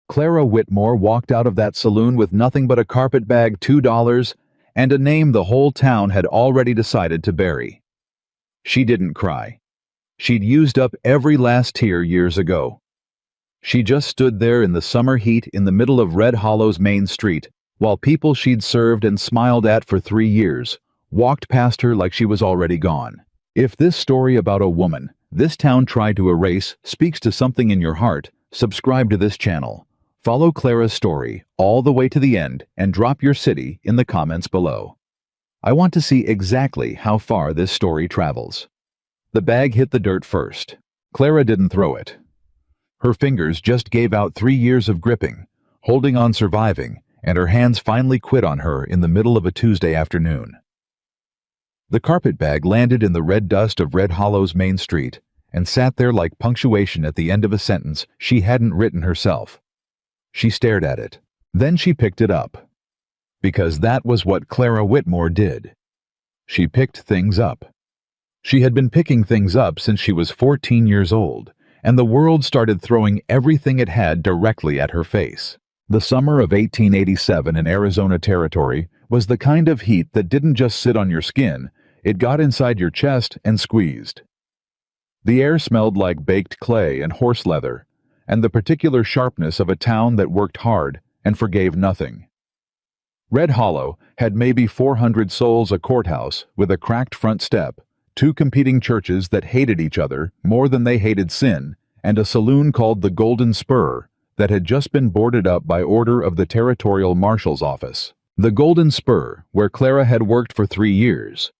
Clara Whitmore walked out of that saloon with nothing but a carpet bag, $2, and a name the whole town had already decided to bury. She didn't cry. She'd used up every last tear years ago. She just stood there in the summer heat in the middle of Red Hollow's main street, while people she'd served and smiled at for 3 years walked past her like she was already gone. If this story about a woman this town tried to erase speaks to something in your heart, subscribe to this channel. Follow Clara's story all the way to the end and drop your city in the comments below. I want to see exactly how far this story travels. The bag hit the dirt first. Clara didn't throw it. Her fingers just gave out 3 years of gripping, holding on, surviving, and her hands finally quit on her in the middle of a Tuesday afternoon. The carpet bag landed in the red dust of Red Hollow's main street and sat there like punctuation at the end of a sentence she hadn't written herself. She stared at it. Then she picked it up. Because that was what Clara Whitmore did. She picked things up. She had been picking things up since she was 14 years old, and the world started throwing everything it had directly at her face. The summer of 1887 in Arizona Territory was the kind of heat that didn't just sit on your skin, it got inside your chest and squeezed. The air smelled like baked clay and horse leather, and the particular sharpness of a town that worked hard and forgave nothing. Red Hollow had maybe 400 souls, a courthouse with a cracked front step, 2 competing churches that hated each other more than they hated sin, and a saloon called the Golden Spur that had just been boarded up by order of the Territorial Marshal's office. The Golden Spur, where Clara had worked for 3 years.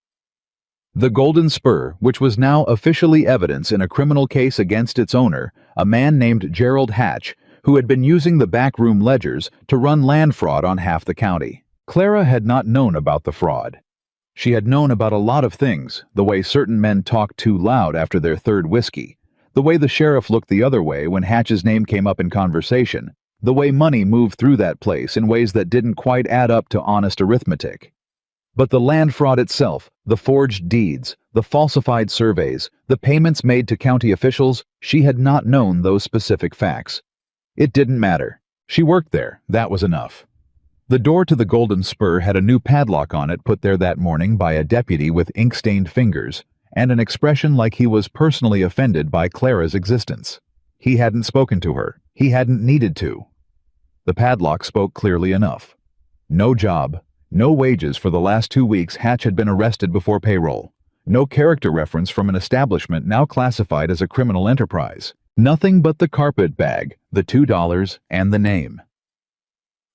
The Golden Spur, which was now officially evidence in a criminal case against its owner, a man named Gerald Hatch, who had been using the backroom ledgers to run land fraud on half the county. Clara had not known about the fraud. She had known about a lot of things, the way certain men talked too loud after their 3rd whiskey, the way the sheriff looked the other way when Hatch's name came up in conversation, the way money moved through that place in ways that didn't quite add up to honest arithmetic. But the land fraud itself, the forged deeds, the falsified surveys, the payments made to county officials, she had not known those specific facts. It didn't matter. She worked there, that was enough. The door to the Golden Spur had a new padlock on it put there that morning by a deputy with ink-stained fingers, and an expression like he was personally offended by Clara's existence. He hadn't spoken to her. He hadn't needed to. The padlock spoke clearly enough. No job, no wages for the last 2 weeks. Hatch had been arrested before payroll. No character reference from an establishment now classified as a criminal enterprise. Nothing but the carpet bag, the $2, and the name.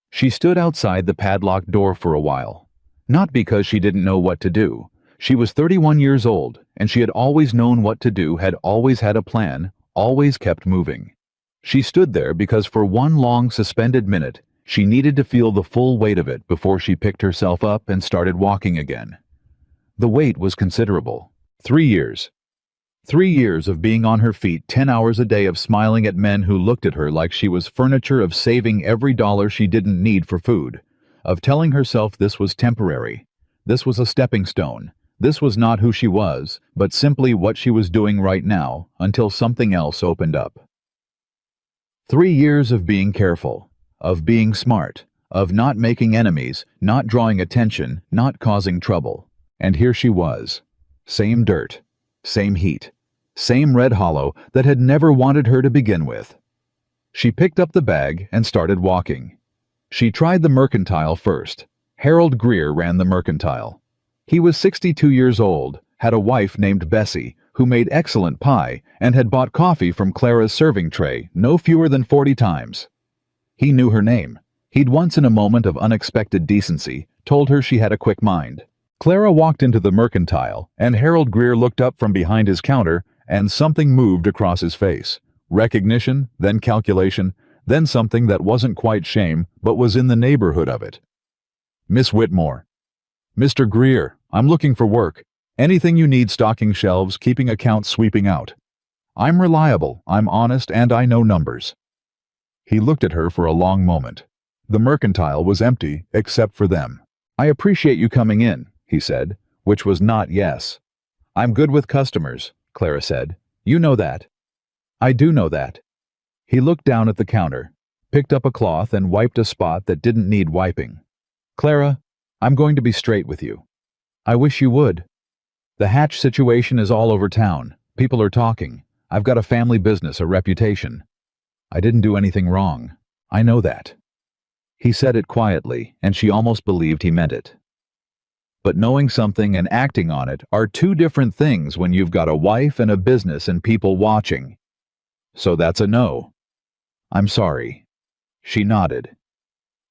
She stood outside the padlocked door for a while. Not because she didn't know what to do. She was 31 years old, and she had always known what to do, had always had a plan, always kept moving. She stood there because for one long suspended minute, she needed to feel the full weight of it before she picked herself up and started walking again. The weight was considerable. 3 years. 3 years of being on her feet, 10 hours a day of smiling at men who looked at her like she was furniture, of saving every dollar she didn't need for food, of telling herself this was temporary, this was a stepping stone, this was not who she was, but simply what she was doing right now until something else opened up. 3 years of being careful, of being smart, of not making enemies, not drawing attention, not causing trouble. And here she was. Same dirt, same heat, same Red Hollow that had never wanted her to begin with. She picked up the bag and started walking. She tried the mercantile first. Harold Greer ran the mercantile. He was 62 years old, had a wife named Bessie, who made excellent pie and had bought coffee from Clara's serving tray no fewer than 40 times. He knew her name. He'd once, in a moment of unexpected decency, told her she had a quick mind. Clara walked into the mercantile, and Harold Greer looked up from behind his counter, and something moved across his face. Recognition, then calculation, then something that wasn't quite shame, but was in the neighborhood of it. "Miss Whitmore." "Mr. Greer, I'm looking for work. Anything you need, stocking shelves, keeping accounts, sweeping out. I'm reliable, I'm honest, and I know numbers." He looked at her for a long moment. The mercantile was empty, except for them. "I appreciate you coming in," he said, which was not yes. "I'm good with customers," Clara said. "You know that." "I do know that." He looked down at the counter. picked up a cloth and wiped a spot that didn't need wiping. "Clara, I'm going to be straight with you. I wish you would. The Hatch situation is all over town. People are talking. I've got a family business, a reputation. I didn't do anything wrong. I know that." He said it quietly, and she almost believed he meant it. But knowing something and acting on it are two different things when you've got a wife and a business and people watching. So that's a no. "I'm sorry." She nodded.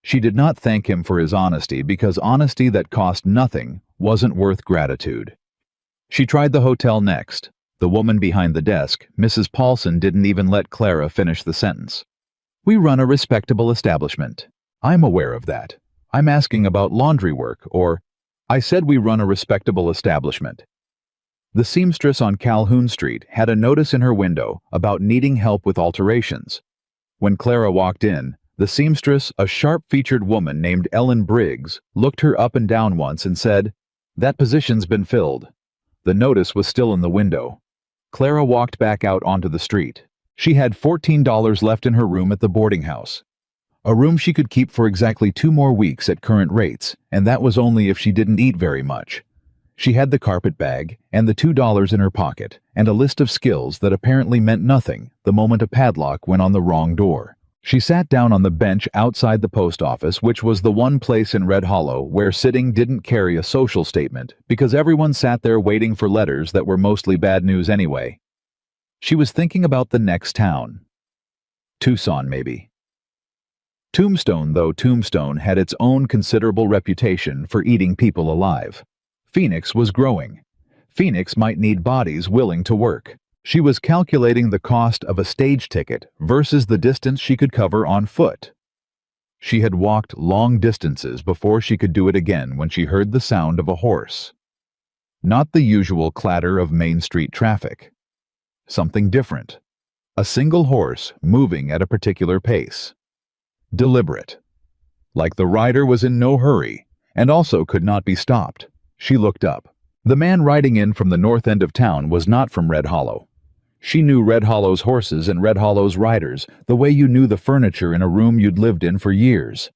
She did not thank him for his honesty because honesty that cost nothing wasn't worth gratitude. She tried the hotel next. The woman behind the desk, Mrs. Paulson, didn't even let Clara finish the sentence. "We run a respectable establishment." "I'm aware of that. I'm asking about laundry work," or, "I said we run a respectable establishment." The seamstress on Calhoun Street had a notice in her window about needing help with alterations. When Clara walked in, the seamstress, a sharp-featured woman named Ellen Briggs, looked her up and down once and said, "That position's been filled." The notice was still in the window. Clara walked back out onto the street. She had $14 left in her room at the boarding house. A room she could keep for exactly 2 more weeks at current rates, and that was only if she didn't eat very much. She had the carpet bag and the $2 in her pocket, and a list of skills that apparently meant nothing the moment a padlock went on the wrong door. She sat down on the bench outside the post office, which was the one place in Red Hollow where sitting didn't carry a social statement because everyone sat there waiting for letters that were mostly bad news anyway. She was thinking about the next town. Tucson, maybe. Tombstone had its own considerable reputation for eating people alive. Phoenix was growing. Phoenix might need bodies willing to work. She was calculating the cost of a stage ticket versus the distance she could cover on foot. She had walked long distances before she could do it again when she heard the sound of a horse. Not the usual clatter of Main Street traffic. Something different. A single horse moving at a particular pace. Deliberate. Like the rider was in no hurry, and also could not be stopped. She looked up. The man riding in from the north end of town was not from Red Hollow. She knew Red Hollow's horses and Red Hollow's riders the way you knew the furniture in a room you'd lived in for years.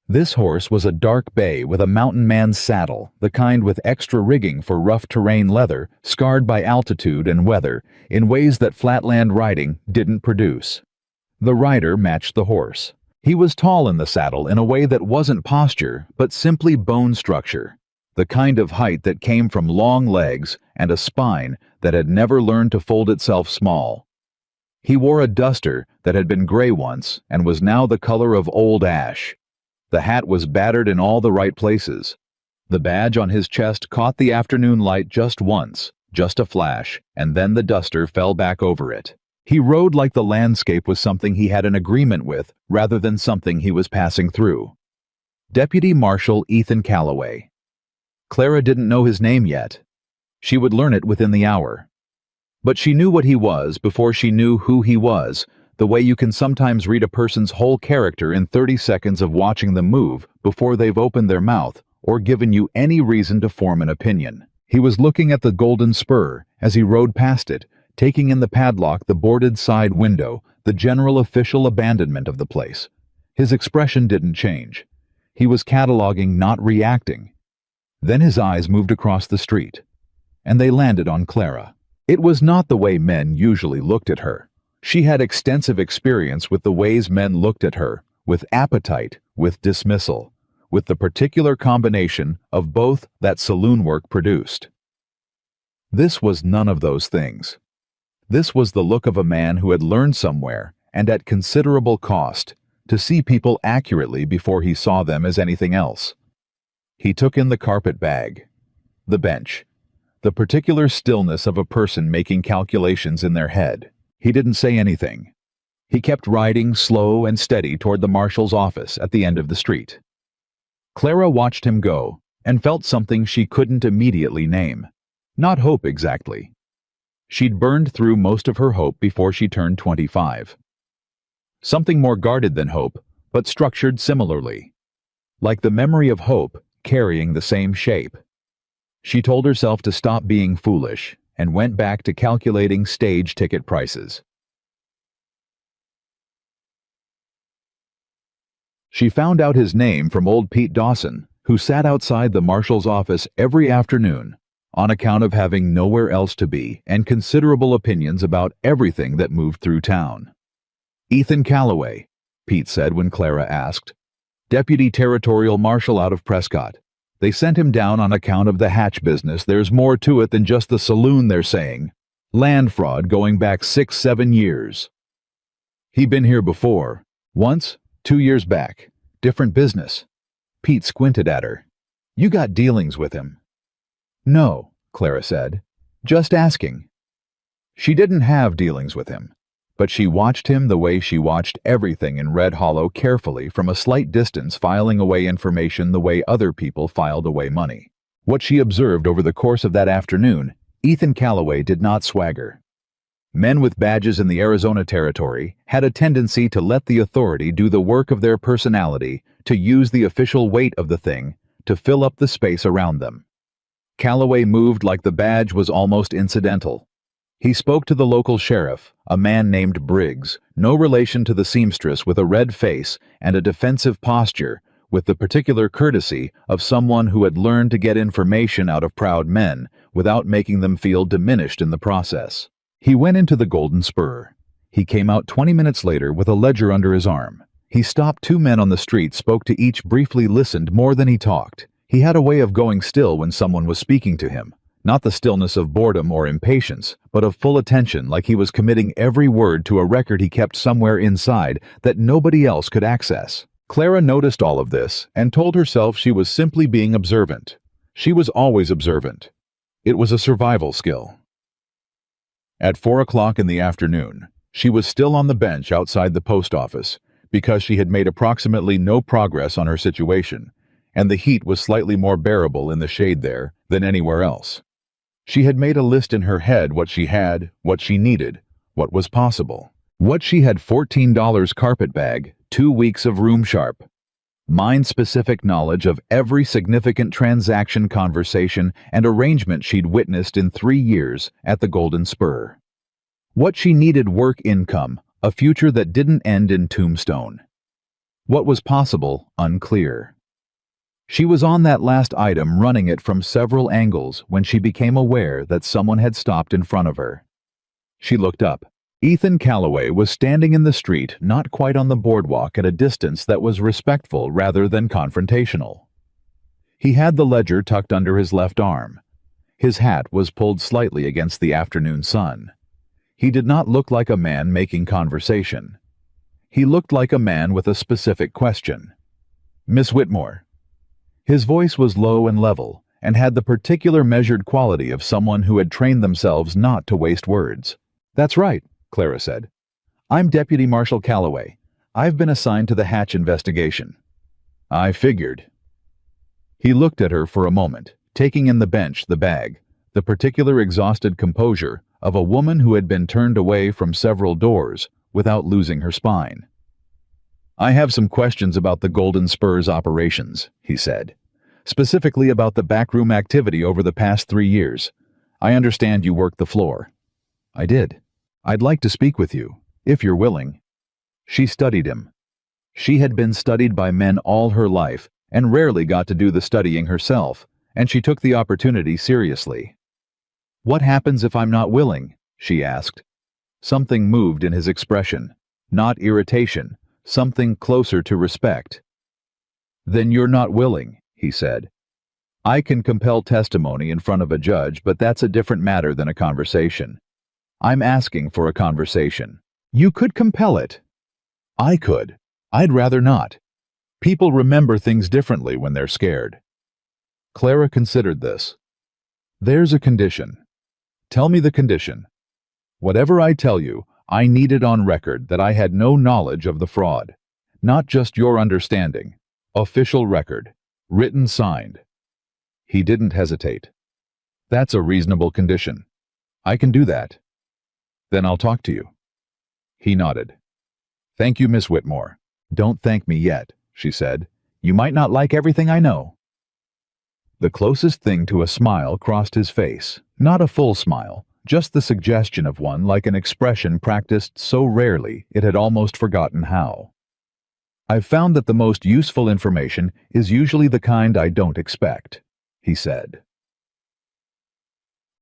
This horse was a dark bay with a mountain man's saddle, the kind with extra rigging for rough terrain leather, scarred by altitude and weather, in ways that flatland riding didn't produce. The rider matched the horse. He was tall in the saddle in a way that wasn't posture, but simply bone structure, the kind of height that came from long legs and a spine that had never learned to fold itself small. He wore a duster that had been gray once and was now the color of old ash. The hat was battered in all the right places. The badge on his chest caught the afternoon light just once, just a flash, and then the duster fell back over it. He rode like the landscape was something he had an agreement with rather than something he was passing through. Deputy Marshal Ethan Calloway. Clara didn't know his name yet. She would learn it within the hour. But she knew what he was before she knew who he was, the way you can sometimes read a person's whole character in 30 seconds of watching them move before they've opened their mouth or given you any reason to form an opinion. He was looking at the Golden Spur as he rode past it, taking in the padlock, the boarded side window, the general official abandonment of the place. His expression didn't change. He was cataloging, not reacting. Then his eyes moved across the street, and they landed on Clara. It was not the way men usually looked at her. She had extensive experience with the ways men looked at her, with appetite, with dismissal, with the particular combination of both that saloon work produced. This was none of those things. This was the look of a man who had learned somewhere, and at considerable cost, to see people accurately before he saw them as anything else. He took in the carpet bag, the bench, the particular stillness of a person making calculations in their head. He didn't say anything. He kept riding slow and steady toward the marshal's office at the end of the street. Clara watched him go and felt something she couldn't immediately name. Not hope exactly. She'd burned through most of her hope before she turned 25. Something more guarded than hope, but structured similarly. Like the memory of hope, carrying the same shape. She told herself to stop being foolish and went back to calculating stage ticket prices. She found out his name from old Pete Dawson, who sat outside the marshal's office every afternoon, on account of having nowhere else to be and considerable opinions about everything that moved through town. "Ethan Calloway," Pete said when Clara asked. "Deputy Territorial Marshal out of Prescott. They sent him down on account of the hatch business. There's more to it than just the saloon, they're saying. Land fraud going back 6-7 years. He been here before. Once, 2 years back. Different business." Pete squinted at her. "You got dealings with him?" "No," Clara said. "Just asking." She didn't have dealings with him, but she watched him the way she watched everything in Red Hollow carefully from a slight distance, filing away information the way other people filed away money. What she observed over the course of that afternoon, Ethan Calloway did not swagger. Men with badges in the Arizona Territory had a tendency to let the authority do the work of their personality, to use the official weight of the thing to fill up the space around them. Calloway moved like the badge was almost incidental. He spoke to the local sheriff, a man named Briggs, no relation to the seamstress, with a red face and a defensive posture, with the particular courtesy of someone who had learned to get information out of proud men without making them feel diminished in the process. He went into the Golden Spur. He came out 20 minutes later with a ledger under his arm. He stopped 2 men on the street, spoke to each, briefly listened more than he talked. He had a way of going still when someone was speaking to him. Not the stillness of boredom or impatience, but of full attention, like he was committing every word to a record he kept somewhere inside that nobody else could access. Clara noticed all of this and told herself she was simply being observant. She was always observant. It was a survival skill. At 4 o'clock in the afternoon, she was still on the bench outside the post office because she had made approximately no progress on her situation, and the heat was slightly more bearable in the shade there than anywhere else. She had made a list in her head: what she had, what she needed, what was possible. What she had: $14 carpet bag, 2 weeks of room sharp. Mind-specific knowledge of every significant transaction, conversation, and arrangement she'd witnessed in 3 years at the Golden Spur. What she needed: work, income, a future that didn't end in Tombstone. What was possible? Unclear. She was on that last item, running it from several angles, when she became aware that someone had stopped in front of her. She looked up. Ethan Calloway was standing in the street, not quite on the boardwalk, at a distance that was respectful rather than confrontational. He had the ledger tucked under his left arm. His hat was pulled slightly against the afternoon sun. He did not look like a man making conversation. He looked like a man with a specific question. "Miss Whitmore." His voice was low and level, and had the particular measured quality of someone who had trained themselves not to waste words. "That's right," Clara said. "I'm Deputy Marshal Calloway. I've been assigned to the hatch investigation." "I figured." He looked at her for a moment, taking in the bench, the bag, the particular exhausted composure of a woman who had been turned away from several doors without losing her spine. "I have some questions about the Golden Spur's operations," he said. "Specifically about the backroom activity over the past 3 years. I understand you worked the floor." "I did. I'd like to speak with you, if you're willing." She studied him. She had been studied by men all her life and rarely got to do the studying herself, and she took the opportunity seriously. "What happens if I'm not willing?" she asked. Something moved in his expression. Not irritation, something closer to respect. "Then you're not willing," he said. "I can compel testimony in front of a judge, but that's a different matter than a conversation. I'm asking for a conversation." "You could compel it." "I could. I'd rather not. People remember things differently when they're scared." Clara considered this. "There's a condition." "Tell me the condition." "Whatever I tell you, I need it on record that I had no knowledge of the fraud. Not just your understanding. Official record. Written, signed." He didn't hesitate. "That's a reasonable condition. I can do that." "Then I'll talk to you." He nodded. "Thank you, Miss Whitmore." "Don't thank me yet," she said. "You might not like everything I know." The closest thing to a smile crossed his face. Not a full smile, just the suggestion of one, like an expression practiced so rarely it had almost forgotten how. "I've found that the most useful information is usually the kind I don't expect," he said.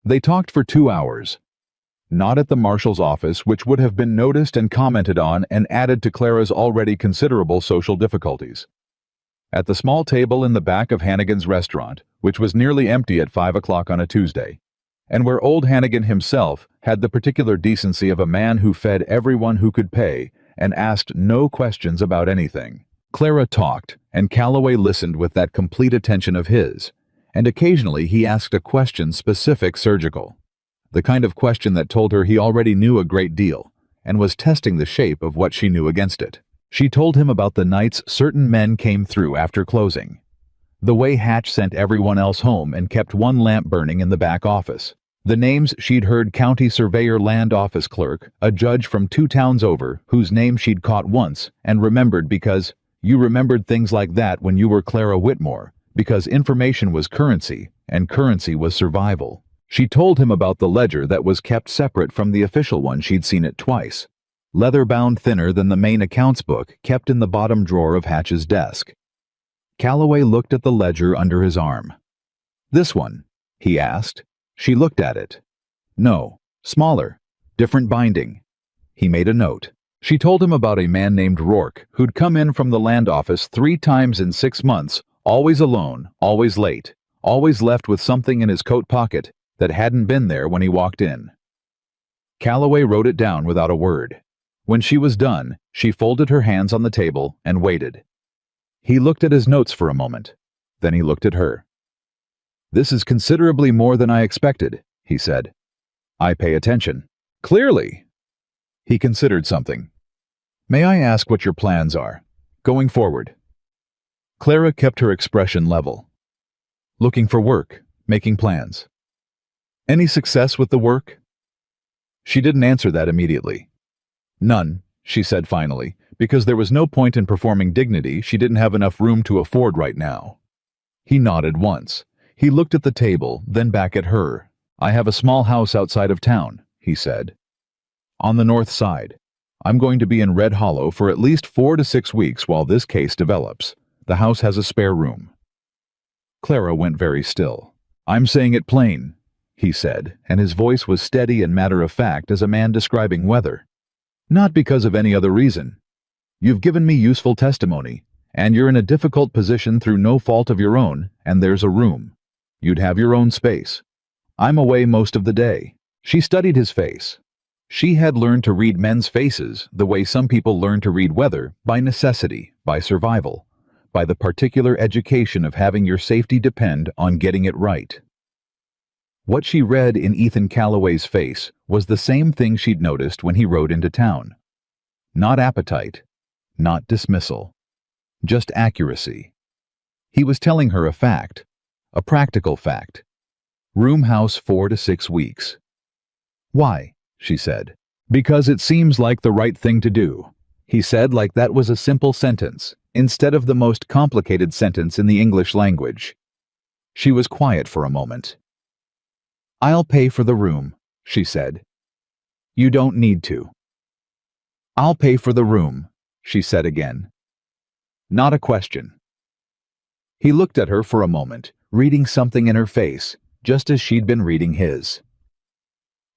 They talked for 2 hours. Not at the marshal's office, which would have been noticed and commented on and added to Clara's already considerable social difficulties. At the small table in the back of Hannigan's restaurant, which was nearly empty at 5 o'clock on a Tuesday, and where old Hannigan himself had the particular decency of a man who fed everyone who could pay and asked no questions about anything. Clara talked, and Calloway listened with that complete attention of his, and occasionally he asked a question specific surgical. The kind of question that told her he already knew a great deal, and was testing the shape of what she knew against it. She told him about the nights certain men came through after closing, the way Hatch sent everyone else home and kept one lamp burning in the back office, the names she'd heard county surveyor, land office clerk, a judge from 2 towns over, whose name she'd caught once and remembered because you remembered things like that when you were Clara Whitmore, because information was currency, and currency was survival. She told him about the ledger that was kept separate from the official one. She'd seen it twice, leather-bound thinner than the main accounts book kept in the bottom drawer of Hatch's desk. Calloway looked at the ledger under his arm. "This one?" he asked. She looked at it. "No, smaller, different binding." He made a note. She told him about a man named Rourke who'd come in from the land office 3 times in 6 months, always alone, always late, always left with something in his coat pocket that hadn't been there when he walked in. Calloway wrote it down without a word. When she was done, she folded her hands on the table and waited. He looked at his notes for a moment. Then he looked at her. "This is considerably more than I expected," he said. "I pay attention." "Clearly." He considered something. "May I ask what your plans are, going forward?" Clara kept her expression level. "Looking for work, making plans." "Any success with the work?" She didn't answer that immediately. "None," she said finally, because there was no point in performing dignity. She didn't have enough room to afford right now. He nodded once. He looked at the table, then back at her. "I have a small house outside of town," he said. "On the north side. I'm going to be in Red Hollow for at least 4 to 6 weeks while this case develops. The house has a spare room." Clara went very still. "I'm saying it plain," he said, and his voice was steady and matter-of-fact as a man describing weather. "Not because of any other reason. You've given me useful testimony, and you're in a difficult position through no fault of your own, and there's a room. You'd have your own space. I'm away most of the day." She studied his face. She had learned to read men's faces the way some people learn to read weather, by necessity, by survival, by the particular education of having your safety depend on getting it right. What she read in Ethan Calloway's face was the same thing she'd noticed when he rode into town. Not appetite, not dismissal, just accuracy. He was telling her a fact, a practical fact. Room house 4 to 6 weeks. "Why?" she said. "Because it seems like the right thing to do," he said, like that was a simple sentence, instead of the most complicated sentence in the English language. She was quiet for a moment. "I'll pay for the room," she said. "You don't need to." "I'll pay for the room," she said again. Not a question. He looked at her for a moment, reading something in her face, just as she'd been reading his.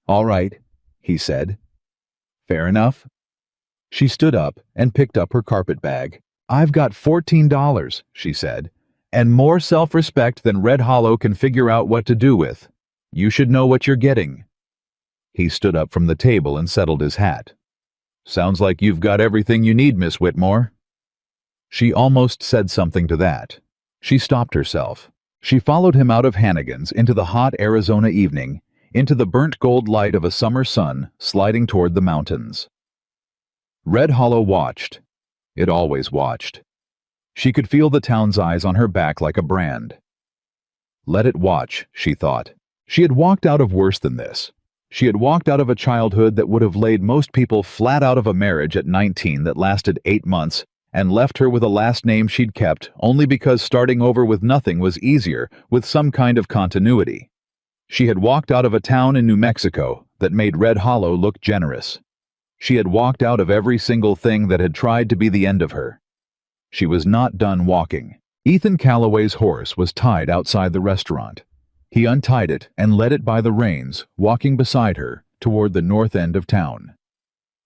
"All right," he said. "Fair enough." She stood up and picked up her carpet bag. "I've got $14, she said, "and more self-respect than Red Hollow can figure out what to do with. You should know what you're getting." He stood up from the table and settled his hat. "Sounds like you've got everything you need, Miss Whitmore." She almost said something to that. She stopped herself. She followed him out of Hannigan's into the hot Arizona evening, into the burnt gold light of a summer sun sliding toward the mountains. Red Hollow watched. It always watched. She could feel the town's eyes on her back like a brand. Let it watch, she thought. She had walked out of worse than this. She had walked out of a childhood that would have laid most people flat out of a marriage at 19 that lasted 8 months and left her with a last name she'd kept only because starting over with nothing was easier with some kind of continuity. She had walked out of a town in New Mexico that made Red Hollow look generous. She had walked out of every single thing that had tried to be the end of her. She was not done walking. Ethan Calloway's horse was tied outside the restaurant. He untied it and led it by the reins, walking beside her toward the north end of town.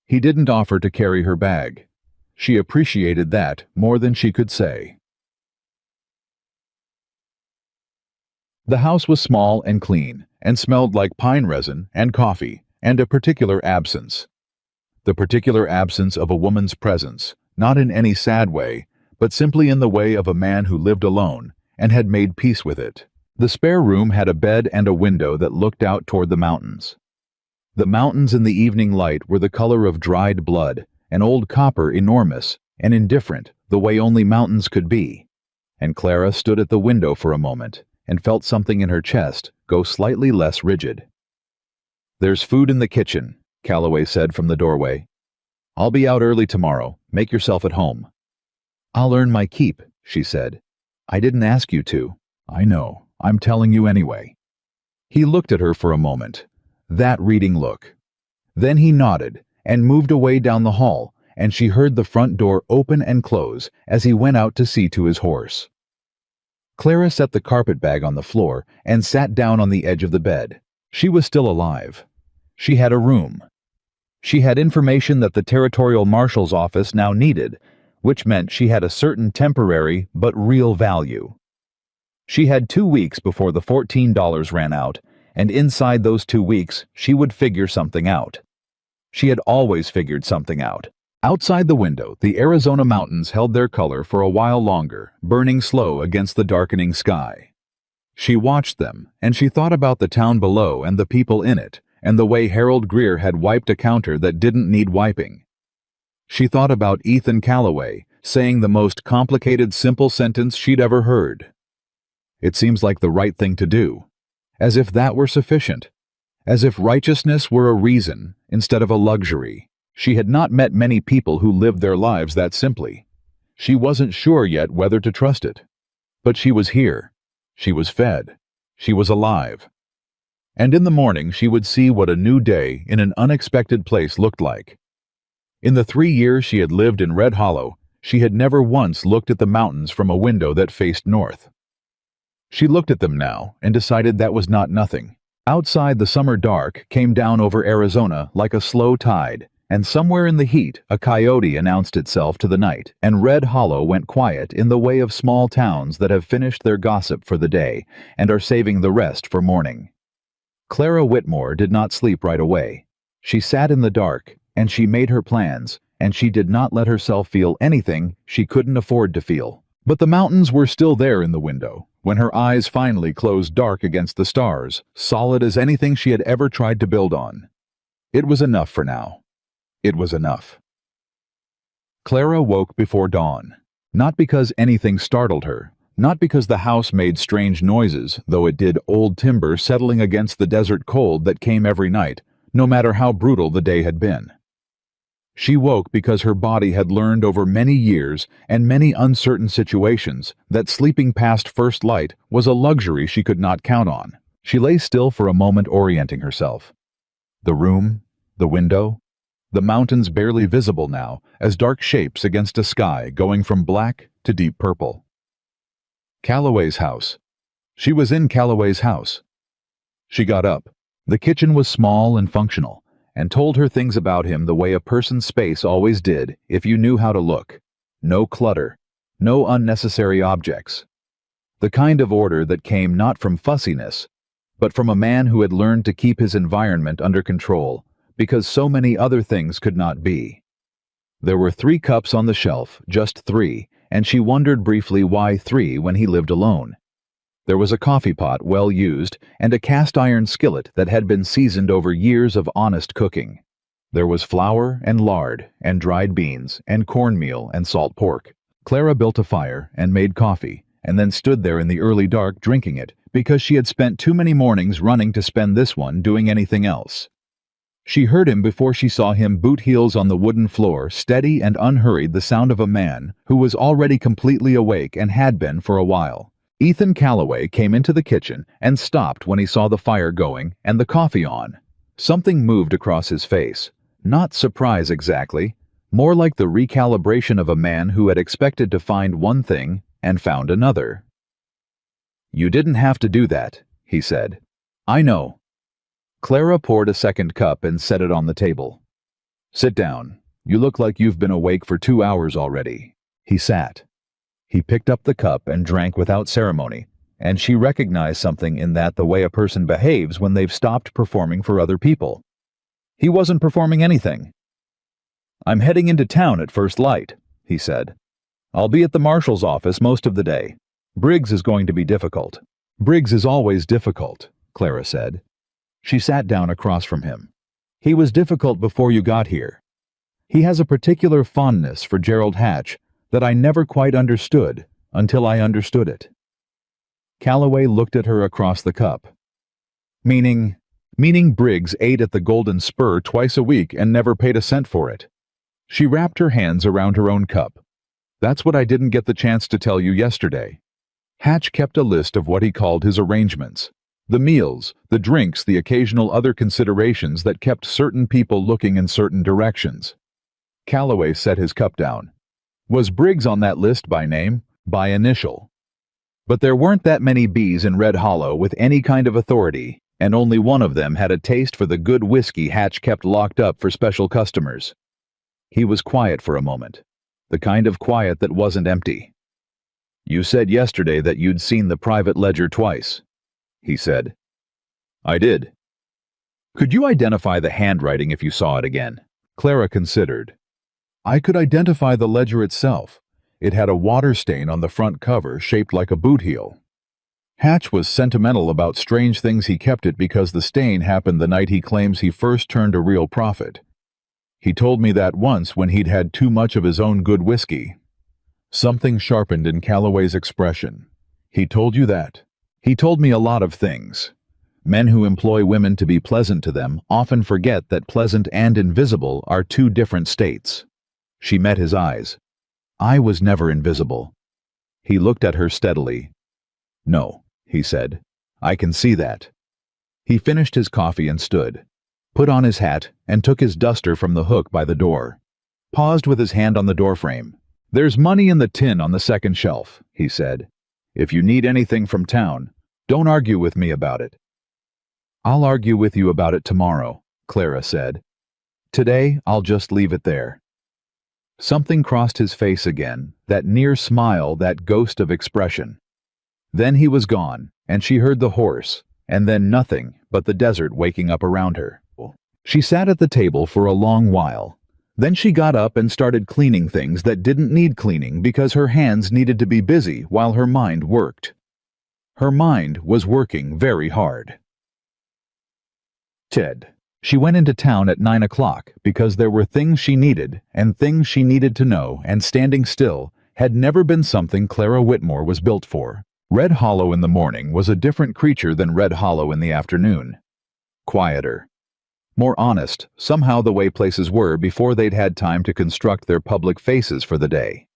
He didn't offer to carry her bag. She appreciated that more than she could say. The house was small and clean, and smelled like pine resin and coffee, and a particular absence. The particular absence of a woman's presence, not in any sad way, but simply in the way of a man who lived alone and had made peace with it. The spare room had a bed and a window that looked out toward the mountains. The mountains in the evening light were the color of dried blood, an old copper, enormous and indifferent, the way only mountains could be. And Clara stood at the window for a moment and felt something in her chest go slightly less rigid. "There's food in the kitchen," Calloway said from the doorway. "I'll be out early tomorrow. Make yourself at home." "I'll earn my keep," she said. "I didn't ask you to." "I know. I'm telling you anyway." He looked at her for a moment. That reading look. Then he nodded and moved away down the hall, and she heard the front door open and close as he went out to see to his horse. Clara set the carpetbag on the floor and sat down on the edge of the bed. She was still alive. She had a room. She had information that the Territorial Marshal's office now needed, which meant she had a certain temporary but real value. She had 2 weeks before the $14 ran out, and inside those 2 weeks she would figure something out. She had always figured something out. Outside the window, the Arizona mountains held their color for a while longer, burning slow against the darkening sky. She watched them, and she thought about the town below and the people in it, and the way Harold Greer had wiped a counter that didn't need wiping. She thought about Ethan Calloway saying the most complicated simple sentence she'd ever heard. "It seems like the right thing to do." As if that were sufficient. As if righteousness were a reason instead of a luxury. She had not met many people who lived their lives that simply. She wasn't sure yet whether to trust it. But she was here. She was fed. She was alive. And in the morning she would see what a new day in an unexpected place looked like. In the 3 years she had lived in Red Hollow, she had never once looked at the mountains from a window that faced north. She looked at them now and decided that was not nothing. Outside, the summer dark came down over Arizona like a slow tide, and somewhere in the heat a coyote announced itself to the night, and Red Hollow went quiet in the way of small towns that have finished their gossip for the day and are saving the rest for morning. Clara Whitmore did not sleep right away. She sat in the dark, and she made her plans, and she did not let herself feel anything she couldn't afford to feel. But the mountains were still there in the window, when her eyes finally closed dark against the stars, solid as anything she had ever tried to build on. It was enough for now. It was enough. Clara woke before dawn, not because anything startled her, not because the house made strange noises, though it did old timber settling against the desert cold that came every night, no matter how brutal the day had been. She woke because her body had learned over many years and many uncertain situations that sleeping past first light was a luxury she could not count on. She lay still for a moment, orienting herself. The room, the window, the mountains barely visible now as dark shapes against a sky going from black to deep purple. Calloway's house. She was in Calloway's house. She got up. The kitchen was small and functional, and told her things about him the way a person's space always did if you knew how to look. No clutter, no unnecessary objects. The kind of order that came not from fussiness, but from a man who had learned to keep his environment under control, because so many other things could not be. There were 3 cups on the shelf, just 3, and she wondered briefly why 3 when he lived alone. There was a coffee pot well used, and a cast-iron skillet that had been seasoned over years of honest cooking. There was flour and lard and dried beans and cornmeal and salt pork. Clara built a fire and made coffee, and then stood there in the early dark drinking it, because she had spent too many mornings running to spend this one doing anything else. She heard him before she saw him, boot heels on the wooden floor, steady and unhurried, the sound of a man who was already completely awake and had been for a while. Ethan Calloway came into the kitchen and stopped when he saw the fire going and the coffee on. Something moved across his face. Not surprise exactly, more like the recalibration of a man who had expected to find one thing and found another. "You didn't have to do that," he said. "I know." Clara poured a second cup and set it on the table. "Sit down. You look like you've been awake for 2 hours already." He sat. He picked up the cup and drank without ceremony, and she recognized something in that, the way a person behaves when they've stopped performing for other people. He wasn't performing anything. "I'm heading into town at first light," he said. "I'll be at the marshal's office most of the day. Briggs is going to be difficult." "Briggs is always difficult," Clara said. She sat down across from him. "He was difficult before you got here. He has a particular fondness for Gerald Hatch that I never quite understood until I understood it." Calloway looked at her across the cup. Meaning Briggs ate at the Golden Spur twice a week and never paid a cent for it." She wrapped her hands around her own cup. "That's what I didn't get the chance to tell you yesterday. Hatch kept a list of what he called his arrangements. The meals, the drinks, the occasional other considerations that kept certain people looking in certain directions." Calloway set his cup down. "Was Briggs on that list by name? By initial?" But there weren't that many B's in Red Hollow with any kind of authority, and only one of them had a taste for the good whiskey Hatch kept locked up for special customers. He was quiet for a moment, the kind of quiet that wasn't empty. "You said yesterday that you'd seen the private ledger twice," he said. "I did." "Could you identify the handwriting if you saw it again?" Clara considered. "I could identify the ledger itself. It had a water stain on the front cover shaped like a boot heel. Hatch was sentimental about strange things. He kept it because the stain happened the night he claims he first turned a real profit. He told me that once when he'd had too much of his own good whiskey." Something sharpened in Calloway's expression. "He told you that?" "He told me a lot of things. Men who employ women to be pleasant to them often forget that pleasant and invisible are two different states." She met his eyes. "I was never invisible." He looked at her steadily. "No," he said. "I can see that." He finished his coffee and stood, put on his hat, and took his duster from the hook by the door. Paused with his hand on the doorframe. "There's money in the tin on the second shelf," he said. "If you need anything from town, don't argue with me about it." "I'll argue with you about it tomorrow," Clara said. "Today, I'll just leave it there." Something crossed his face again, that near smile, that ghost of expression. Then he was gone, and she heard the horse, and then nothing but the desert waking up around her. She sat at the table for a long while. Then she got up and started cleaning things that didn't need cleaning because her hands needed to be busy while her mind worked. Her mind was working very hard. Ted. She went into town at 9 o'clock because there were things she needed and things she needed to know, and standing still had never been something Clara Whitmore was built for. Red Hollow in the morning was a different creature than Red Hollow in the afternoon. Quieter. More honest, somehow, the way places were before they'd had time to construct their public faces for the day.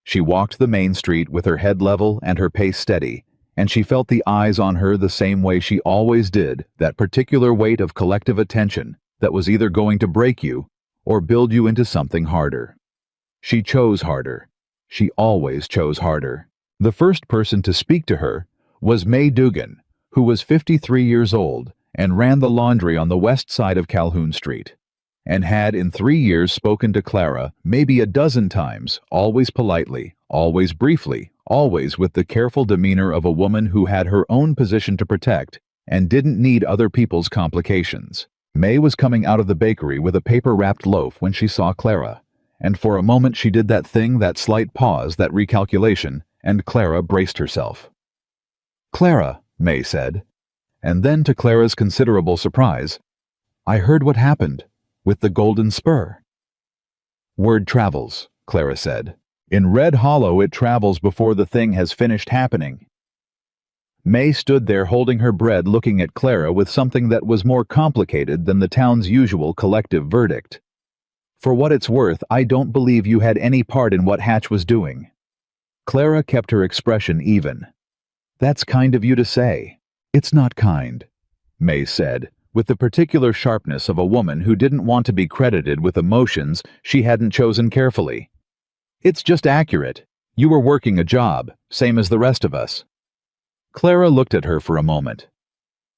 She walked the main street with her head level and her pace steady, and she felt the eyes on her the same way she always did, that particular weight of collective attention that was either going to break you or build you into something harder. She chose harder. She always chose harder. The first person to speak to her was May Dugan, who was 53 years old and ran the laundry on the west side of Calhoun Street, and had in 3 years spoken to Clara maybe a dozen times, always politely, always briefly, always with the careful demeanor of a woman who had her own position to protect and didn't need other people's complications. May was coming out of the bakery with a paper-wrapped loaf when she saw Clara, and for a moment she did that thing, that slight pause, that recalculation, and Clara braced herself. "Clara," May said, and then, to Clara's considerable surprise, "I heard what happened with the Golden Spur." "Word travels," Clara said. "In Red Hollow it travels before the thing has finished happening." May stood there holding her bread, looking at Clara with something that was more complicated than the town's usual collective verdict. "For what it's worth, I don't believe you had any part in what Hatch was doing." Clara kept her expression even. "That's kind of you to say." "It's not kind," May said, with the particular sharpness of a woman who didn't want to be credited with emotions she hadn't chosen carefully. "It's just accurate. You were working a job, same as the rest of us." Clara looked at her for a moment.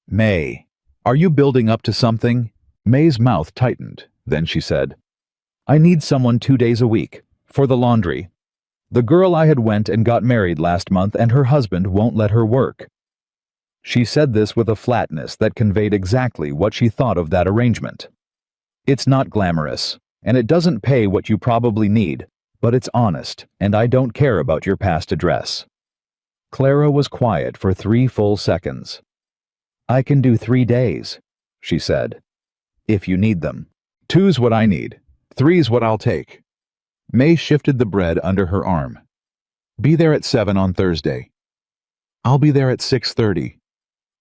"May, are you building up to something?" May's mouth tightened. Then she said, "I need someone 2 days a week, for the laundry. The girl I had went and got married last month, and her husband won't let her work." She said this with a flatness that conveyed exactly what she thought of that arrangement. "It's not glamorous, and it doesn't pay what you probably need, but it's honest, and I don't care about your past address." Clara was quiet for 3 full seconds. "I can do 3 days," she said, "if you need them. 2's what I need. 3's what I'll take." May shifted the bread under her arm. "Be there at 7 on Thursday." "I'll be there at 6:30,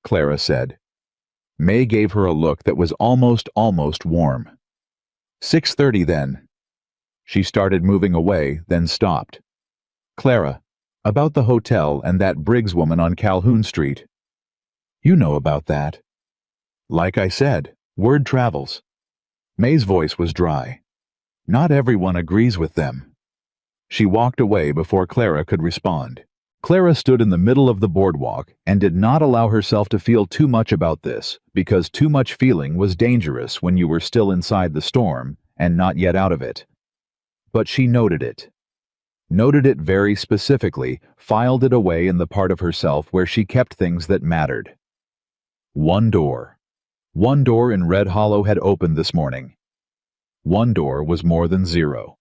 Clara said. May gave her a look that was almost warm. 6:30 then." She started moving away, then stopped. "Clara, about the hotel and that Briggs woman on Calhoun Street." "You know about that." "Like I said, word travels." May's voice was dry. "Not everyone agrees with them." She walked away before Clara could respond. Clara stood in the middle of the boardwalk and did not allow herself to feel too much about this, because too much feeling was dangerous when you were still inside the storm and not yet out of it. But she noted it. Noted it very specifically, filed it away in the part of herself where she kept things that mattered. One door in Red Hollow had opened this morning. One door was more than 0.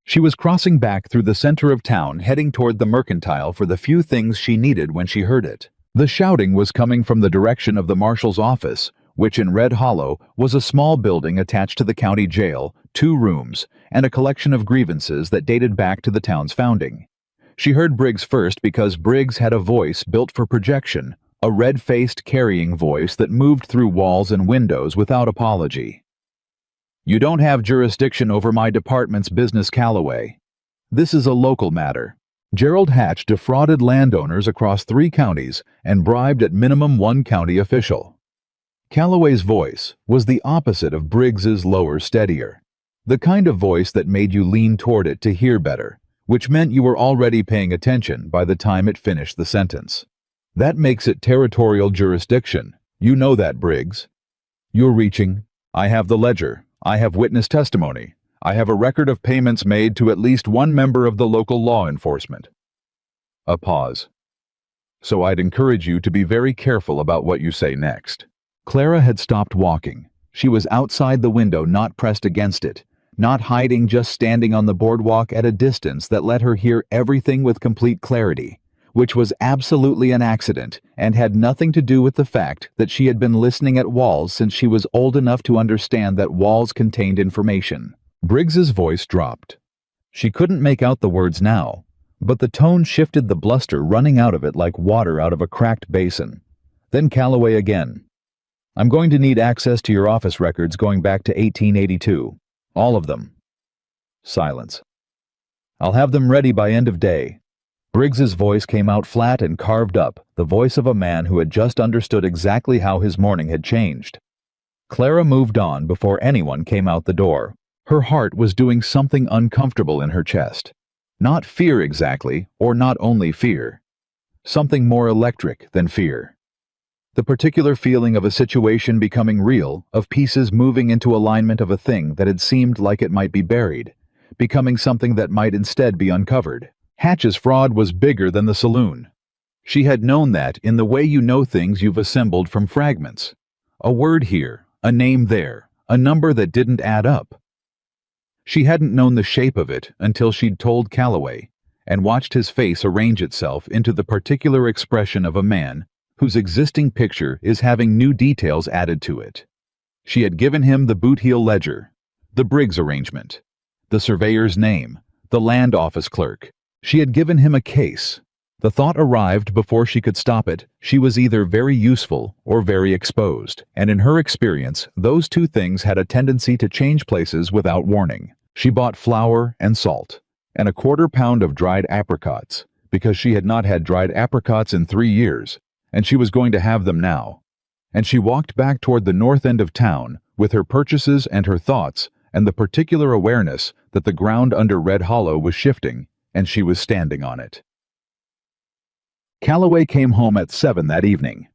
She was crossing back through the center of town, heading toward the Mercantile for the few things she needed when she heard it. The shouting was coming from the direction of the marshal's office, which in Red Hollow was a small building attached to the county jail, 2 rooms, and a collection of grievances that dated back to the town's founding. She heard Briggs first because Briggs had a voice built for projection, a red-faced carrying voice that moved through walls and windows without apology. "You don't have jurisdiction over my department's business, Calloway. This is a local matter. Gerald Hatch defrauded landowners across 3 counties and bribed at minimum 1 county official." Calloway's voice was the opposite of Briggs's lower, steadier. The kind of voice that made you lean toward it to hear better, which meant you were already paying attention by the time it finished the sentence. "That makes it territorial jurisdiction. You know that, Briggs. You're reaching. I have the ledger. I have witness testimony. I have a record of payments made to at least 1 member of the local law enforcement." A pause. "So I'd encourage you to be very careful about what you say next." Clara had stopped walking. She was outside the window, not pressed against it, not hiding, just standing on the boardwalk at a distance that let her hear everything with complete clarity, which was absolutely an accident and had nothing to do with the fact that she had been listening at walls since she was old enough to understand that walls contained information. Briggs's voice dropped. She couldn't make out the words now, but the tone shifted, the bluster running out of it like water out of a cracked basin. Then Calloway again. "I'm going to need access to your office records going back to 1882. All of them." Silence. "I'll have them ready by end of day." Briggs's voice came out flat and carved up, the voice of a man who had just understood exactly how his morning had changed. Clara moved on before anyone came out the door. Her heart was doing something uncomfortable in her chest. Not fear exactly, or not only fear. Something more electric than fear. The particular feeling of a situation becoming real, of pieces moving into alignment of a thing that had seemed like it might be buried, becoming something that might instead be uncovered. Hatch's fraud was bigger than the saloon. She had known that in the way you know things you've assembled from fragments. A word here, a name there, a number that didn't add up. She hadn't known the shape of it until she'd told Calloway, and watched his face arrange itself into the particular expression of a man whose existing picture is having new details added to it. She had given him the boot heel ledger, the Briggs arrangement, the surveyor's name, the land office clerk. She had given him a case. The thought arrived before she could stop it. She was either very useful or very exposed, and in her experience, those 2 things had a tendency to change places without warning. She bought flour and salt, and a 1/4 pound of dried apricots, because she had not had dried apricots in 3 years, and she was going to have them now. And she walked back toward the north end of town with her purchases and her thoughts and the particular awareness that the ground under Red Hollow was shifting, and she was standing on it. Calloway came home at 7 that evening.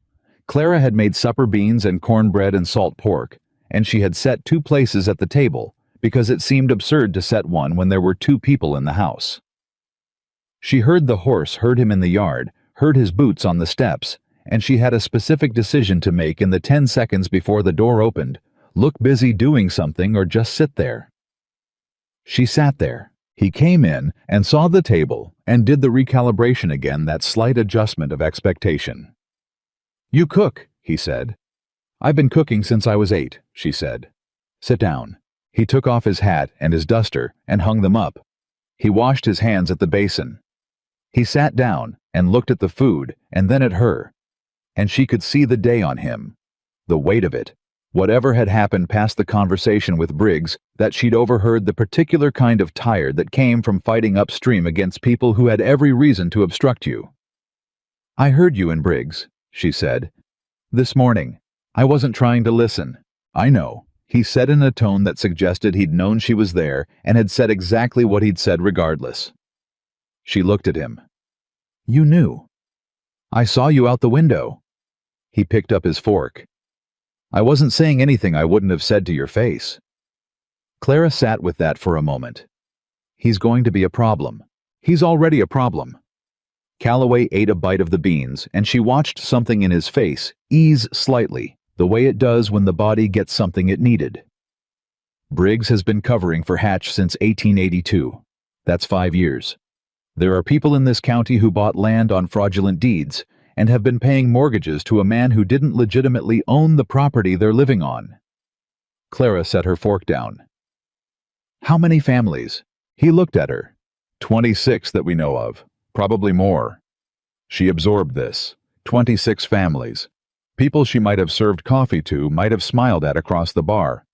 Clara had made supper beans and cornbread and salt pork, and she had set 2 places at the table because it seemed absurd to set one when there were 2 people in the house. She heard the horse herd him in the yard, heard his boots on the steps, and she had a specific decision to make in the 10 seconds before the door opened: look busy doing something or just sit there. She sat there. He came in and saw the table and did the recalibration again, that slight adjustment of expectation. "You cook," he said. "I've been cooking since I was 8, she said. "Sit down." He took off his hat and his duster and hung them up. He washed his hands at the basin. He sat down and looked at the food and then at her, and she could see the day on him, the weight of it. Whatever had happened past the conversation with Briggs, that she'd overheard the particular kind of tired that came from fighting upstream against people who had every reason to obstruct you. "I heard you and Briggs," she said. "This morning. I wasn't trying to listen." "I know," he said in a tone that suggested he'd known she was there and had said exactly what he'd said regardless. She looked at him. "You knew." "I saw you out the window." He picked up his fork. "I wasn't saying anything I wouldn't have said to your face." Clara sat with that for a moment. He's going to be a problem. He's already a problem. Calloway ate a bite of the beans, and she watched something in his face ease slightly, the way it does when the body gets something it needed. Briggs has been covering for Hatch since 1882. That's 5 years. There are people in this county who bought land on fraudulent deeds and have been paying mortgages to a man who didn't legitimately own the property they're living on. Clara set her fork down. "How many families?" He looked at her. 26 that we know of. Probably more. She absorbed this. 26 families. People she might have served coffee to, might have smiled at across the bar.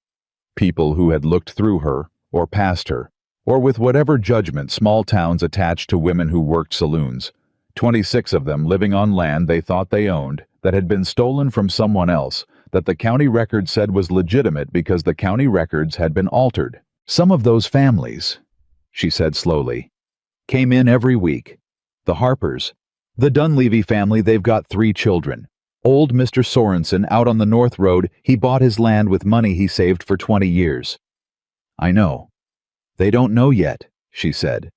People who had looked through her, or past her, or with whatever judgment small towns attach to women who worked saloons. 26 of them living on land they thought they owned, that had been stolen from someone else, that the county record said was legitimate because the county records had been altered. Some of those families, she said slowly, came in every week. The Harpers. The Dunleavy family, they've got 3 children. Old Mr. Sorensen out on the North Road, he bought his land with money he saved for 20 years. "I know." "They don't know yet," she said.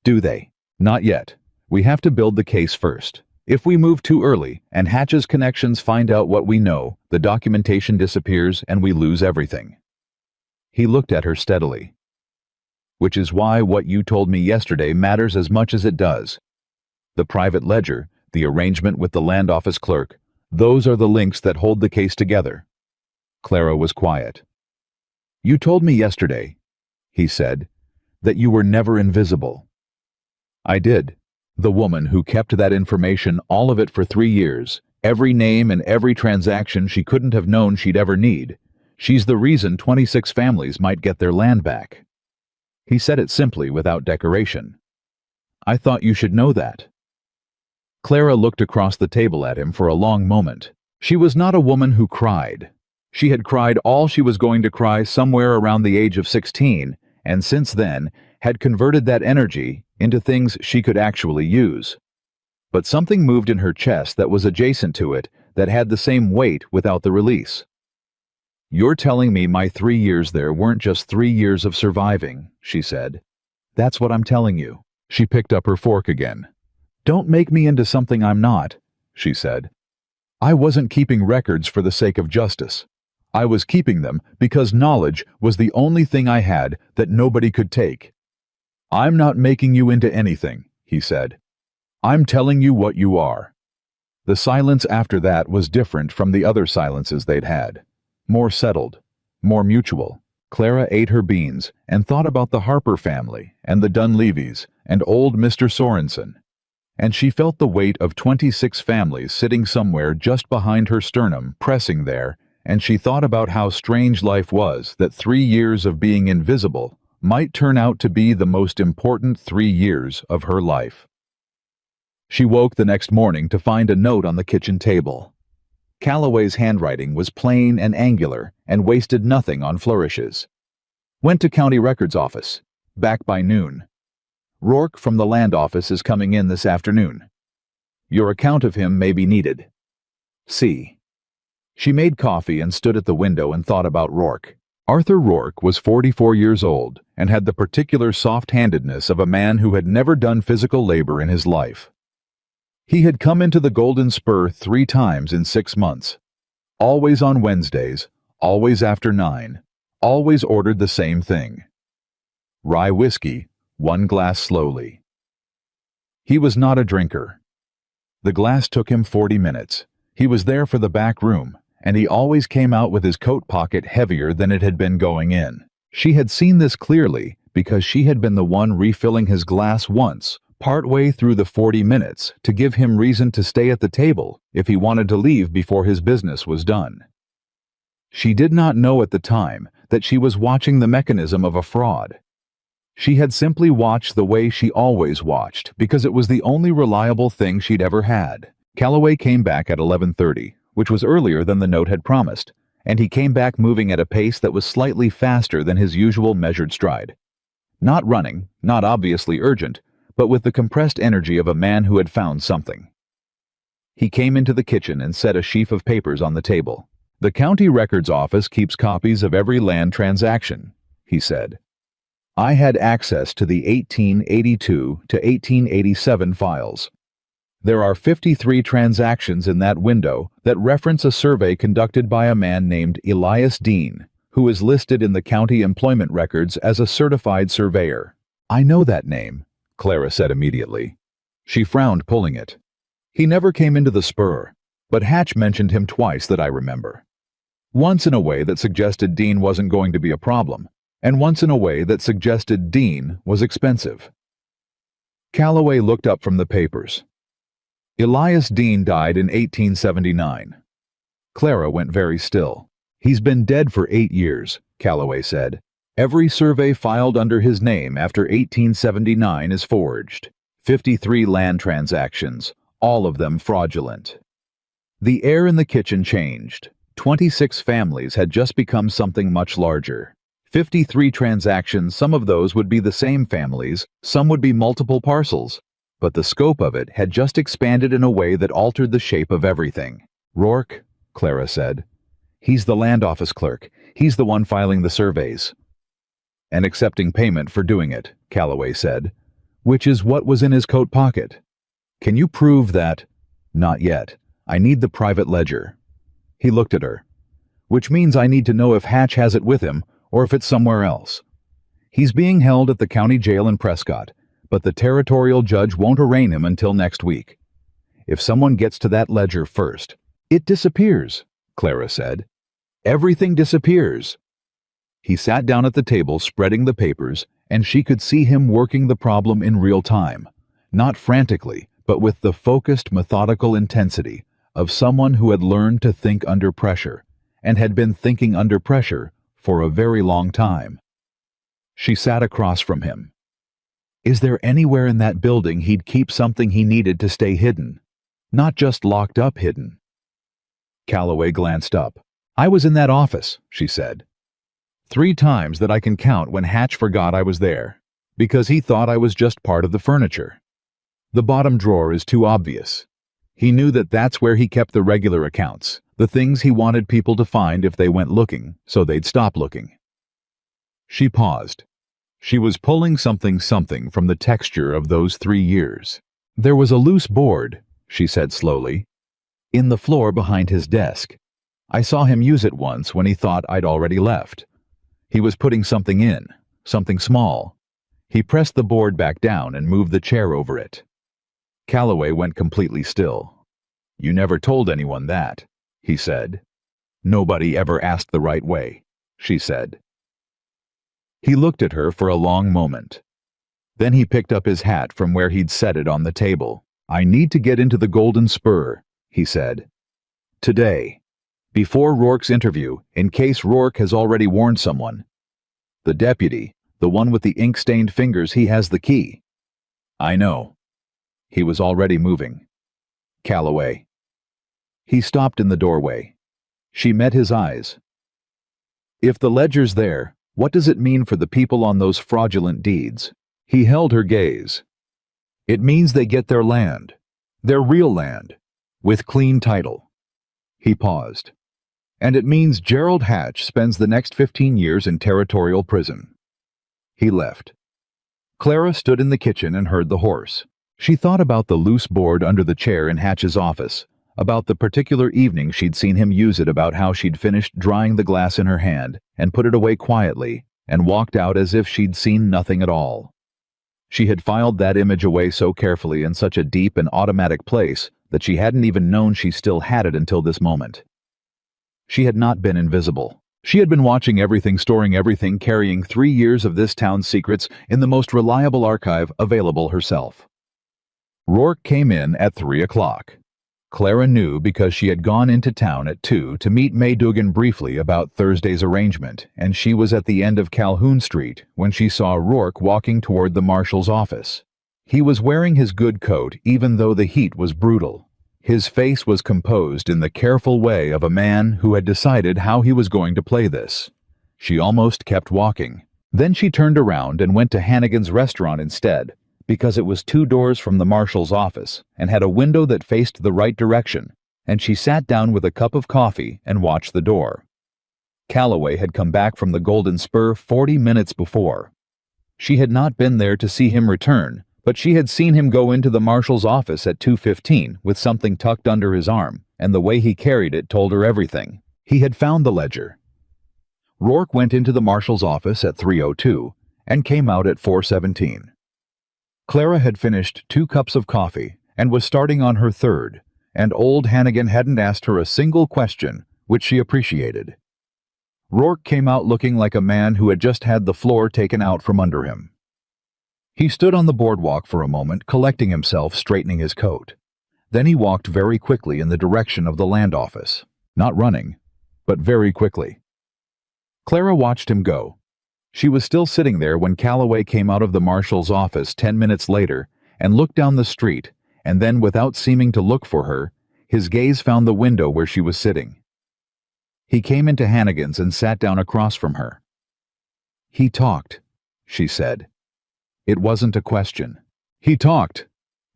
"Do they?" "Not yet. We have to build the case first. If we move too early and Hatch's connections find out what we know, the documentation disappears and we lose everything." He looked at her steadily. "Which is why what you told me yesterday matters as much as it does. The private ledger, the arrangement with the land office clerk, those are the links that hold the case together." Clara was quiet. "You told me yesterday," he said, "that you were never invisible." "I did. The woman who kept that information, all of it for 3 years, every name and every transaction she couldn't have known she'd ever need, she's the reason 26 families might get their land back." He said it simply, without decoration. "I thought you should know that." Clara looked across the table at him for a long moment. She was not a woman who cried. She had cried all she was going to cry somewhere around the age of 16, and since then had converted that energy into things she could actually use. But something moved in her chest that was adjacent to it, that had the same weight without the release. "You're telling me my 3 years there weren't just 3 years of surviving," she said. "That's what I'm telling you." She picked up her fork again. "Don't make me into something I'm not," she said. "I wasn't keeping records for the sake of justice. I was keeping them because knowledge was the only thing I had that nobody could take." "I'm not making you into anything," he said. "I'm telling you what you are." The silence after that was different from the other silences they'd had. More settled, more mutual. Clara ate her beans and thought about the Harper family and the Dunleavys and old Mr. Sorensen. And she felt the weight of 26 families sitting somewhere just behind her sternum, pressing there, and she thought about how strange life was, that 3 years of being invisible might turn out to be the most important 3 years of her life. She woke the next morning to find a note on the kitchen table. Calloway's handwriting was plain and angular and wasted nothing on flourishes. Went to county records office. Back by noon. Rourke from the land office is coming in this afternoon. Your account of him may be needed. C. She made coffee and stood at the window and thought about Rourke. Arthur Rourke was 44 years old and had the particular soft-handedness of a man who had never done physical labor in his life. He had come into the Golden Spur 3 times in 6 months. Always on Wednesdays, always after 9, always ordered the same thing. Rye whiskey, 1 glass slowly. He was not a drinker. The glass took him 40 minutes. He was there for the back room, and he always came out with his coat pocket heavier than it had been going in. She had seen this clearly because she had been the one refilling his glass once, partway through the 40 minutes, to give him reason to stay at the table if he wanted to leave before his business was done. She did not know at the time that she was watching the mechanism of a fraud. She had simply watched the way she always watched because it was the only reliable thing she'd ever had. Calloway came back at 11:30, which was earlier than the note had promised, and he came back moving at a pace that was slightly faster than his usual measured stride. Not running, not obviously urgent, but with the compressed energy of a man who had found something. He came into the kitchen and set a sheaf of papers on the table. The county records office keeps copies of every land transaction, he said. I had access to the 1882 to 1887 files. There are 53 transactions in that window that reference a survey conducted by a man named Elias Dean, who is listed in the county employment records as a certified surveyor. I know that name, Clara said immediately. She frowned, pulling it. He never came into the Spur, but Hatch mentioned him twice that I remember. Once in a way that suggested Dean wasn't going to be a problem, and once in a way that suggested Dean was expensive. Calloway looked up from the papers. Elias Dean died in 1879. Clara went very still. He's been dead for 8 years, Calloway said. Every survey filed under his name after 1879 is forged. 53 land transactions, all of them fraudulent. The air in the kitchen changed. 26 families had just become something much larger. 53 transactions, some of those would be the same families, some would be multiple parcels. But the scope of it had just expanded in a way that altered the shape of everything. Rourke, Clara said. He's the land office clerk. He's the one filing the surveys. And accepting payment for doing it, Calloway said, which is what was in his coat pocket. Can you prove that? Not yet. I need the private ledger. He looked at her. Which means I need to know if Hatch has it with him or if it's somewhere else. He's being held at the county jail in Prescott, but the territorial judge won't arraign him until next week. If someone gets to that ledger first, it disappears, Clara said. Everything disappears. He sat down at the table spreading the papers, and she could see him working the problem in real time, not frantically, but with the focused, methodical intensity of someone who had learned to think under pressure, and had been thinking under pressure for a very long time. She sat across from him. Is there anywhere in that building he'd keep something he needed to stay hidden? Not just locked up hidden. Calloway glanced up. I was in that office, she said. 3 times that I can count when Hatch forgot I was there, because he thought I was just part of the furniture. The bottom drawer is too obvious. He knew that that's where he kept the regular accounts, the things he wanted people to find if they went looking, so they'd stop looking. She paused. She was pulling something from the texture of those 3 years. There was a loose board, she said slowly, in the floor behind his desk. I saw him use it once when he thought I'd already left. He was putting something in, something small. He pressed the board back down and moved the chair over it. Calloway went completely still. You never told anyone that, he said. Nobody ever asked the right way, she said. He looked at her for a long moment. Then he picked up his hat from where he'd set it on the table. I need to get into the Golden Spur, he said. Today. Before Rourke's interview, in case Rourke has already warned someone. The deputy, the one with the ink-stained fingers, he has the key. I know. He was already moving. Calloway. He stopped in the doorway. She met his eyes. If the ledger's there, what does it mean for the people on those fraudulent deeds? He held her gaze. It means they get their land, their real land, with clean title. He paused. And it means Gerald Hatch spends the next 15 years in territorial prison. He left. Clara stood in the kitchen and heard the horse. She thought about the loose board under the chair in Hatch's office, about the particular evening she'd seen him use it, about how she'd finished drying the glass in her hand and put it away quietly and walked out as if she'd seen nothing at all. She had filed that image away so carefully in such a deep and automatic place that she hadn't even known she still had it until this moment. She had not been invisible. She had been watching everything, storing everything, carrying 3 years of this town's secrets in the most reliable archive available herself. Rourke came in at 3 o'clock. Clara knew because she had gone into town at 2 to meet May Dugan briefly about Thursday's arrangement, and she was at the end of Calhoun Street when she saw Rourke walking toward the marshal's office. He was wearing his good coat even though the heat was brutal. His face was composed in the careful way of a man who had decided how he was going to play this. She almost kept walking. Then she turned around and went to Hannigan's restaurant instead, because it was 2 doors from the marshal's office and had a window that faced the right direction, and she sat down with a cup of coffee and watched the door. Calloway had come back from the Golden Spur 40 minutes before. She had not been there to see him return, but she had seen him go into the marshal's office at 2:15 with something tucked under his arm, and the way he carried it told her everything. He had found the ledger. Rourke went into the marshal's office at 3:02 and came out at 4:17. Clara had finished 2 cups of coffee and was starting on her 3rd, and old Hannigan hadn't asked her a single question, which she appreciated. Rourke came out looking like a man who had just had the floor taken out from under him. He stood on the boardwalk for a moment, collecting himself, straightening his coat. Then he walked very quickly in the direction of the land office, not running, but very quickly. Clara watched him go. She was still sitting there when Calloway came out of the marshal's office 10 minutes later and looked down the street, and then, without seeming to look for her, his gaze found the window where she was sitting. He came into Hannigan's and sat down across from her. "He talked," she said. It wasn't a question. "He talked,"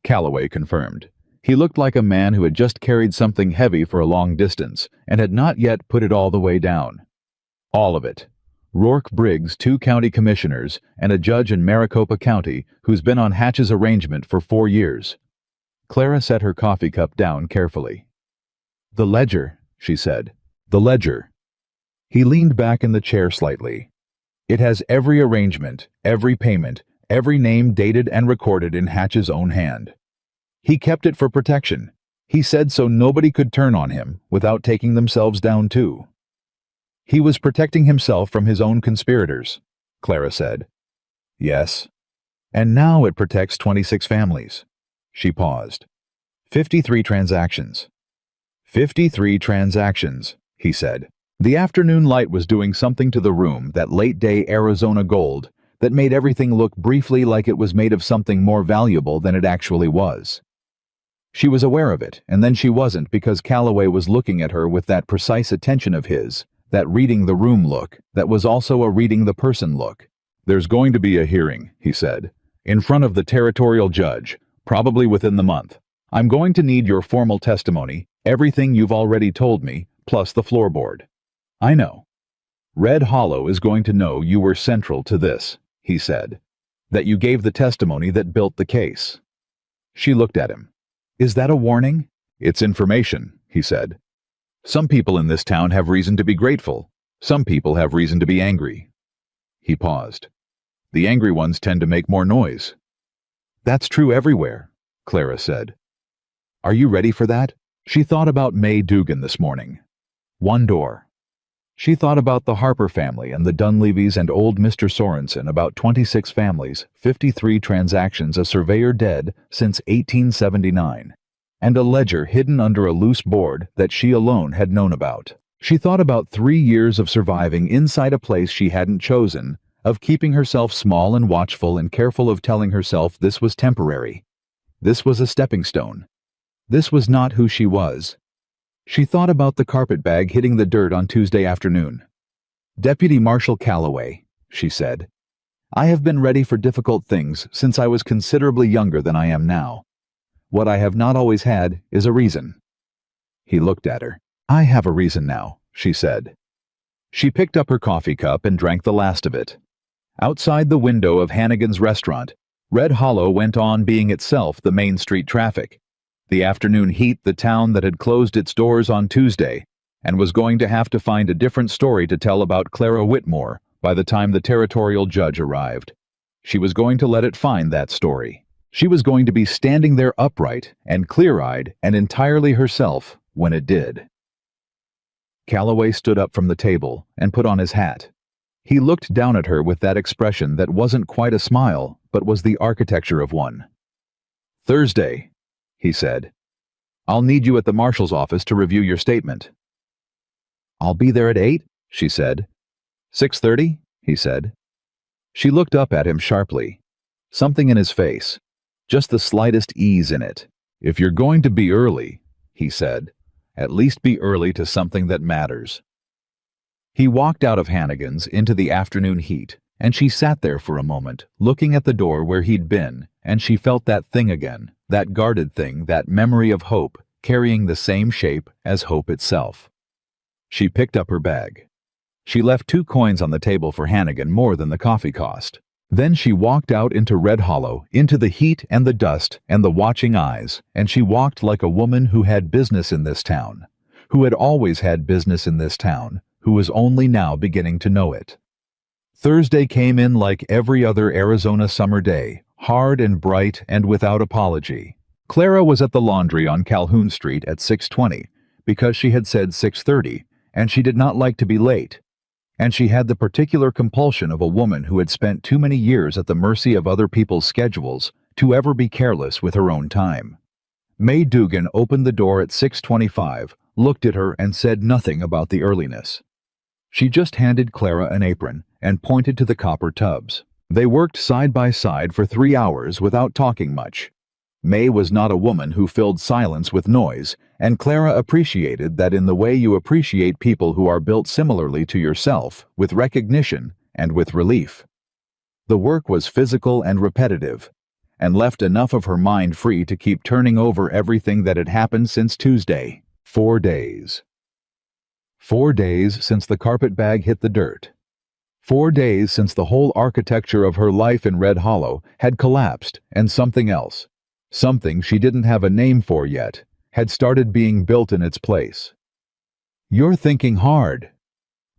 Calloway confirmed. He looked like a man who had just carried something heavy for a long distance and had not yet put it all the way down. All of it. Rourke Briggs, 2 county commissioners, and a judge in Maricopa County who's been on Hatch's arrangement for 4 years. Clara set her coffee cup down carefully. "The ledger," she said. "The ledger." He leaned back in the chair slightly. "It has every arrangement, every payment, every name dated and recorded in Hatch's own hand. He kept it for protection. He said so nobody could turn on him without taking themselves down too." "He was protecting himself from his own conspirators," Clara said. "Yes. And now it protects 26 families." She paused. 53 transactions. 53 transactions, he said. The afternoon light was doing something to the room, that late-day Arizona gold, that made everything look briefly like it was made of something more valuable than it actually was. She was aware of it, and then she wasn't, because Calloway was looking at her with that precise attention of his, that reading the room look, that was also a reading the person look. "There's going to be a hearing," he said, "in front of the territorial judge, probably within the month. I'm going to need your formal testimony, everything you've already told me, plus the floorboard. I know. Red Hollow is going to know you were central to this," he said, "that you gave the testimony that built the case." She looked at him. "Is that a warning?" "It's information," he said. "Some people in this town have reason to be grateful. Some people have reason to be angry." He paused. "The angry ones tend to make more noise." "That's true everywhere," Clara said. "Are you ready for that?" She thought about May Dugan this morning. 1 door. She thought about the Harper family and the Dunleavys and old Mr. Sorensen, about 26 families, 53 transactions, a surveyor dead since 1879. And a ledger hidden under a loose board that she alone had known about. She thought about 3 years of surviving inside a place she hadn't chosen, of keeping herself small and watchful and careful of telling herself this was temporary. This was a stepping stone. This was not who she was. She thought about the carpetbag hitting the dirt on Tuesday afternoon. "Deputy Marshal Calloway," she said, "I have been ready for difficult things since I was considerably younger than I am now. What I have not always had is a reason." He looked at her. "I have a reason now," she said. She picked up her coffee cup and drank the last of it. Outside the window of Hannigan's restaurant, Red Hollow went on being itself the main street traffic. The afternoon heat the town that had closed its doors on Tuesday and was going to have to find a different story to tell about Clara Whitmore by the time the territorial judge arrived. She was going to let it find that story. She was going to be standing there upright and clear-eyed and entirely herself when it did. Calloway stood up from the table and put on his hat. He looked down at her with that expression that wasn't quite a smile, but was the architecture of one. "Thursday," he said. "I'll need you at the marshal's office to review your statement." "I'll be there at 8, she said. 6:30, he said. She looked up at him sharply. Something in his face, just the slightest ease in it. "If you're going to be early," he said, "at least be early to something that matters." He walked out of Hannigan's into the afternoon heat, and she sat there for a moment, looking at the door where he'd been, and she felt that thing again, that guarded thing, that memory of hope, carrying the same shape as hope itself. She picked up her bag. She left 2 coins on the table for Hannigan, more than the coffee cost. Then she walked out into Red Hollow, into the heat and the dust and the watching eyes, and she walked like a woman who had business in this town, who had always had business in this town, who was only now beginning to know it. Thursday came in like every other Arizona summer day, hard and bright and without apology. Clara was at the laundry on Calhoun Street at 6:20 because she had said 6:30, and she did not like to be late. And she had the particular compulsion of a woman who had spent too many years at the mercy of other people's schedules to ever be careless with her own time. May Dugan opened the door at 6:25, looked at her and said nothing about the earliness. She just handed Clara an apron and pointed to the copper tubs. They worked side by side for 3 hours without talking much. May was not a woman who filled silence with noise, and Clara appreciated that in the way you appreciate people who are built similarly to yourself, with recognition and with relief. The work was physical and repetitive, and left enough of her mind free to keep turning over everything that had happened since Tuesday. 4 days. 4 days since the carpetbag hit the dirt. 4 days since the whole architecture of her life in Red Hollow had collapsed and something else, something she didn't have a name for yet, had started being built in its place. "You're thinking hard,"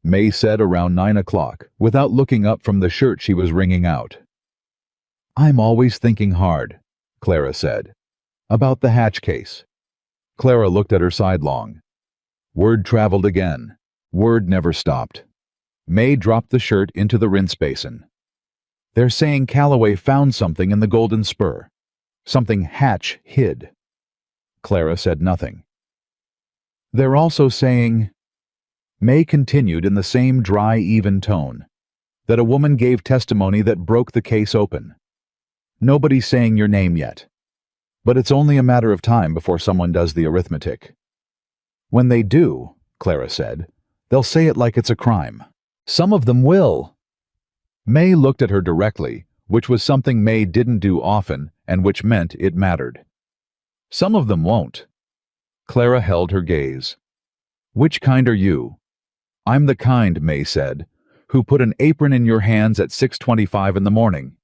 May said around 9 o'clock, without looking up from the shirt she was wringing out. "I'm always thinking hard," Clara said. "About the Hatch case." Clara looked at her sidelong. Word traveled again. Word never stopped. May dropped the shirt into the rinse basin. "They're saying Calloway found something in the Golden Spur. Something Hatch hid." Clara said nothing. "They're also saying," May continued in the same dry, even tone, "that a woman gave testimony that broke the case open. Nobody's saying your name yet. But it's only a matter of time before someone does the arithmetic. When they do," Clara said, "they'll say it like it's a crime. Some of them will." May looked at her directly, which was something May didn't do often and which meant it mattered. "Some of them won't." Clara held her gaze. "Which kind are you?" "I'm the kind," May said, "who put an apron in your hands at 6:25 in the morning.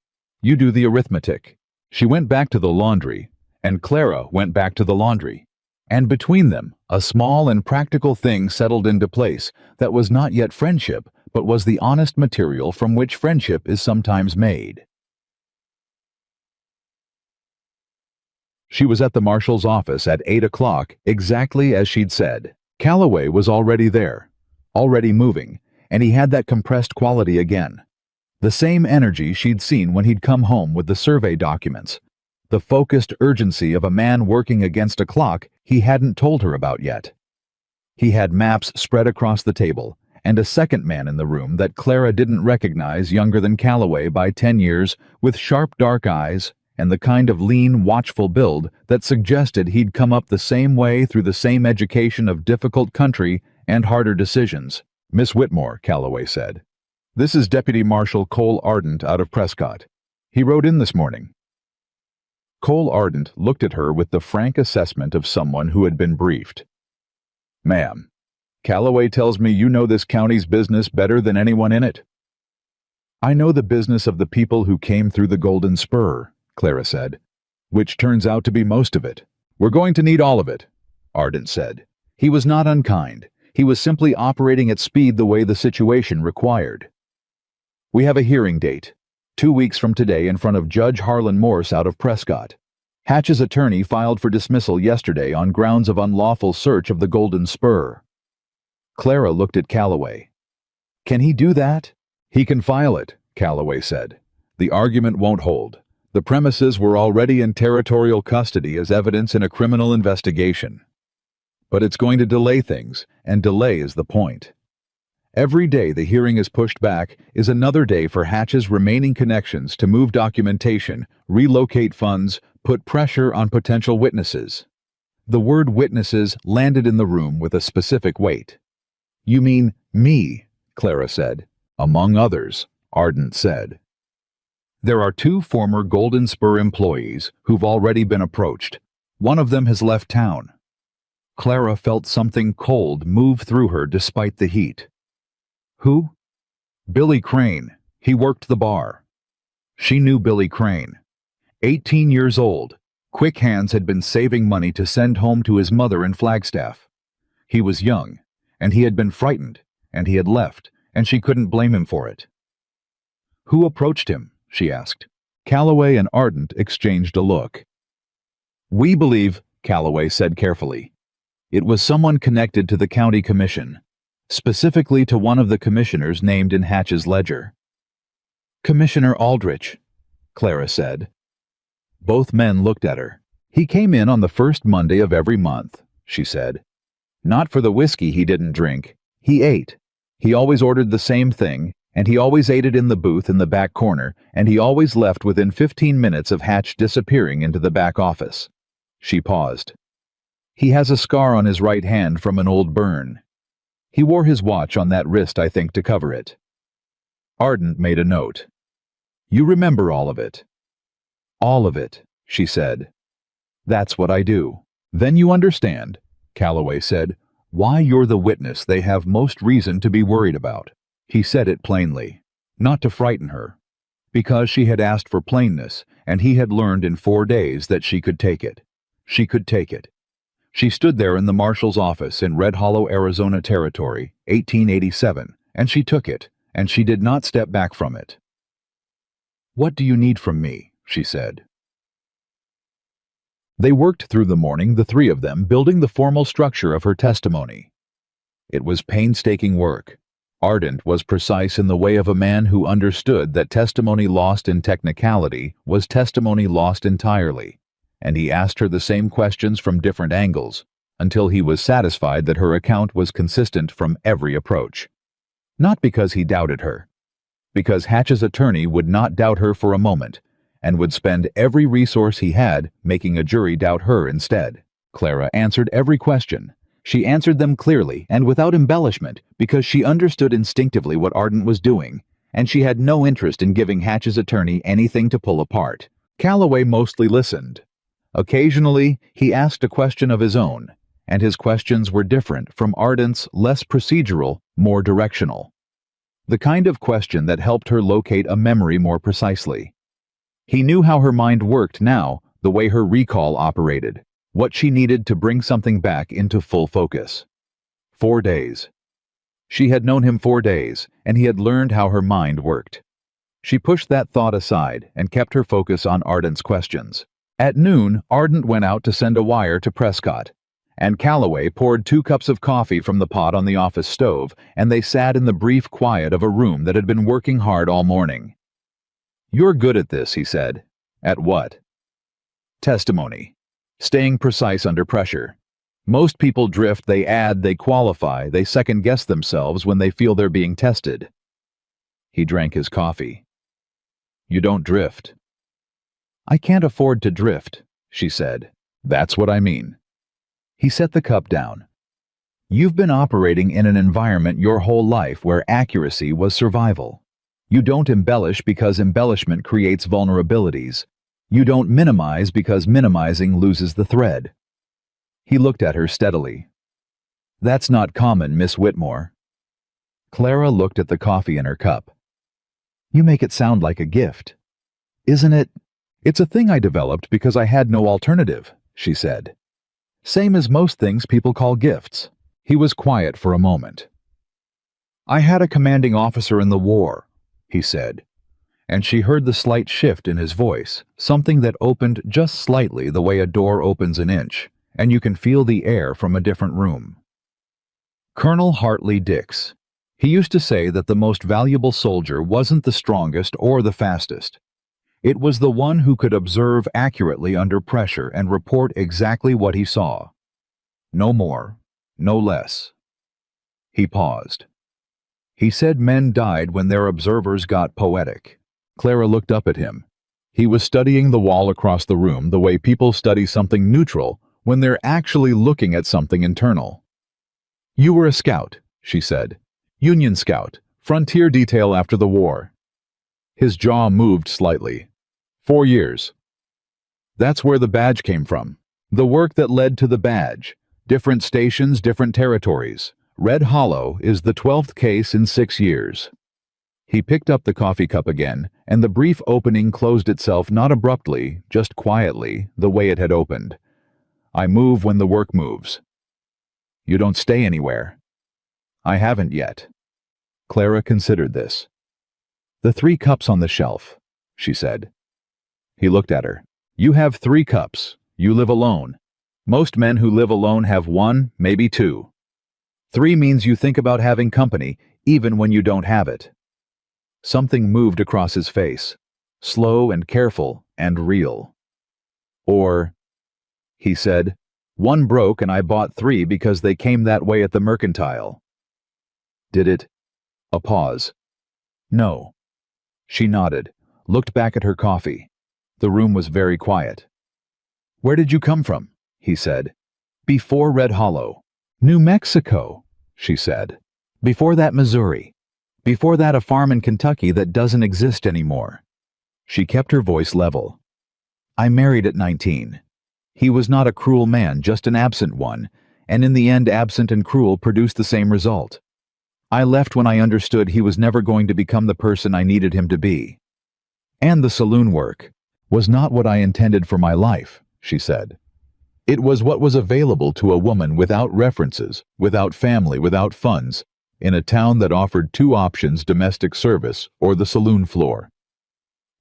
You do the arithmetic." She went back to the laundry, and Clara went back to the laundry. And between them, a small and practical thing settled into place that was not yet friendship, but was the honest material from which friendship is sometimes made. She was at the marshal's office at 8 o'clock, exactly as she'd said. Calloway was already there, already moving, and he had that compressed quality again. The same energy she'd seen when he'd come home with the survey documents. The focused urgency of a man working against a clock he hadn't told her about yet. He had maps spread across the table, and a second man in the room that Clara didn't recognize, younger than Calloway by 10 years, with sharp dark eyes and the kind of lean, watchful build that suggested he'd come up the same way through the same education of difficult country and harder decisions. "Miss Whitmore," Calloway said. "This is Deputy Marshal Cole Ardent out of Prescott. He rode in this morning." Cole Ardent looked at her with the frank assessment of someone who had been briefed. "Ma'am, Calloway tells me you know this county's business better than anyone in it." "I know the business of the people who came through the Golden Spur," Clara said, "which turns out to be most of it." "We're going to need all of it," Ardent said. He was not unkind. He was simply operating at speed the way the situation required. "We have a hearing date, 2 weeks from today in front of Judge Harlan Morse out of Prescott. Hatch's attorney filed for dismissal yesterday on grounds of unlawful search of the Golden Spur." Clara looked at Calloway. "Can he do that?" "He can file it," Calloway said. "The argument won't hold. The premises were already in territorial custody as evidence in a criminal investigation. But it's going to delay things, and delay is the point. Every day the hearing is pushed back is another day for Hatch's remaining connections to move documentation, relocate funds, put pressure on potential witnesses." The word witnesses landed in the room with a specific weight. "You mean me," Clara said. "Among others," Ardent said. "There are 2 former Golden Spur employees who've already been approached. One of them has left town." Clara felt something cold move through her despite the heat. "Who?" "Billy Crane. He worked the bar." She knew Billy Crane. 18 years old, Quick Hands had been saving money to send home to his mother in Flagstaff. He was young, and he had been frightened, and he had left, and she couldn't blame him for it. "Who approached him?" she asked. Calloway and Ardent exchanged a look. "We believe," Calloway said carefully, "it was someone connected to the county commission, specifically to one of the commissioners named in Hatch's ledger." "Commissioner Aldrich," Clara said. Both men looked at her. "He came in on the first Monday of every month," she said. "Not for the whiskey he didn't drink. He ate. He always ordered the same thing, and he always ate it in the booth in the back corner, and he always left within 15 minutes of Hatch disappearing into the back office." She paused. "He has a scar on his right hand from an old burn. He wore his watch on that wrist, I think, to cover it." Ardent made a note. "You remember all of it?" "All of it," she said. "That's what I do." "Then you understand," Calloway said, "why you're the witness they have most reason to be worried about." He said it plainly, not to frighten her, because she had asked for plainness, and he had learned in 4 days that she could take it. She could take it. She stood there in the marshal's office in Red Hollow, Arizona Territory, 1887, and she took it, and she did not step back from it. "What do you need from me?" she said. They worked through the morning, the 3 of them, building the formal structure of her testimony. It was painstaking work. Ardent was precise in the way of a man who understood that testimony lost in technicality was testimony lost entirely, and he asked her the same questions from different angles, until he was satisfied that her account was consistent from every approach. Not because he doubted her, because Hatch's attorney would not doubt her for a moment, and would spend every resource he had making a jury doubt her instead. Clara answered every question. She answered them clearly and without embellishment because she understood instinctively what Ardent was doing, and she had no interest in giving Hatch's attorney anything to pull apart. Calloway mostly listened. Occasionally, he asked a question of his own, and his questions were different from Ardent's, less procedural, more directional. The kind of question that helped her locate a memory more precisely. He knew how her mind worked now, the way her recall operated, what she needed to bring something back into full focus. 4 days. She had known him 4 days, and he had learned how her mind worked. She pushed that thought aside and kept her focus on Ardent's questions. At noon, Ardent went out to send a wire to Prescott, and Calloway poured 2 cups of coffee from the pot on the office stove, and they sat in the brief quiet of a room that had been working hard all morning. "You're good at this," he said. "At what?" "Testimony. Staying precise under pressure. Most people drift, they add, they qualify, they second-guess themselves when they feel they're being tested." He drank his coffee. "You don't drift." I can't afford to drift, she said. That's what I mean. He set the cup down. You've been operating in an environment your whole life where accuracy was survival. You don't embellish because embellishment creates vulnerabilities. You don't minimize because minimizing loses the thread. He looked at her steadily. That's not common, Miss Whitmore. Clara looked at the coffee in her cup. You make it sound like a gift. Isn't it? It's a thing I developed because I had no alternative, she said. Same as most things people call gifts. He was quiet for a moment. I had a commanding officer in the war, he said, and she heard the slight shift in his voice, something that opened just slightly the way a door opens an inch, and you can feel the air from a different room. Colonel Hartley Dix. He used to say that the most valuable soldier wasn't the strongest or the fastest. It was the one who could observe accurately under pressure and report exactly what he saw. No more, no less. He paused. He said men died when their observers got poetic. Clara looked up at him. He was studying the wall across the room the way people study something neutral when they're actually looking at something internal. You were a scout, she said. Union scout, frontier detail after the war. His jaw moved slightly. 4 years. That's where the badge came from. The work that led to the badge. Different stations, different territories. Red Hollow is the 12th case in 6 years. He picked up the coffee cup again, and the brief opening closed itself not abruptly, just quietly, the way it had opened. I move when the work moves. You don't stay anywhere. I haven't yet. Clara considered this. The 3 cups on the shelf, she said. He looked at her. You have 3 cups. You live alone. Most men who live alone have 1, maybe 2. 3 means you think about having company, even when you don't have it. Something moved across his face, slow and careful and real. Or, he said, 1 broke and I bought 3 because they came that way at the mercantile. Did it? A pause. No. She nodded, looked back at her coffee. The room was very quiet. Where did you come from? He said. Before Red Hollow. New Mexico, she said. Before that, Missouri. Before that, a farm in Kentucky that doesn't exist anymore. She kept her voice level. I married at 19. He was not a cruel man, just an absent one, and in the end absent and cruel produced the same result. I left when I understood he was never going to become the person I needed him to be. And the saloon work was not what I intended for my life, she said. It was what was available to a woman without references, without family, without funds, in a town that offered 2 options: domestic service or the saloon floor.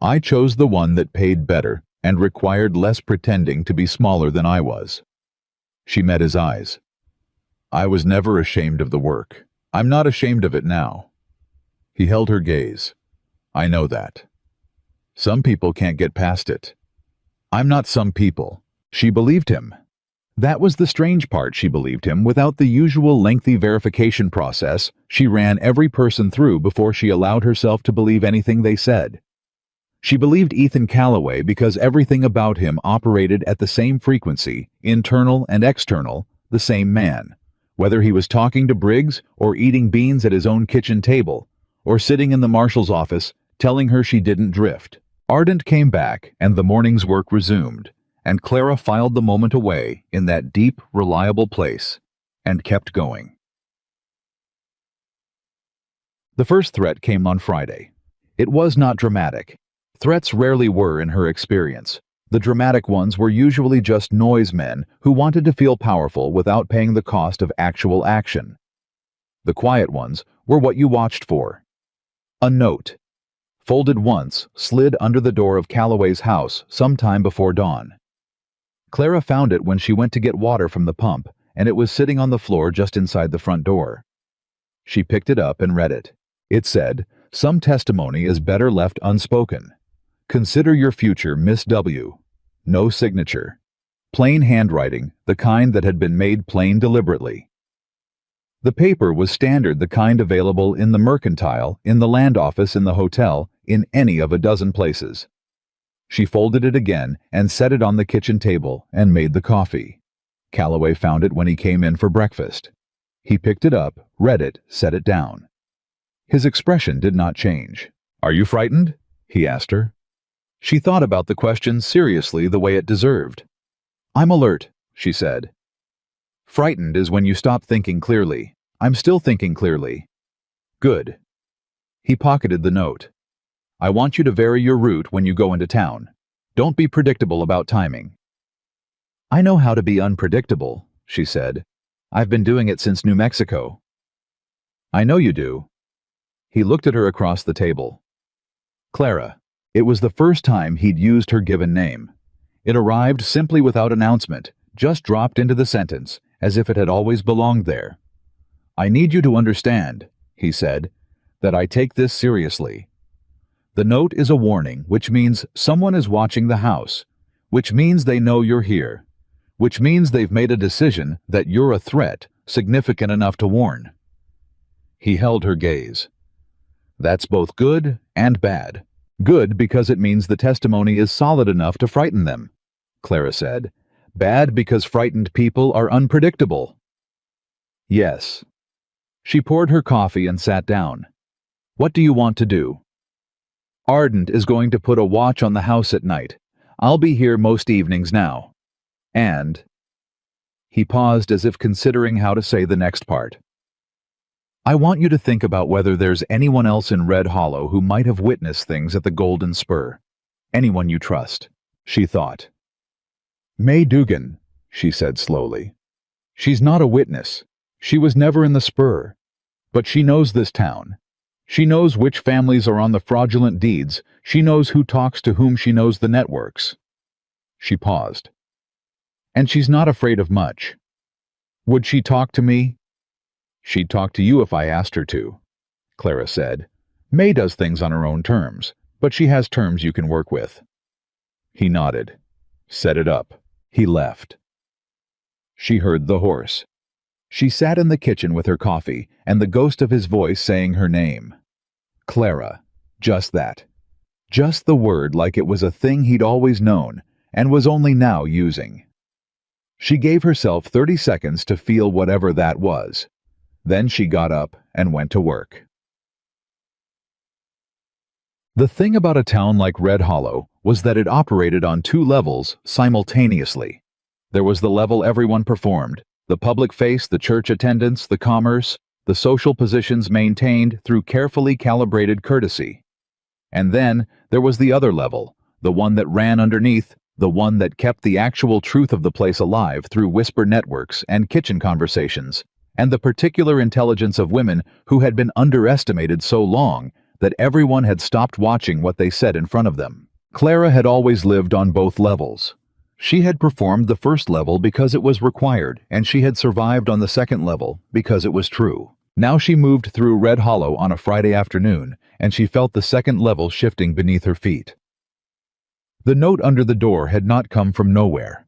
I chose the one that paid better and required less pretending to be smaller than I was. She met his eyes. I was never ashamed of the work. I'm not ashamed of it now. He held her gaze. I know that. Some people can't get past it. I'm not some people. She believed him. That was the strange part. She believed him without the usual lengthy verification process she ran every person through before she allowed herself to believe anything they said. She believed Ethan Calloway because everything about him operated at the same frequency, internal and external, the same man. Whether he was talking to Briggs or eating beans at his own kitchen table, or sitting in the marshal's office telling her she didn't drift. Ardent came back and the morning's work resumed, and Clara filed the moment away in that deep, reliable place, and kept going. The first threat came on Friday. It was not dramatic. Threats rarely were in her experience. The dramatic ones were usually just noise men who wanted to feel powerful without paying the cost of actual action. The quiet ones were what you watched for. A note, folded once, slid under the door of Calloway's house sometime before dawn. Clara found it when she went to get water from the pump, and it was sitting on the floor just inside the front door. She picked it up and read it. It said, "Some testimony is better left unspoken. Consider your future, Miss W." No signature. Plain handwriting, the kind that had been made plain deliberately. The paper was standard, the kind available in the mercantile, in the land office, in the hotel, in any of a dozen places. She folded it again and set it on the kitchen table and made the coffee. Calloway found it when he came in for breakfast. He picked it up, read it, set it down. His expression did not change. "Are you frightened?" he asked her. She thought about the question seriously the way it deserved. "I'm alert," she said. "Frightened is when you stop thinking clearly. I'm still thinking clearly." "Good." He pocketed the note. "I want you to vary your route when you go into town. Don't be predictable about timing." "I know how to be unpredictable," she said. "I've been doing it since New Mexico." "I know you do." He looked at her across the table. Clara. It was the first time he'd used her given name. It arrived simply without announcement, just dropped into the sentence, as if it had always belonged there. "I need you to understand," he said, "that I take this seriously. The note is a warning, which means someone is watching the house, which means they know you're here, which means they've made a decision that you're a threat significant enough to warn." He held her gaze. "That's both good and bad. Good because it means the testimony is solid enough to frighten them," Clara said. "Bad because frightened people are unpredictable." "Yes." She poured her coffee and sat down. "What do you want to do?" "Ardent is going to put a watch on the house at night. I'll be here most evenings now. And—" He paused as if considering how to say the next part. "I want you to think about whether there's anyone else in Red Hollow who might have witnessed things at the Golden Spur. Anyone you trust," she thought. "May Dugan," she said slowly. "She's not a witness. She was never in the Spur. But she knows this town. She knows which families are on the fraudulent deeds. She knows who talks to whom. She knows the networks." She paused. "And she's not afraid of much. Would she talk to me?" "She'd talk to you if I asked her to," Clara said. "May does things on her own terms, but she has terms you can work with." He nodded. "Set it up." He left. She heard the horse. She sat in the kitchen with her coffee and the ghost of his voice saying her name. Clara. Just that. Just the word, like it was a thing he'd always known and was only now using. She gave herself 30 seconds to feel whatever that was. Then she got up and went to work. The thing about a town like Red Hollow was that it operated on 2 levels simultaneously. There was the level everyone performed, the public face, the church attendance, the commerce, the social positions maintained through carefully calibrated courtesy. And then there was the other level, the one that ran underneath, the one that kept the actual truth of the place alive through whisper networks and kitchen conversations, and the particular intelligence of women who had been underestimated so long that everyone had stopped watching what they said in front of them. Clara had always lived on both levels. She had performed the first level because it was required, and she had survived on the second level because it was true. Now she moved through Red Hollow on a Friday afternoon, and she felt the second level shifting beneath her feet. The note under the door had not come from nowhere.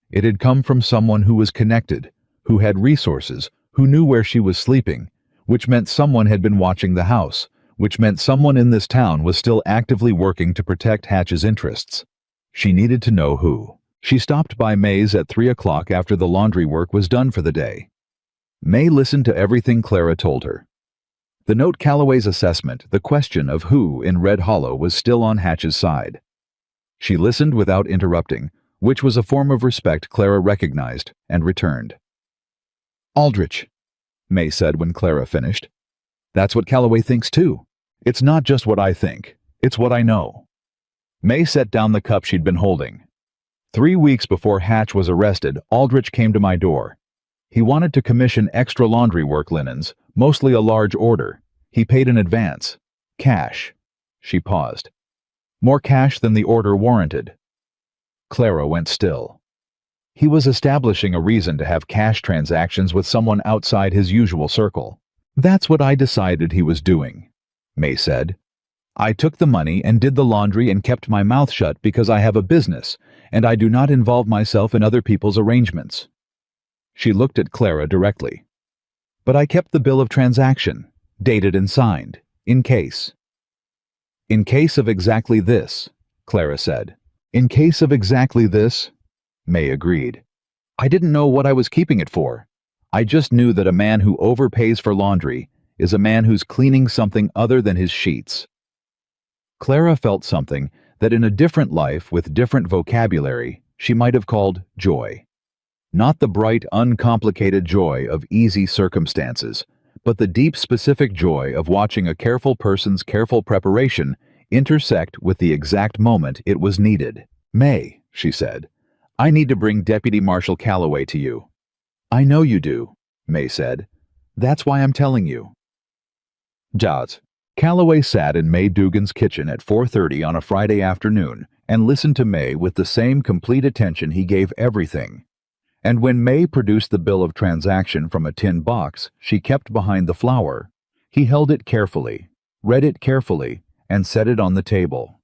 It had come from someone who was connected, who had resources, who knew where she was sleeping, which meant someone had been watching the house, which meant someone in this town was still actively working to protect Hatch's interests. She needed to know who. She stopped by May's at 3 o'clock after the laundry work was done for the day. May listened to everything Clara told her. The note, Calloway's assessment, the question of who in Red Hollow was still on Hatch's side. She listened without interrupting, which was a form of respect Clara recognized and returned. "Aldrich," May said when Clara finished. "That's what Calloway thinks too. It's not just what I think, it's what I know." May set down the cup she'd been holding. 3 weeks before Hatch was arrested, Aldrich came to my door. He wanted to commission extra laundry work linens, mostly a large order. He paid in advance. Cash. She paused. More cash than the order warranted. Clara went still. He was establishing a reason to have cash transactions with someone outside his usual circle. "That's what I decided he was doing," May said. "I took the money and did the laundry and kept my mouth shut because I have a business, and I do not involve myself in other people's arrangements." She looked at Clara directly. "But I kept the bill of transaction, dated and signed, in case. In case of exactly this," Clara said. In case of exactly this, May agreed. I didn't know what I was keeping it for. I just knew that a man who overpays for laundry is a man who's cleaning something other than his sheets. Clara felt something that in a different life with different vocabulary she might have called joy. Not the bright, uncomplicated joy of easy circumstances, but the deep, specific joy of watching a careful person's careful preparation intersect with the exact moment it was needed. May, she said, I need to bring Deputy Marshal Calloway to you. I know you do, May said. That's why I'm telling you. Jazz. Calloway sat in May Dugan's kitchen at 4:30 on a Friday afternoon and listened to May with the same complete attention he gave everything. And when May produced the bill of transaction from a tin box she kept behind the flour, he held it carefully, read it carefully, and set it on the table.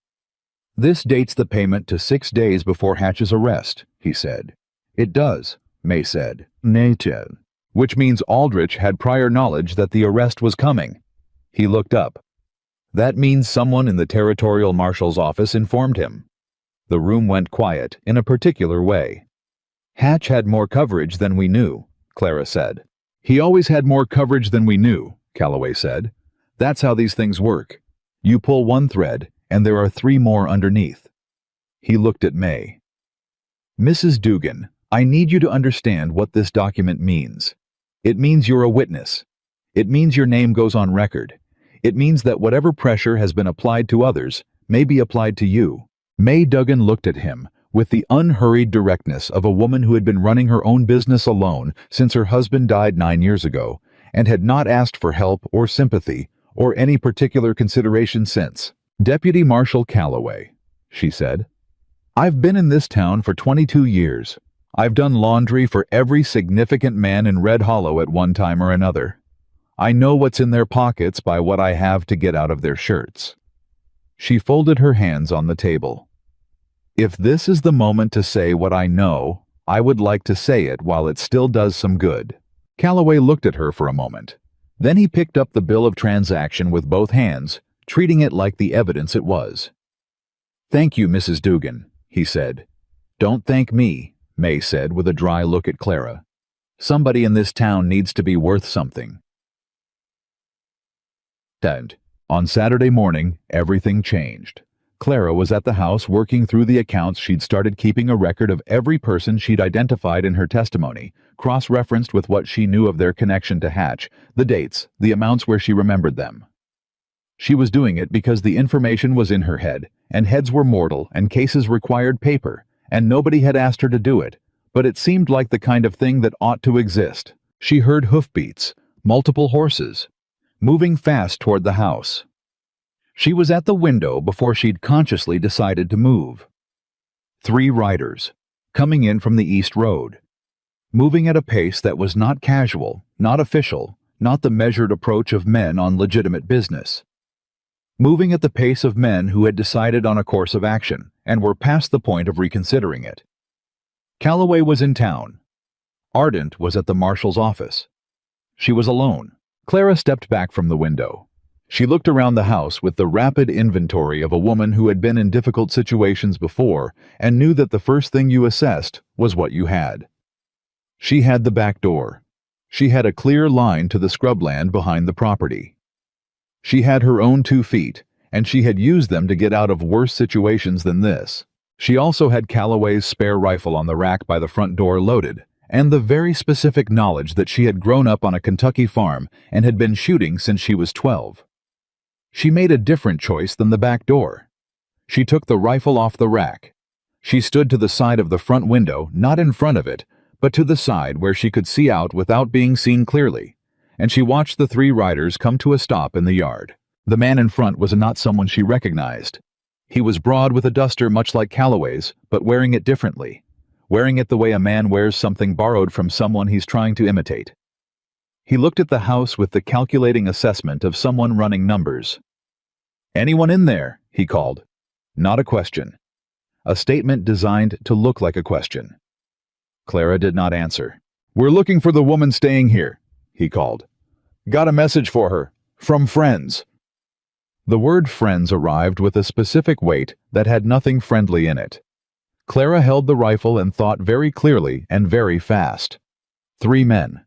This dates the payment to 6 days before Hatch's arrest, he said. It does, May said, narrated, which means Aldrich had prior knowledge that the arrest was coming. He looked up. That means someone in the territorial marshal's office informed him. The room went quiet in a particular way. Hatch had more coverage than we knew, Clara said. He always had more coverage than we knew, Calloway said. That's how these things work. You pull one thread, and there are 3 more underneath. He looked at May. Mrs. Dugan, I need you to understand what this document means. It means you're a witness. It means your name goes on record. It means that whatever pressure has been applied to others may be applied to you. May Dugan looked at him with the unhurried directness of a woman who had been running her own business alone since her husband died 9 years ago and had not asked for help or sympathy or any particular consideration since. Deputy Marshal Calloway, she said. I've been in this town for 22 years. I've done laundry for every significant man in Red Hollow at one time or another. I know what's in their pockets by what I have to get out of their shirts. She folded her hands on the table. If this is the moment to say what I know, I would like to say it while it still does some good. Calloway looked at her for a moment. Then he picked up the bill of transaction with both hands, treating it like the evidence it was. Thank you, Mrs. Dugan, he said. Don't thank me, May said with a dry look at Clara. Somebody in this town needs to be worth something. And on Saturday morning, everything changed. Clara was at the house working through the accounts. She'd started keeping a record of every person she'd identified in her testimony, cross-referenced with what she knew of their connection to Hatch, the dates, the amounts where she remembered them. She was doing it because the information was in her head, and heads were mortal, and cases required paper, and nobody had asked her to do it, but it seemed like the kind of thing that ought to exist. She heard hoofbeats, multiple horses, moving fast toward the house. She was at the window before she'd consciously decided to move. 3 riders, coming in from the East Road, moving at a pace that was not casual, not official, not the measured approach of men on legitimate business. Moving at the pace of men who had decided on a course of action and were past the point of reconsidering it. Calloway was in town. Ardent was at the marshal's office. She was alone. Clara stepped back from the window. She looked around the house with the rapid inventory of a woman who had been in difficult situations before and knew that the first thing you assessed was what you had. She had the back door. She had a clear line to the scrubland behind the property. She had her own 2 feet, and she had used them to get out of worse situations than this. She also had Calloway's spare rifle on the rack by the front door loaded, and the very specific knowledge that she had grown up on a Kentucky farm and had been shooting since she was 12. She made a different choice than the back door. She took the rifle off the rack. She stood to the side of the front window, not in front of it, but to the side where she could see out without being seen clearly, and she watched the 3 riders come to a stop in the yard. The man in front was not someone she recognized. He was broad with a duster much like Calloway's, but wearing it differently, wearing it the way a man wears something borrowed from someone he's trying to imitate. He looked at the house with the calculating assessment of someone running numbers. "Anyone in there?" he called. Not a question. A statement designed to look like a question. Clara did not answer. "We're looking for the woman staying here," he called. "Got a message for her. From friends." The word friends arrived with a specific weight that had nothing friendly in it. Clara held the rifle and thought very clearly and very fast. 3 men.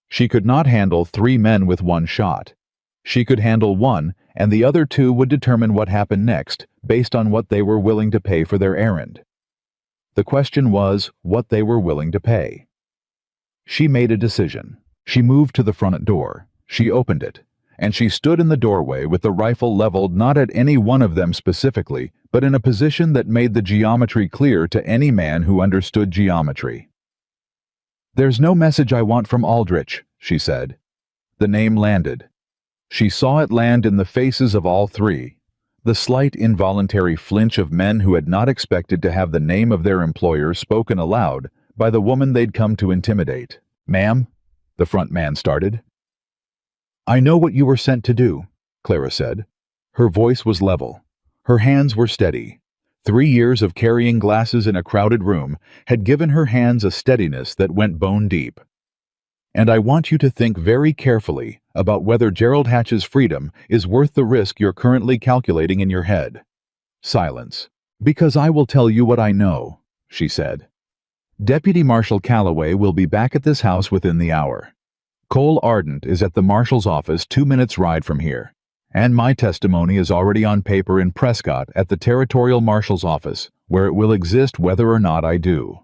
She could not handle 3 men with one shot. She could handle one, and the other 2 would determine what happened next, based on what they were willing to pay for their errand. The question was what they were willing to pay. She made a decision. She moved to the front door. She opened it, and she stood in the doorway with the rifle leveled not at any one of them specifically, but in a position that made the geometry clear to any man who understood geometry. "There's no message I want from Aldrich," she said. The name landed. She saw it land in the faces of all 3. The slight involuntary flinch of men who had not expected to have the name of their employer spoken aloud by the woman they'd come to intimidate. "Ma'am," the front man started. "I know what you were sent to do," Clara said. Her voice was level. Her hands were steady. 3 years of carrying glasses in a crowded room had given her hands a steadiness that went bone deep. "And I want you to think very carefully about whether Gerald Hatch's freedom is worth the risk you're currently calculating in your head." Silence. "Because I will tell you what I know," she said. "Deputy Marshal Calloway will be back at this house within the hour. Cole Ardent is at the marshal's office 2 minutes' ride from here, and my testimony is already on paper in Prescott at the Territorial Marshal's office, where it will exist whether or not I do."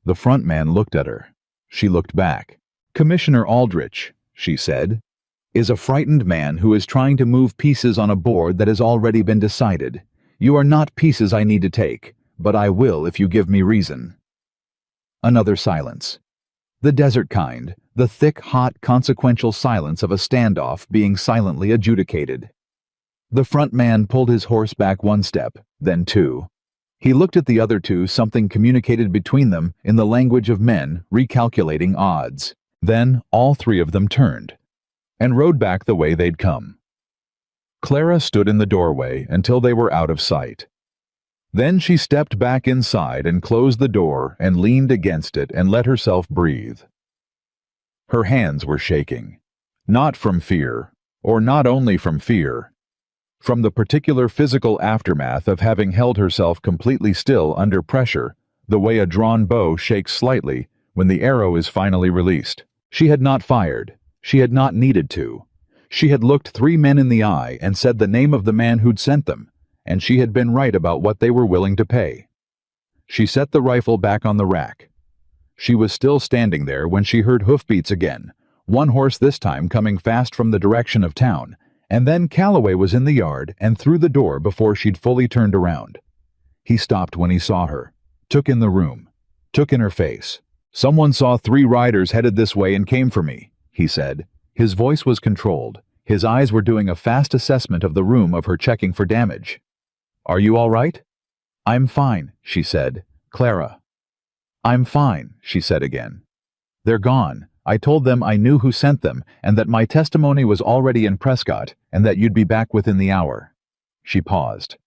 The front man looked at her. She looked back. "Commissioner Aldrich," she said, "is a frightened man who is trying to move pieces on a board that has already been decided. You are not pieces I need to take, but I will if you give me reason." Another silence. The desert kind, the thick, hot, consequential silence of a standoff being silently adjudicated. The front man pulled his horse back 1 step, then 2. He looked at the other 2, something communicated between them in the language of men recalculating odds. Then all 3 of them turned and rode back the way they'd come. Clara stood in the doorway until they were out of sight. Then she stepped back inside and closed the door and leaned against it and let herself breathe. Her hands were shaking. Not from fear, or not only from fear, from the particular physical aftermath of having held herself completely still under pressure, the way a drawn bow shakes slightly when the arrow is finally released. She had not fired. She had not needed to. She had looked 3 men in the eye and said the name of the man who'd sent them, and she had been right about what they were willing to pay. She set the rifle back on the rack. She was still standing there when she heard hoofbeats again, 1 horse this time coming fast from the direction of town, and then Calloway was in the yard and through the door before she'd fully turned around. He stopped when he saw her, took in the room, took in her face. "Someone saw 3 riders headed this way and came for me," he said. His voice was controlled. His eyes were doing a fast assessment of the room of her checking for damage. "Are you all right?" "I'm fine," she said. "Clara." "I'm fine," she said again. "They're gone. I told them I knew who sent them and that my testimony was already in Prescott and that you'd be back within the hour." She paused.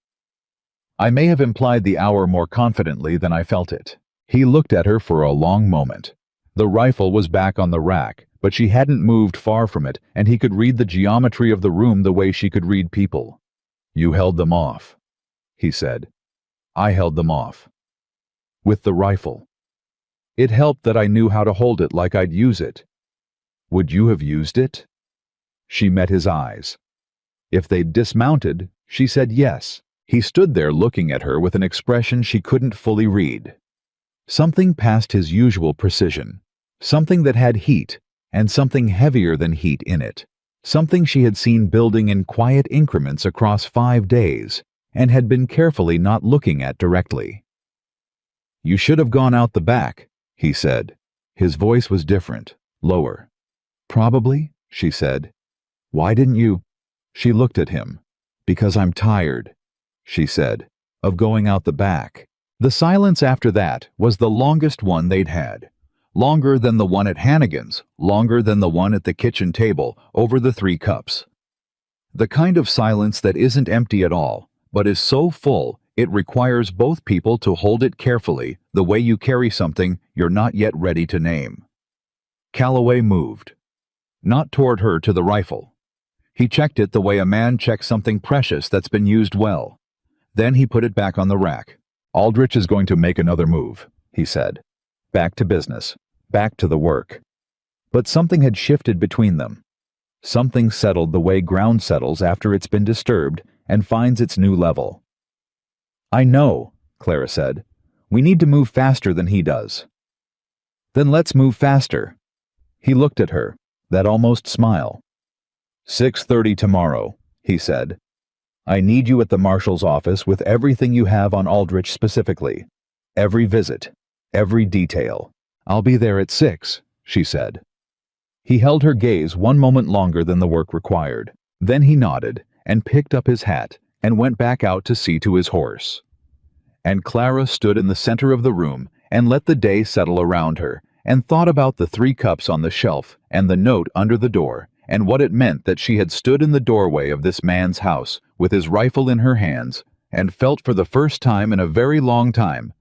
I may have implied the hour more confidently than I felt it. He looked at her for a long moment. The rifle was back on the rack, but she hadn't moved far from it, and he could read the geometry of the room the way she could read people. "You held them off," he said. "I held them off. With the rifle. It helped that I knew how to hold it like I'd use it." "Would you have used it?" She met his eyes. If they'd dismounted, she said yes. He stood there looking at her with an expression she couldn't fully read. Something past his usual precision. Something that had heat, and something heavier than heat in it. Something she had seen building in quiet increments across 5 days, and had been carefully not looking at directly. "You should have gone out the back," he said. His voice was different, lower. "Probably," she said. "Why didn't you?" She looked at him. "Because I'm tired," she said, "of going out the back." The silence after that was the longest one they'd had. Longer than the one at Hannigan's, longer than the one at the kitchen table over the 3 cups. The kind of silence that isn't empty at all, but is so full it requires both people to hold it carefully, the way you carry something you're not yet ready to name. Calloway moved. Not toward her to the rifle. He checked it the way a man checks something precious that's been used well. Then he put it back on the rack. "Aldrich is going to make another move," he said. Back to business. Back to the work. But something had shifted between them. Something settled the way ground settles after it's been disturbed and finds its new level. "I know," Clara said. "We need to move faster than he does." "Then let's move faster." He looked at her, that almost smile. 6:30 tomorrow, he said. "I need you at the marshal's office with everything you have on Aldrich specifically. Every visit, every detail." "I'll be there at 6, she said. He held her gaze one moment longer than the work required. Then he nodded and picked up his hat and went back out to see to his horse. And Clara stood in the center of the room and let the day settle around her and thought about the 3 cups on the shelf and the note under the door and what it meant that she had stood in the doorway of this man's house with his rifle in her hands and felt for the first time in a very long time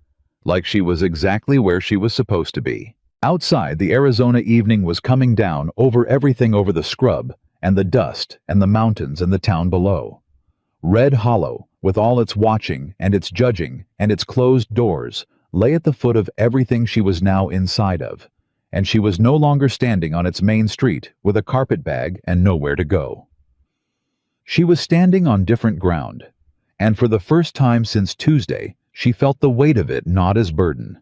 like she was exactly where she was supposed to be. Outside, the Arizona evening was coming down over everything, over the scrub and the dust and the mountains and the town below. Red Hollow, with all its watching and its judging and its closed doors, lay at the foot of everything she was now inside of, and she was no longer standing on its main street with a carpetbag and nowhere to go. She was standing on different ground, and for the first time since Tuesday, she felt the weight of it not as burden,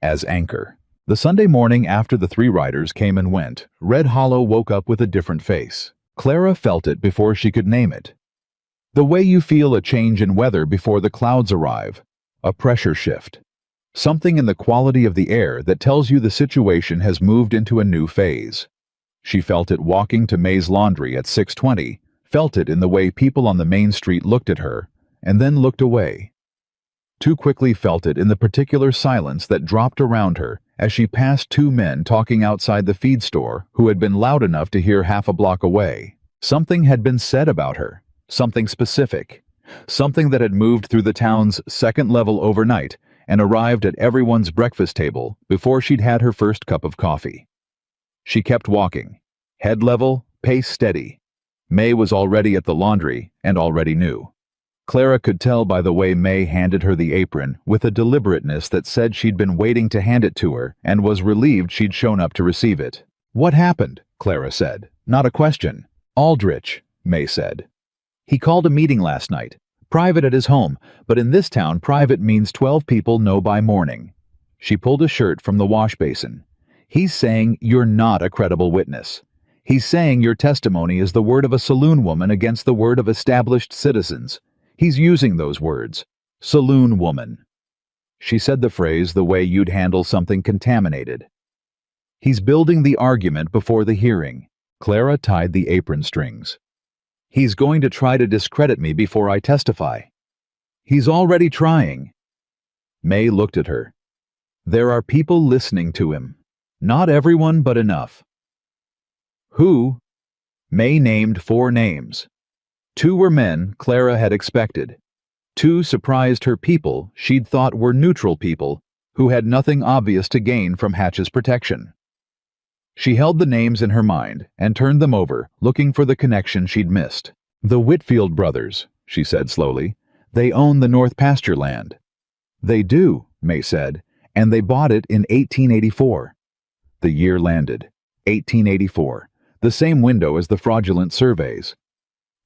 as anchor. The Sunday morning after the 3 riders came and went, Red Hollow woke up with a different face. Clara felt it before she could name it. The way you feel a change in weather before the clouds arrive, a pressure shift. Something in the quality of the air that tells you the situation has moved into a new phase. She felt it walking to May's Laundry at 6:20, felt it in the way people on the main street looked at her, and then looked away. Too quickly felt it in the particular silence that dropped around her as she passed 2 men talking outside the feed store who had been loud enough to hear half a block away. Something had been said about her, something specific, something that had moved through the town's 2nd level overnight and arrived at everyone's breakfast table before she'd had her first cup of coffee. She kept walking, head level, pace steady. May was already at the laundry and already knew. Clara could tell by the way May handed her the apron with a deliberateness that said she'd been waiting to hand it to her and was relieved she'd shown up to receive it. "What happened?" Clara said. "Not a question." "Aldrich," May said. "He called a meeting last night. Private at his home, but in this town private means 12 people know by morning." She pulled a shirt from the wash basin. "He's saying you're not a credible witness. He's saying your testimony is the word of a saloon woman against the word of established citizens. He's using those words. Saloon woman." She said the phrase the way you'd handle something contaminated. "He's building the argument before the hearing." Clara tied the apron strings. "He's going to try to discredit me before I testify." "He's already trying." May looked at her. "There are people listening to him. Not everyone, but enough." "Who?" May named 4 names. 2 were men Clara had expected. 2 surprised her people she'd thought were neutral people who had nothing obvious to gain from Hatch's protection. She held the names in her mind and turned them over, looking for the connection she'd missed. "The Whitfield brothers," she said slowly. "They own the North Pasture land." "They do," May said, "and they bought it in 1884. The year landed. 1884. The same window as the fraudulent surveys.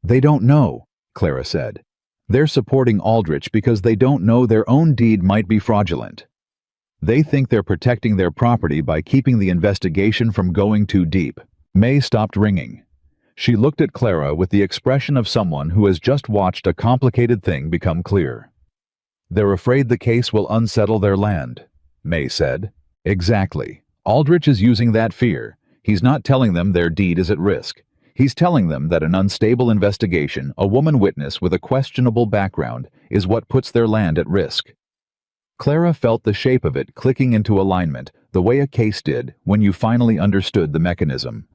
"They don't know," Clara said. "They're supporting Aldrich because they don't know their own deed might be fraudulent. They think they're protecting their property by keeping the investigation from going too deep." May stopped ringing. She looked at Clara with the expression of someone who has just watched a complicated thing become clear. "They're afraid the case will unsettle their land," May said. "Exactly. Aldrich is using that fear. He's not telling them their deed is at risk. He's telling them that an unstable investigation, a woman witness with a questionable background, is what puts their land at risk." Clara felt the shape of it clicking into alignment, the way a case did when you finally understood the mechanism.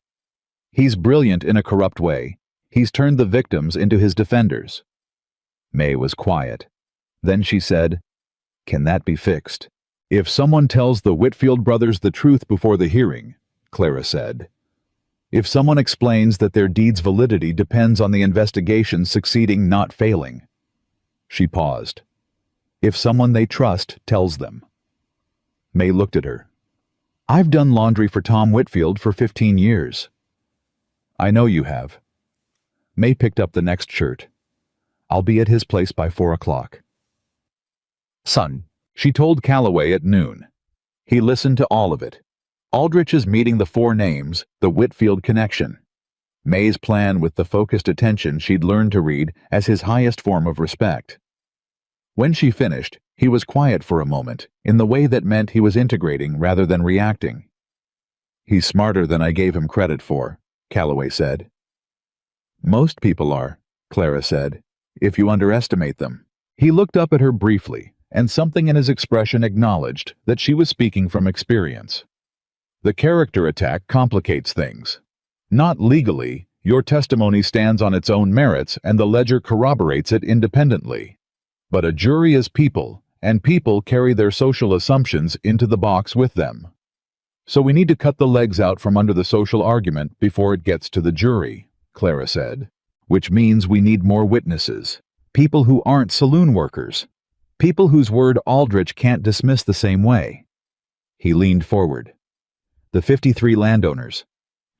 He's brilliant in a corrupt way. He's turned the victims into his defenders. May was quiet. Then she said, "Can that be fixed?" "If someone tells the Whitfield brothers the truth before the hearing," Clara said, If someone explains that their deed's validity depends on the investigation succeeding, not failing. She paused. If someone they trust tells them. May looked at her. I've done laundry for Tom Whitfield for 15 years. I know you have. May picked up the next shirt. I'll be at his place by 4 o'clock. Son, she told Calloway at noon. He listened to all of it. Aldrich's meeting the 4 names, the Whitfield connection. May's plan with the focused attention she'd learned to read as his highest form of respect. When she finished, he was quiet for a moment, in the way that meant he was integrating rather than reacting. He's smarter than I gave him credit for, Calloway said. Most people are, Clara said, if you underestimate them. He looked up at her briefly, and something in his expression acknowledged that she was speaking from experience. The character attack complicates things. Not legally, your testimony stands on its own merits and the ledger corroborates it independently. But a jury is people, and people carry their social assumptions into the box with them. So we need to cut the legs out from under the social argument before it gets to the jury, Clara said, which means we need more witnesses, people who aren't saloon workers, people whose word Aldrich can't dismiss the same way. He leaned forward. The 53 landowners.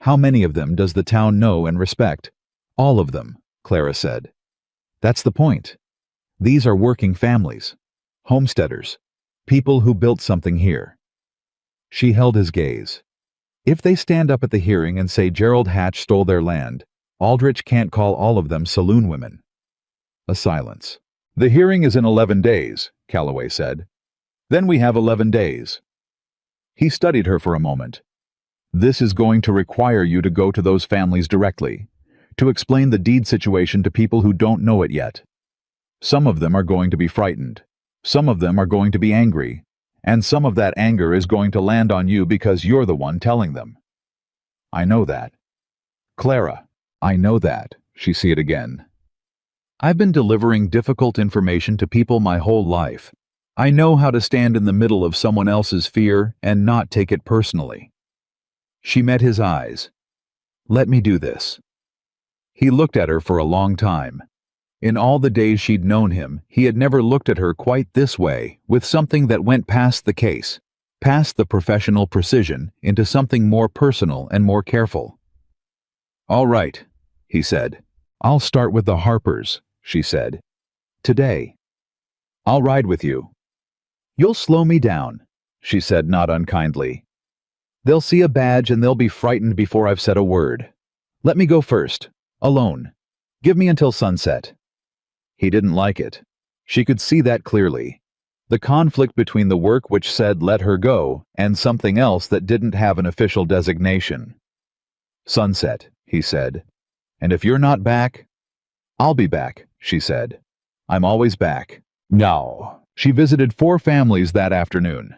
How many of them does the town know and respect? All of them, Clara said. That's the point. These are working families, homesteaders, people who built something here. She held his gaze. If they stand up at the hearing and say Gerald Hatch stole their land, Aldrich can't call all of them saloon women. A silence. The hearing is in 11 days, Calloway said. Then we have 11 days. He studied her for a moment. This is going to require you to go to those families directly, to explain the deed situation to people who don't know it yet. Some of them are going to be frightened. Some of them are going to be angry. And some of that anger is going to land on you because you're the one telling them. I know that. Clara, I know that, she said again. I've been delivering difficult information to people my whole life. I know how to stand in the middle of someone else's fear and not take it personally. She met his eyes. Let me do this. He looked at her for a long time. In all the days she'd known him, he had never looked at her quite this way, with something that went past the case, past the professional precision, into something more personal and more careful. All right, he said. I'll start with the Harpers, she said. Today. I'll ride with you. You'll slow me down, she said not unkindly. They'll see a badge and they'll be frightened before I've said a word. Let me go first, alone. Give me until sunset. He didn't like it. She could see that clearly. The conflict between the work which said let her go and something else that didn't have an official designation. Sunset, he said. And if you're not back, I'll be back, she said. I'm always back. No. She visited 4 families that afternoon.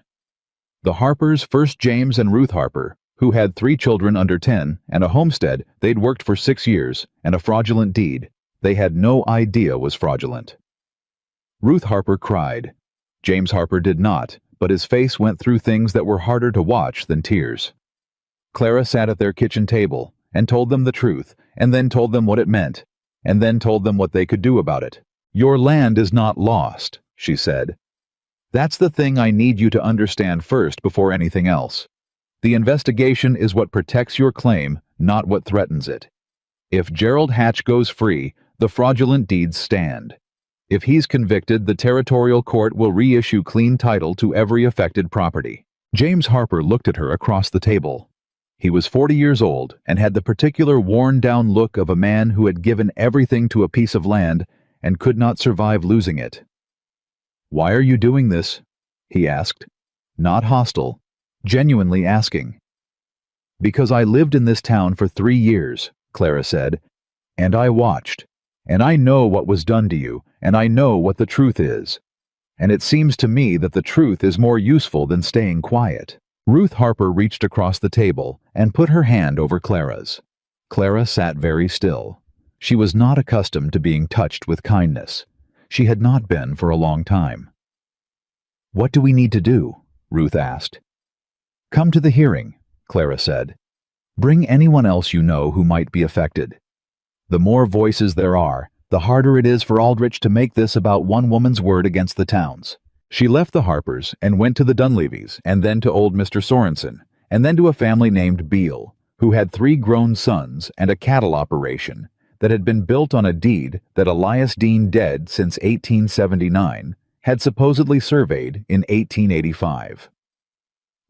The Harpers, first James and Ruth Harper, who had 3 children under 10 and a homestead they'd worked for 6 years and a fraudulent deed they had no idea was fraudulent. Ruth Harper cried. James Harper did not, but his face went through things that were harder to watch than tears. Clara sat at their kitchen table and told them the truth, and then told them what it meant, and then told them what they could do about it. Your land is not lost, she said. That's the thing I need you to understand first before anything else. The investigation is what protects your claim, not what threatens it. If Gerald Hatch goes free, the fraudulent deeds stand. If he's convicted, the territorial court will reissue clean title to every affected property. James Harper looked at her across the table. He was 40 years old and had the particular worn-down look of a man who had given everything to a piece of land and could not survive losing it. Why are you doing this? He asked. Not hostile, genuinely asking. Because I lived in this town for 3 years, Clara said, and I watched, and I know what was done to you, and I know what the truth is. And it seems to me that the truth is more useful than staying quiet. Ruth Harper reached across the table and put her hand over Clara's. Clara sat very still. She was not accustomed to being touched with kindness. She had not been for a long time. What do we need to do? Ruth asked. Come to the hearing, Clara said. Bring anyone else you know who might be affected. The more voices there are, the harder it is for Aldrich to make this about one woman's word against the town's. She left the Harpers and went to the Dunleavys, and then to old Mr. Sorensen, and then to a family named Beale, who had 3 grown sons and a cattle operation that had been built on a deed that Elias Dean, dead since 1879, had supposedly surveyed in 1885.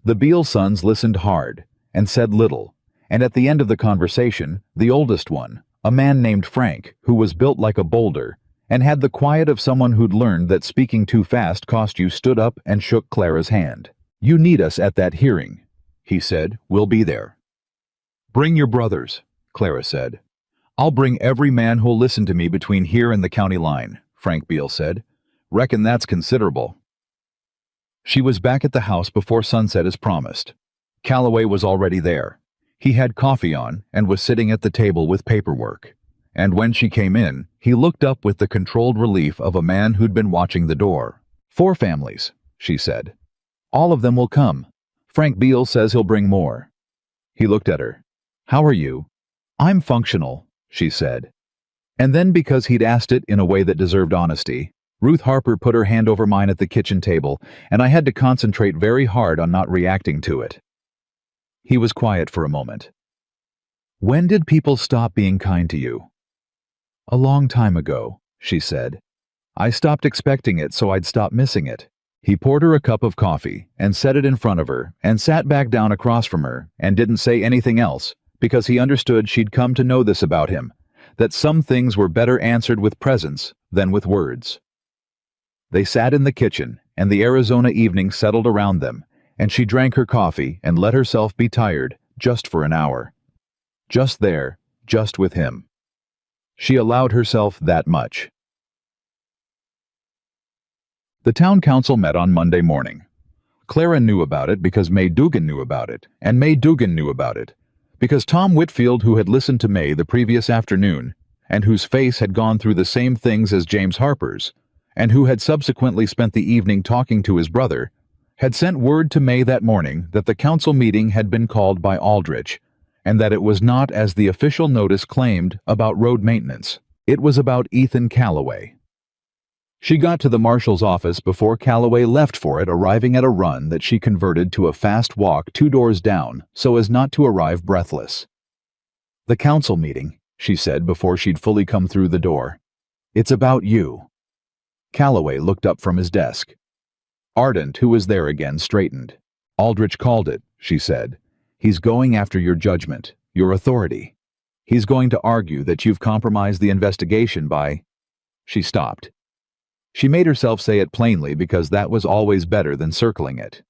The Beale sons listened hard and said little, and at the end of the conversation, the oldest one, a man named Frank, who was built like a boulder and had the quiet of someone who'd learned that speaking too fast cost you, stood up and shook Clara's hand. "You need us at that hearing," he said. "We'll be there." "Bring your brothers," Clara said. "I'll bring every man who'll listen to me between here and the county line," Frank Beale said. "Reckon that's considerable." She was back at the house before sunset as promised. Calloway was already there. He had coffee on and was sitting at the table with paperwork. And when she came in, he looked up with the controlled relief of a man who'd been watching the door. "4 families," she said. "All of them will come. Frank Beale says he'll bring more." He looked at her. "How are you?" "I'm functional," she said. And then, because he'd asked it in a way that deserved honesty, Ruth Harper put her hand over mine at the kitchen table, and I had to concentrate very hard on not reacting to it. He was quiet for a moment. "When did people stop being kind to you?" "A long time ago," she said. "I stopped expecting it so I'd stop missing it." He poured her a cup of coffee and set it in front of her and sat back down across from her and didn't say anything else because he understood she'd come to know this about him, that some things were better answered with presence than with words. They sat in the kitchen, and the Arizona evening settled around them, and she drank her coffee and let herself be tired just for an hour. Just there, just with him. She allowed herself that much. The town council met on Monday morning. Clara knew about it because May Dugan knew about it, and May Dugan knew about it because Tom Whitfield, who had listened to May the previous afternoon, and whose face had gone through the same things as James Harper's, and who had subsequently spent the evening talking to his brother, had sent word to May that morning that the council meeting had been called by Aldrich, and that it was not, as the official notice claimed, about road maintenance. It was about Ethan Calloway. She got to the marshal's office before Calloway left for it, arriving at a run that she converted to a fast walk 2 doors down so as not to arrive breathless. "The council meeting," she said before she'd fully come through the door. "It's about you." Calloway looked up from his desk. Ardent, who was there again, straightened. "Aldrich called it," she said. "He's going after your judgment, your authority. He's going to argue that you've compromised the investigation by—" She stopped. She made herself say it plainly because that was always better than circling it.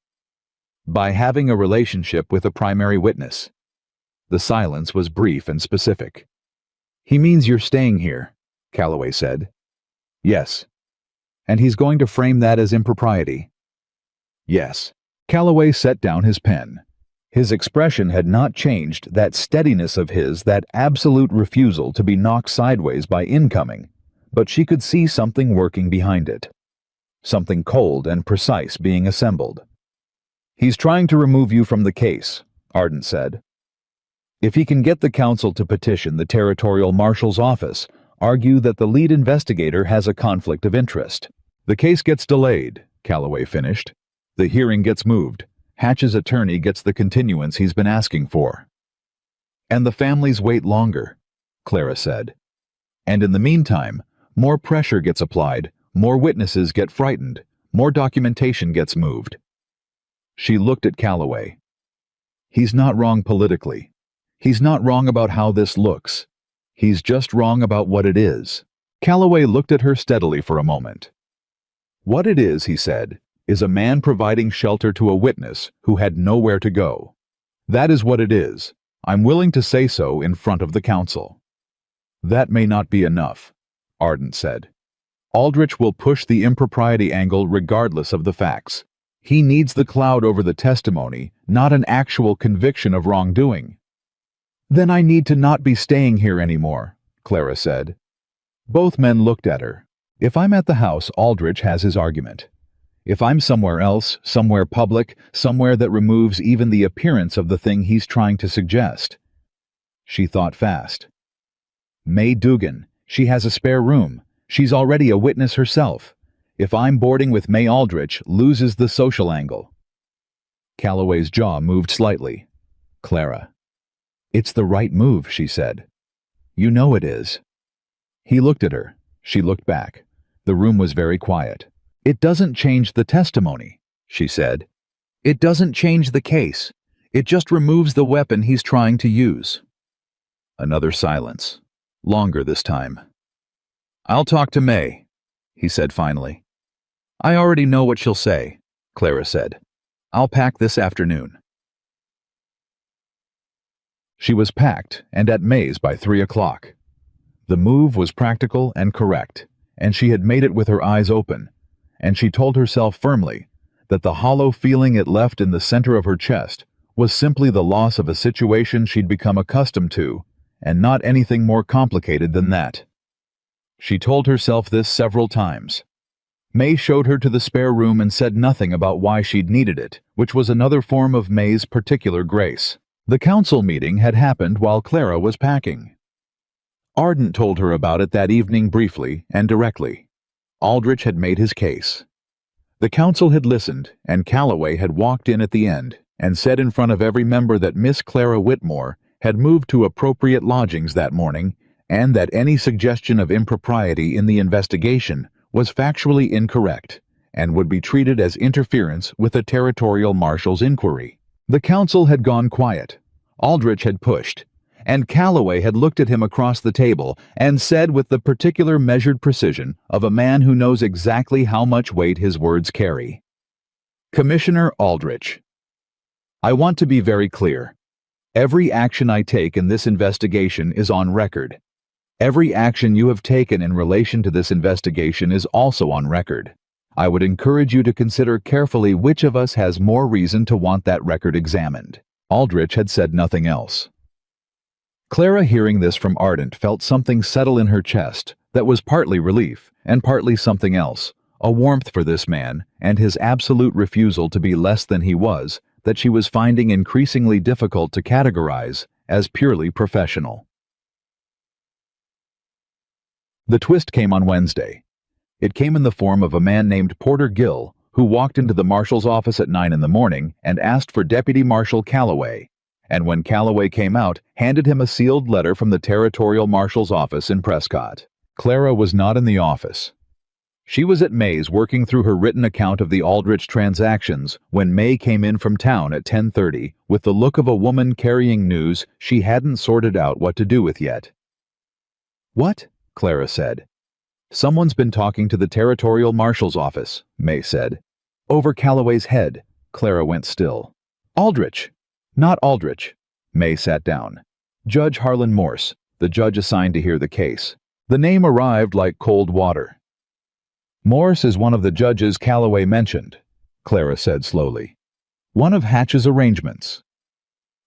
"By having a relationship with a primary witness." The silence was brief and specific. "He means you're staying here," Calloway said. "Yes." "And he's going to frame that as impropriety." "Yes." Calloway set down his pen. His expression had not changed, that steadiness of his, that absolute refusal to be knocked sideways by incoming, but she could see something working behind it. Something cold and precise being assembled. "He's trying to remove you from the case," Ardent said. "If he can get the council to petition the territorial marshal's office, argue that the lead investigator has a conflict of interest. The case gets delayed," Calloway finished. "The hearing gets moved. Hatch's attorney gets the continuance he's been asking for." "And the families wait longer," Clara said. "And in the meantime, more pressure gets applied, more witnesses get frightened, more documentation gets moved." She looked at Calloway. "He's not wrong politically. He's not wrong about how this looks. He's just wrong about what it is." Calloway looked at her steadily for a moment. "What it is," he said, "is a man providing shelter to a witness who had nowhere to go. That is what it is. I'm willing to say so in front of the council." "That may not be enough," Ardent said. "Aldrich will push the impropriety angle regardless of the facts. He needs the cloud over the testimony, not an actual conviction of wrongdoing." "Then I need to not be staying here anymore," Clara said. Both men looked at her. If I'm at the house, Aldrich has his argument. If I'm somewhere else, somewhere public, somewhere that removes even the appearance of the thing he's trying to suggest, She thought fast. May Dugan. She has a spare room. She's already a witness herself. If I'm boarding with May Aldrich, loses the social angle. Calloway's jaw moved slightly. Clara. It's the right move, she said. You know it is. He looked at her. She looked back. The room was very quiet. It doesn't change the testimony, she said. It doesn't change the case. It just removes the weapon he's trying to use. Another silence. Longer this time. I'll talk to May, he said finally. I already know what she'll say, Clara said. I'll pack this afternoon. She was packed and at May's by 3 o'clock. The move was practical and correct, and she had made it with her eyes open, and she told herself firmly that the hollow feeling it left in the center of her chest was simply the loss of a situation she'd become accustomed to, and not anything more complicated than that. She told herself this several times. May showed her to the spare room and said nothing about why she'd needed it, which was another form of May's particular grace. The council meeting had happened while Clara was packing. Ardent told her about it that evening briefly and directly. Aldrich had made his case. The council had listened, and Calloway had walked in at the end and said in front of every member that Miss Clara Whitmore had moved to appropriate lodgings that morning, and that any suggestion of impropriety in the investigation was factually incorrect and would be treated as interference with the territorial marshal's inquiry. The council had gone quiet. Aldrich had pushed, and Calloway had looked at him across the table and said with the particular measured precision of a man who knows exactly how much weight his words carry. Commissioner Aldrich, I want to be very clear. Every action I take in this investigation is on record. Every action you have taken in relation to this investigation is also on record. I would encourage you to consider carefully which of us has more reason to want that record examined. Aldrich had said nothing else. Clara, hearing this from Ardent, felt something settle in her chest that was partly relief and partly something else, a warmth for this man and his absolute refusal to be less than he was, that she was finding increasingly difficult to categorize as purely professional. The twist came on Wednesday. It came in the form of a man named Porter Gill, who walked into the marshal's office at 9 in the morning and asked for Deputy Marshal Calloway, and when Calloway came out, handed him a sealed letter from the territorial marshal's office in Prescott. Clara was not in the office. She was at May's working through her written account of the Aldrich transactions when May came in from town at 10:30 with the look of a woman carrying news she hadn't sorted out what to do with yet. What? Clara said. Someone's been talking to the territorial marshal's office, May said. Over Calloway's head. Clara went still. Aldrich. Not Aldrich. May sat down. Judge Harlan Morse, the judge assigned to hear the case. The name arrived like cold water. Morse is one of the judges Calloway mentioned, Clara said slowly. One of Hatch's arrangements.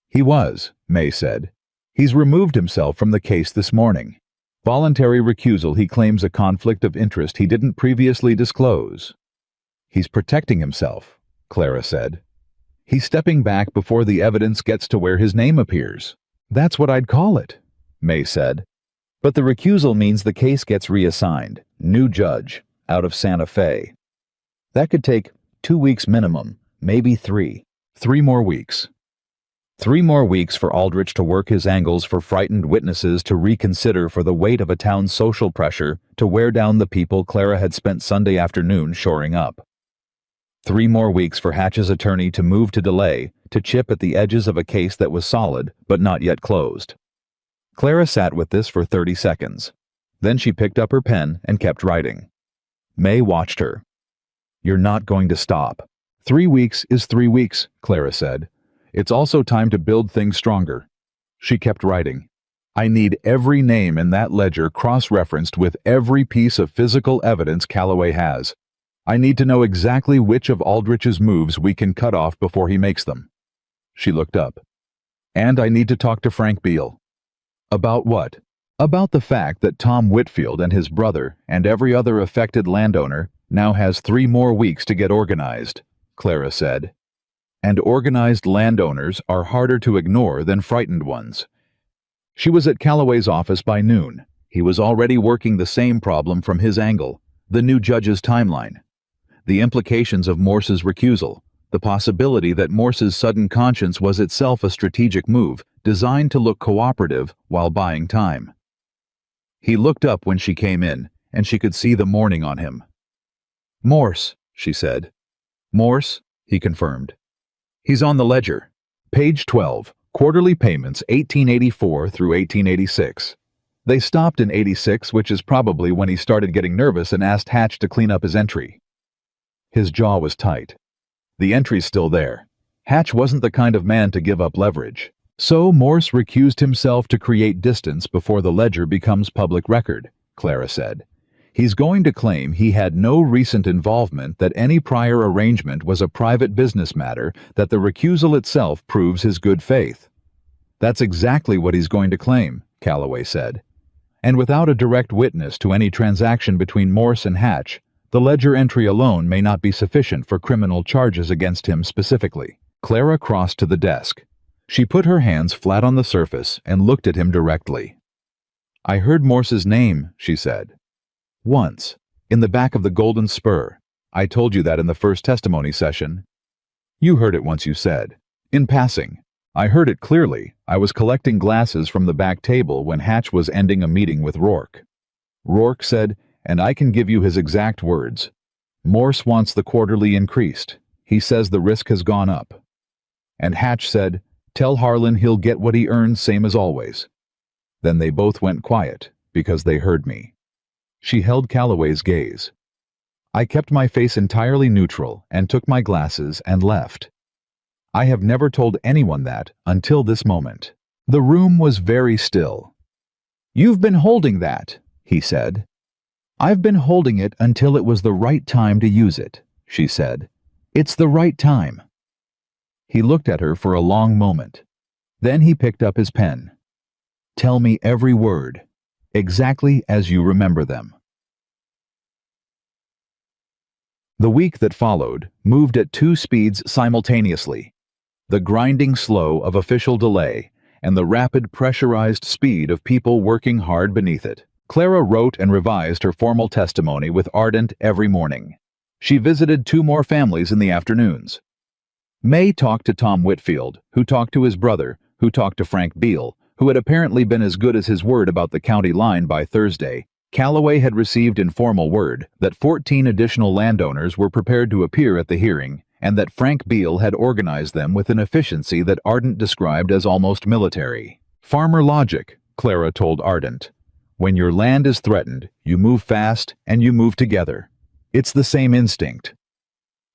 He was, May said. He's removed himself from the case this morning. Voluntary recusal, he claims a conflict of interest he didn't previously disclose. He's protecting himself, Clara said. He's stepping back before the evidence gets to where his name appears. That's what I'd call it, May said. But the recusal means the case gets reassigned, new judge, out of Santa Fe. That could take 2 weeks minimum, maybe 3. 3 more weeks. 3 more weeks for Aldrich to work his angles for frightened witnesses to reconsider for the weight of a town's social pressure to wear down the people Clara had spent Sunday afternoon shoring up. 3 more weeks for Hatch's attorney to move to delay, to chip at the edges of a case that was solid but not yet closed. Clara sat with this for 30 seconds. Then she picked up her pen and kept writing. May watched her. You're not going to stop. 3 weeks is 3 weeks, Clara said. It's also time to build things stronger. She kept writing. I need every name in that ledger cross-referenced with every piece of physical evidence Calloway has. I need to know exactly which of Aldrich's moves we can cut off before he makes them. She looked up. And I need to talk to Frank Beale. About what? About the fact that Tom Whitfield and his brother and every other affected landowner now has 3 more weeks to get organized, Clara said. And organized landowners are harder to ignore than frightened ones. She was at Calloway's office by noon. He was already working the same problem from his angle, the new judge's timeline. The implications of Morse's recusal, the possibility that Morse's sudden conscience was itself a strategic move designed to look cooperative while buying time. He looked up when she came in, and she could see the mourning on him. "Morse," she said. "Morse," he confirmed. "He's on the ledger. Page 12, quarterly payments 1884 through 1886. They stopped in 86, which is probably when he started getting nervous and asked Hatch to clean up his entry." His jaw was tight. The entry's still there. Hatch wasn't the kind of man to give up leverage. So Morse recused himself to create distance before the ledger becomes public record, Clara said. He's going to claim he had no recent involvement, that any prior arrangement was a private business matter, that the recusal itself proves his good faith. That's exactly what he's going to claim, Calloway said. And without a direct witness to any transaction between Morse and Hatch, the ledger entry alone may not be sufficient for criminal charges against him specifically. Clara crossed to the desk. She put her hands flat on the surface and looked at him directly. "I heard Morse's name," she said. "Once, in the back of the Golden Spur. I told you that in the first testimony session." "You heard it once, you said. In passing. I heard it clearly. I was collecting glasses from the back table when Hatch was ending a meeting with Rourke. Rourke said, and I can give you his exact words, 'Morse wants the quarterly increased. He says the risk has gone up.' And Hatch said, 'Tell Harlan he'll get what he earns, same as always.' Then they both went quiet, because they heard me." She held Calloway's gaze. "I kept my face entirely neutral and took my glasses and left. I have never told anyone that until this moment." The room was very still. "You've been holding that," he said. "I've been holding it until it was the right time to use it," she said. "It's the right time." He looked at her for a long moment. Then he picked up his pen. "Tell me every word, exactly as you remember them." The week that followed moved at two speeds simultaneously: the grinding slow of official delay and the rapid pressurized speed of people working hard beneath it. Clara wrote and revised her formal testimony with Ardent every morning. She visited 2 more families in the afternoons. May talked to Tom Whitfield, who talked to his brother, who talked to Frank Beale, who had apparently been as good as his word about the county line by Thursday. Calloway had received informal word that 14 additional landowners were prepared to appear at the hearing, and that Frank Beale had organized them with an efficiency that Ardent described as almost military. "Farmer logic," Clara told Ardent. "When your land is threatened, you move fast and you move together. It's the same instinct."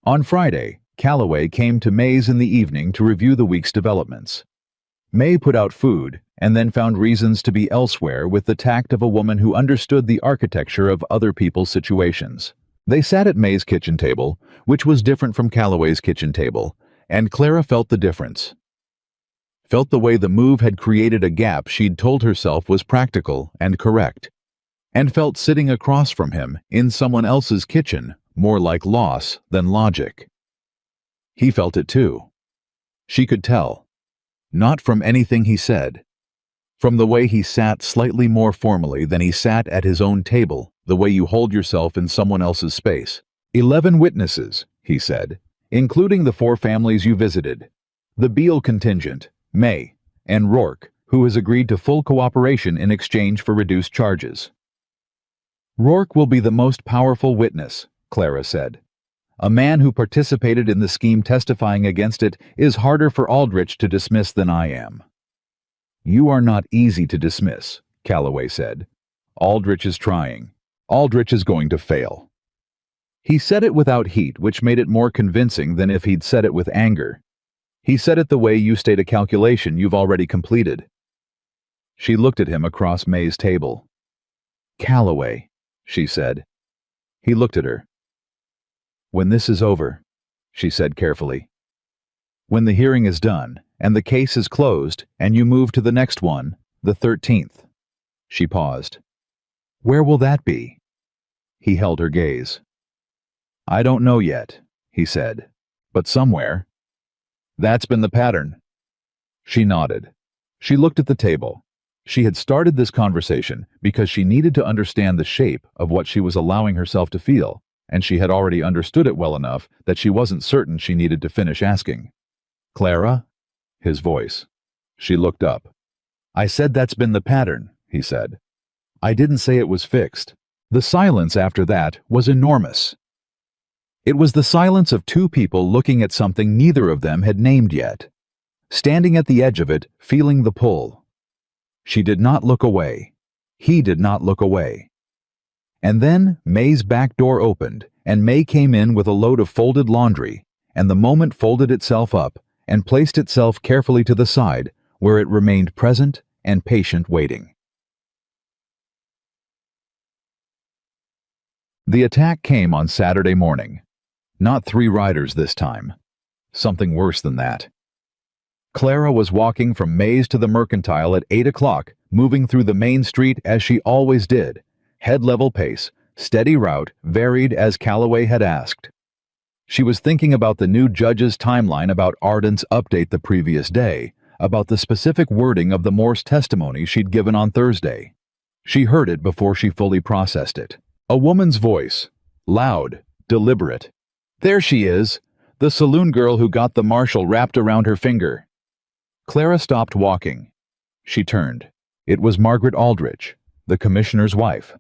On Friday, Calloway came to May's in the evening to review the week's developments. May put out food and then found reasons to be elsewhere with the tact of a woman who understood the architecture of other people's situations. They sat at May's kitchen table, which was different from Calloway's kitchen table, and Clara felt the difference. Felt the way the move had created a gap she'd told herself was practical and correct, and felt sitting across from him in someone else's kitchen more like loss than logic. He felt it too. She could tell. Not from anything he said. From the way he sat slightly more formally than he sat at his own table, the way you hold yourself in someone else's space. 11 witnesses, he said, including the 4 families you visited. The Beale contingent, May, and Rourke, who has agreed to full cooperation in exchange for reduced charges. "Rourke will be the most powerful witness," Clara said. "A man who participated in the scheme testifying against it is harder for Aldrich to dismiss than I am." "You are not easy to dismiss," Calloway said. "Aldrich is trying. Aldrich is going to fail." He said it without heat, which made it more convincing than if he'd said it with anger. He said it the way you state a calculation you've already completed. She looked at him across May's table. "Calloway," she said. He looked at her. "When this is over," she said carefully. "When the hearing is done, and the case is closed, and you move to the next one, the 13th. She paused. "Where will that be?" He held her gaze. "I don't know yet," he said, "but somewhere. That's been the pattern." She nodded. She looked at the table. She had started this conversation because she needed to understand the shape of what she was allowing herself to feel, and she had already understood it well enough that she wasn't certain she needed to finish asking. "Clara?" His voice. She looked up. "I said that's been the pattern," he said. "I didn't say it was fixed." The silence after that was enormous. It was the silence of two people looking at something neither of them had named yet, standing at the edge of it, feeling the pull. She did not look away. He did not look away. And then May's back door opened, and May came in with a load of folded laundry, and the moment folded itself up and placed itself carefully to the side, where it remained present and patient, waiting. The attack came on Saturday morning. Not 3 riders this time. Something worse than that. Clara was walking from May's to the Mercantile at 8 o'clock, moving through the main street as she always did. Head-level pace, steady route, varied as Calloway had asked. She was thinking about the new judge's timeline about Arden's update the previous day, about the specific wording of the Morse testimony she'd given on Thursday. She heard it before she fully processed it. A woman's voice, loud, deliberate. "There she is, the saloon girl who got the marshal wrapped around her finger." Clara stopped walking. She turned. It was Margaret Aldrich, the commissioner's wife,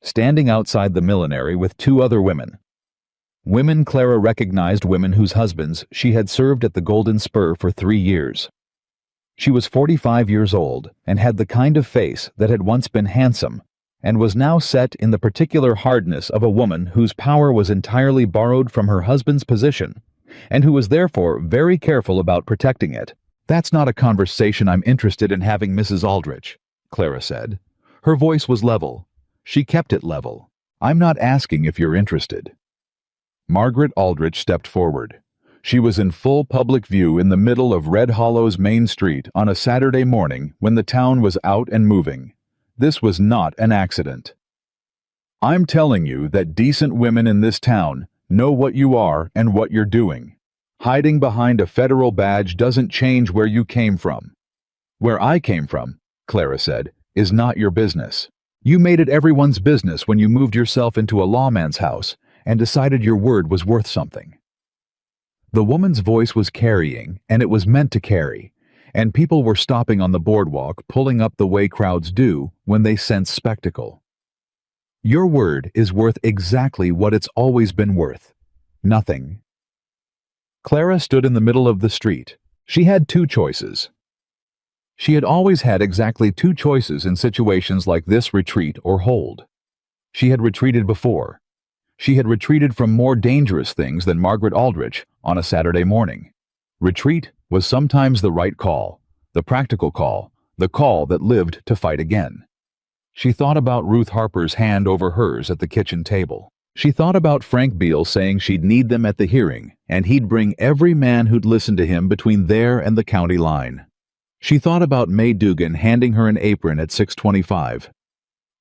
standing outside the millinery with 2 other women. Women Clara recognized, women whose husbands she had served at the Golden Spur for 3 years. She was 45 years old and had the kind of face that had once been handsome and was now set in the particular hardness of a woman whose power was entirely borrowed from her husband's position, and who was therefore very careful about protecting it. "That's not a conversation I'm interested in having, Mrs. Aldrich," Clara said. Her voice was level. She kept it level. "I'm not asking if you're interested." Margaret Aldrich stepped forward. She was in full public view in the middle of Red Hollow's main street on a Saturday morning when the town was out and moving. This was not an accident. "I'm telling you that decent women in this town know what you are and what you're doing. Hiding behind a federal badge doesn't change where you came from." "Where I came from," Clara said, "is not your business. You made it everyone's business when you moved yourself into a lawman's house and decided your word was worth something." The woman's voice was carrying, and it was meant to carry, and people were stopping on the boardwalk, pulling up the way crowds do when they sense spectacle. "Your word is worth exactly what it's always been worth. Nothing." Clara stood in the middle of the street. She had 2 choices. She had always had exactly 2 choices in situations like this: retreat or hold. She had retreated before. She had retreated from more dangerous things than Margaret Aldrich on a Saturday morning. Retreat was sometimes the right call, the practical call, the call that lived to fight again. She thought about Ruth Harper's hand over hers at the kitchen table. She thought about Frank Beale saying she'd need them at the hearing, and he'd bring every man who'd listen to him between there and the county line. She thought about May Dugan handing her an apron at 6:25.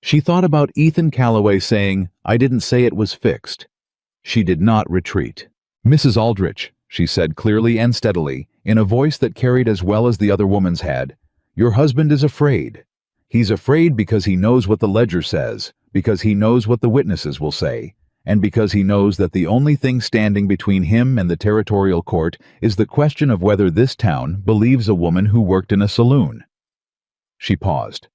She thought about Ethan Calloway saying, "I didn't say it was fixed." She did not retreat. "Mrs. Aldrich," she said clearly and steadily, in a voice that carried as well as the other woman's had, "your husband is afraid. He's afraid because he knows what the ledger says, because he knows what the witnesses will say, and because he knows that the only thing standing between him and the territorial court is the question of whether this town believes a woman who worked in a saloon." She paused.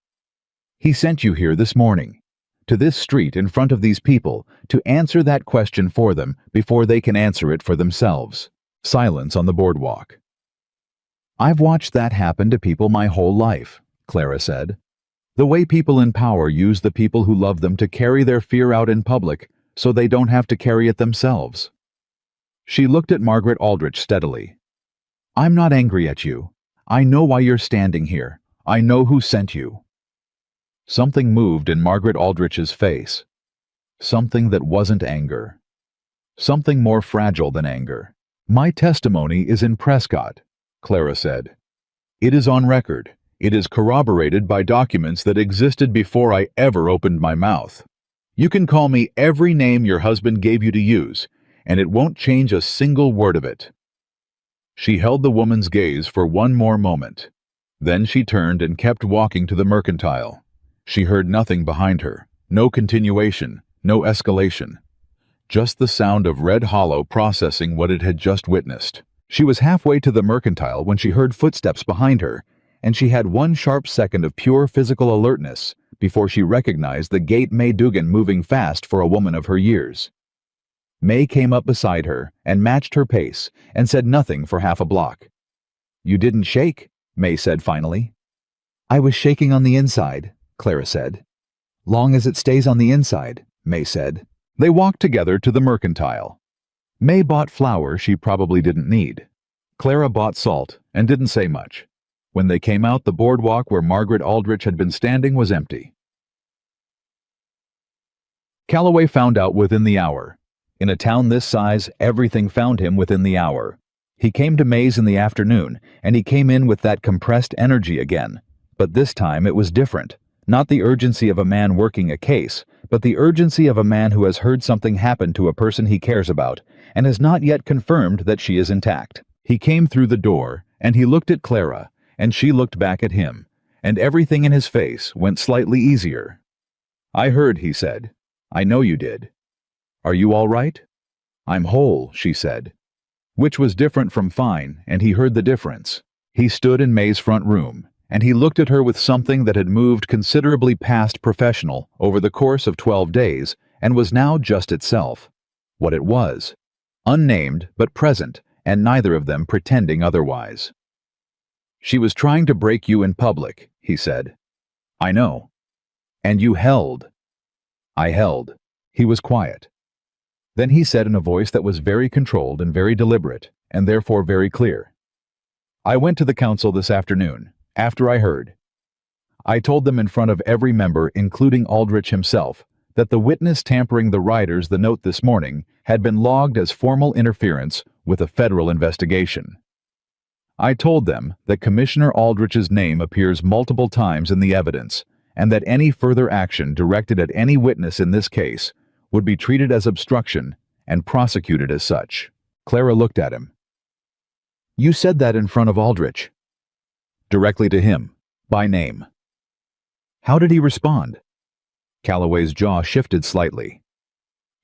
"He sent you here this morning, to this street in front of these people, to answer that question for them before they can answer it for themselves." Silence on the boardwalk. "I've watched that happen to people my whole life," Clara said. "The way people in power use the people who love them to carry their fear out in public so they don't have to carry it themselves." She looked at Margaret Aldrich steadily. "I'm not angry at you. I know why you're standing here. I know who sent you." Something moved in Margaret Aldrich's face. Something that wasn't anger. Something more fragile than anger. "My testimony is in Prescott," Clara said. "It is on record. It is corroborated by documents that existed before I ever opened my mouth. You can call me every name your husband gave you to use, and it won't change a single word of it." She held the woman's gaze for one more moment. Then she turned and kept walking to the mercantile. She heard nothing behind her, no continuation, no escalation. Just the sound of Red Hollow processing what it had just witnessed. She was halfway to the mercantile when she heard footsteps behind her, and she had one sharp second of pure physical alertness before she recognized the gate May Dugan moving fast for a woman of her years. May came up beside her and matched her pace and said nothing for half a block. "You didn't shake," May said finally. "I was shaking on the inside," Clara said. "Long as it stays on the inside," May said. They walked together to the mercantile. May bought flour she probably didn't need. Clara bought salt and didn't say much. When they came out, the boardwalk where Margaret Aldrich had been standing was empty. Calloway found out within the hour. In a town this size, everything found him within the hour. He came to May's in the afternoon, and he came in with that compressed energy again. But this time it was different. Not the urgency of a man working a case, but the urgency of a man who has heard something happen to a person he cares about, and has not yet confirmed that she is intact. He came through the door, and he looked at Clara, and she looked back at him, and everything in his face went slightly easier. "I heard," he said. "I know you did. Are you all right?" "I'm whole," she said. Which was different from fine, and he heard the difference. He stood in May's front room, and he looked at her with something that had moved considerably past professional over the course of 12 days and was now just itself. What it was. Unnamed, but present, and neither of them pretending otherwise. "She was trying to break you in public," he said. "I know." "And you held." "I held." He was quiet. Then he said in a voice that was very controlled and very deliberate, and therefore very clear, "I went to the council this afternoon, after I heard. I told them in front of every member, including Aldrich himself, that the witness tampering the riders the note this morning had been logged as formal interference with a federal investigation. I told them that Commissioner Aldrich's name appears multiple times in the evidence, and that any further action directed at any witness in this case would be treated as obstruction and prosecuted as such." Clara looked at him. "You said that in front of Aldrich?" "Directly to him, by name." "How did he respond?" Calloway's jaw shifted slightly.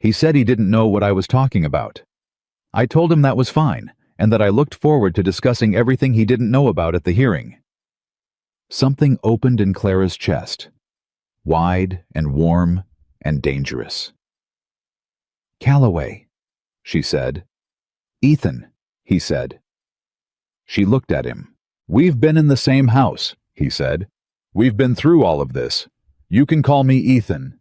"He said he didn't know what I was talking about. I told him that was fine, and that I looked forward to discussing everything he didn't know about at the hearing." Something opened in Clara's chest, wide and warm and dangerous. "Calloway," she said. "Ethan," he said. She looked at him. "We've been in the same house," he said. "We've been through all of this. You can call me Ethan."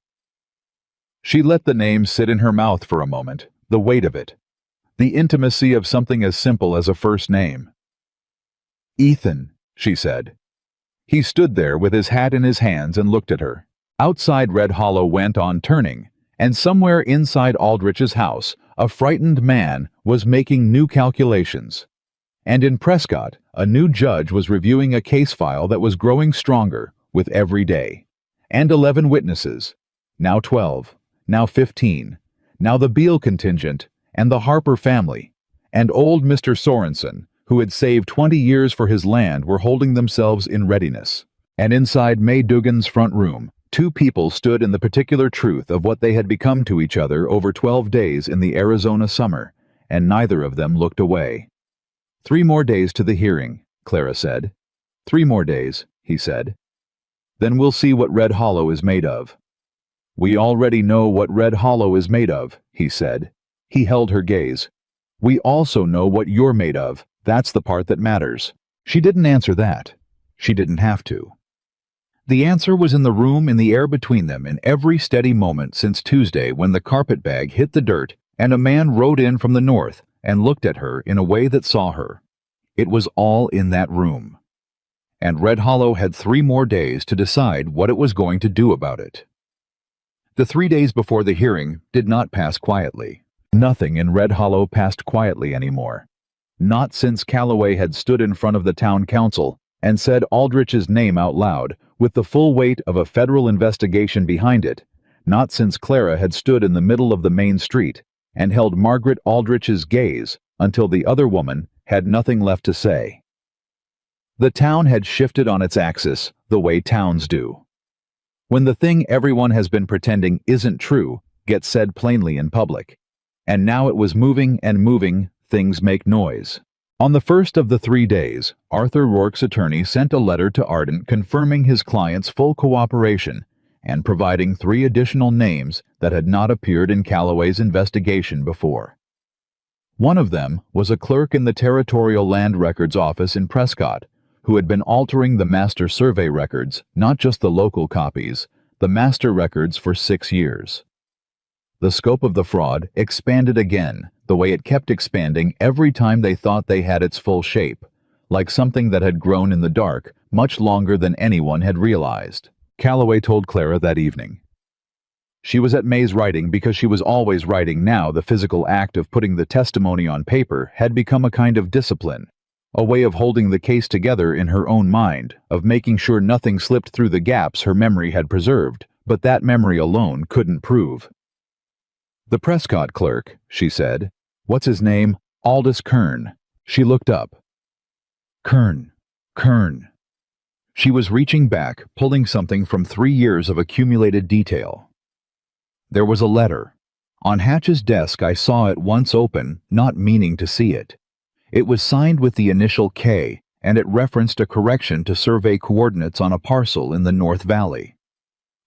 She let the name sit in her mouth for a moment, the weight of it, the intimacy of something as simple as a first name. "Ethan," she said. He stood there with his hat in his hands and looked at her. Outside Red Hollow went on turning, and somewhere inside Aldrich's house, a frightened man was making new calculations. And in Prescott, a new judge was reviewing a case file that was growing stronger with every day. And 11 witnesses, now 12, now 15, now the Beale contingent, and the Harper family, and old Mr. Sorensen, who had saved 20 years for his land, were holding themselves in readiness. And inside May Dugan's front room, 2 people stood in the particular truth of what they had become to each other over 12 days in the Arizona summer, and neither of them looked away. 3 more days to the hearing, Clara said. 3 more days, he said. Then we'll see what Red Hollow is made of. We already know what Red Hollow is made of, he said. He held her gaze. We also know what you're made of. That's the part that matters. She didn't answer that. She didn't have to. The answer was in the room, in the air between them, in every steady moment since Tuesday when the carpetbag hit the dirt and a man rode in from the north and looked at her in a way that saw her. It was all in that room. And Red Hollow had 3 more days to decide what it was going to do about it. The 3 days before the hearing did not pass quietly. Nothing in Red Hollow passed quietly anymore. Not since Calloway had stood in front of the town council and said Aldrich's name out loud, with the full weight of a federal investigation behind it, not since Clara had stood in the middle of the main street and held Margaret Aldrich's gaze until the other woman had nothing left to say. The town had shifted on its axis, the way towns do. When the thing everyone has been pretending isn't true gets said plainly in public. And now it was moving and moving, things make noise. On the first of the 3 days, Arthur Rourke's attorney sent a letter to Ardent confirming his client's full cooperation and providing 3 additional names that had not appeared in Calloway's investigation before. One of them was a clerk in the Territorial Land Records office in Prescott, who had been altering the master survey records, not just the local copies, the master records for 6 years. The scope of the fraud expanded again, the way it kept expanding every time they thought they had its full shape, like something that had grown in the dark much longer than anyone had realized. Calloway told Clara that evening. She was at May's writing because she was always writing now. The physical act of putting the testimony on paper had become a kind of discipline, a way of holding the case together in her own mind, of making sure nothing slipped through the gaps her memory had preserved, but that memory alone couldn't prove. "The Prescott clerk," she said. "What's his name? Aldous Kern." She looked up. Kern. She was reaching back, pulling something from 3 years of accumulated detail. There was a letter. On Hatch's desk I saw it once open, not meaning to see it. It was signed with the initial K, and it referenced a correction to survey coordinates on a parcel in the North Valley.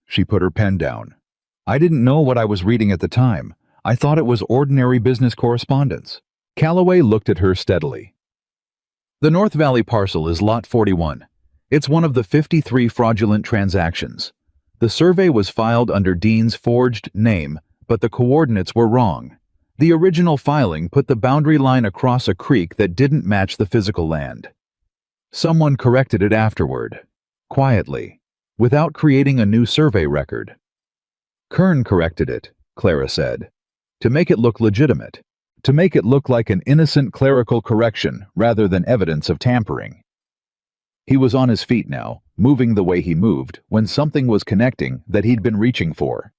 She put her pen down. I didn't know what I was reading at the time. I thought it was ordinary business correspondence. Calloway looked at her steadily. "The North Valley parcel is Lot 41. It's one of the 53 fraudulent transactions. The survey was filed under Dean's forged name, but the coordinates were wrong. The original filing put the boundary line across a creek that didn't match the physical land. Someone corrected it afterward, quietly, without creating a new survey record. Kern corrected it," Clara said, "to make it look legitimate, to make it look like an innocent clerical correction rather than evidence of tampering." He was on his feet now, moving the way he moved, when something was connecting that he'd been reaching for.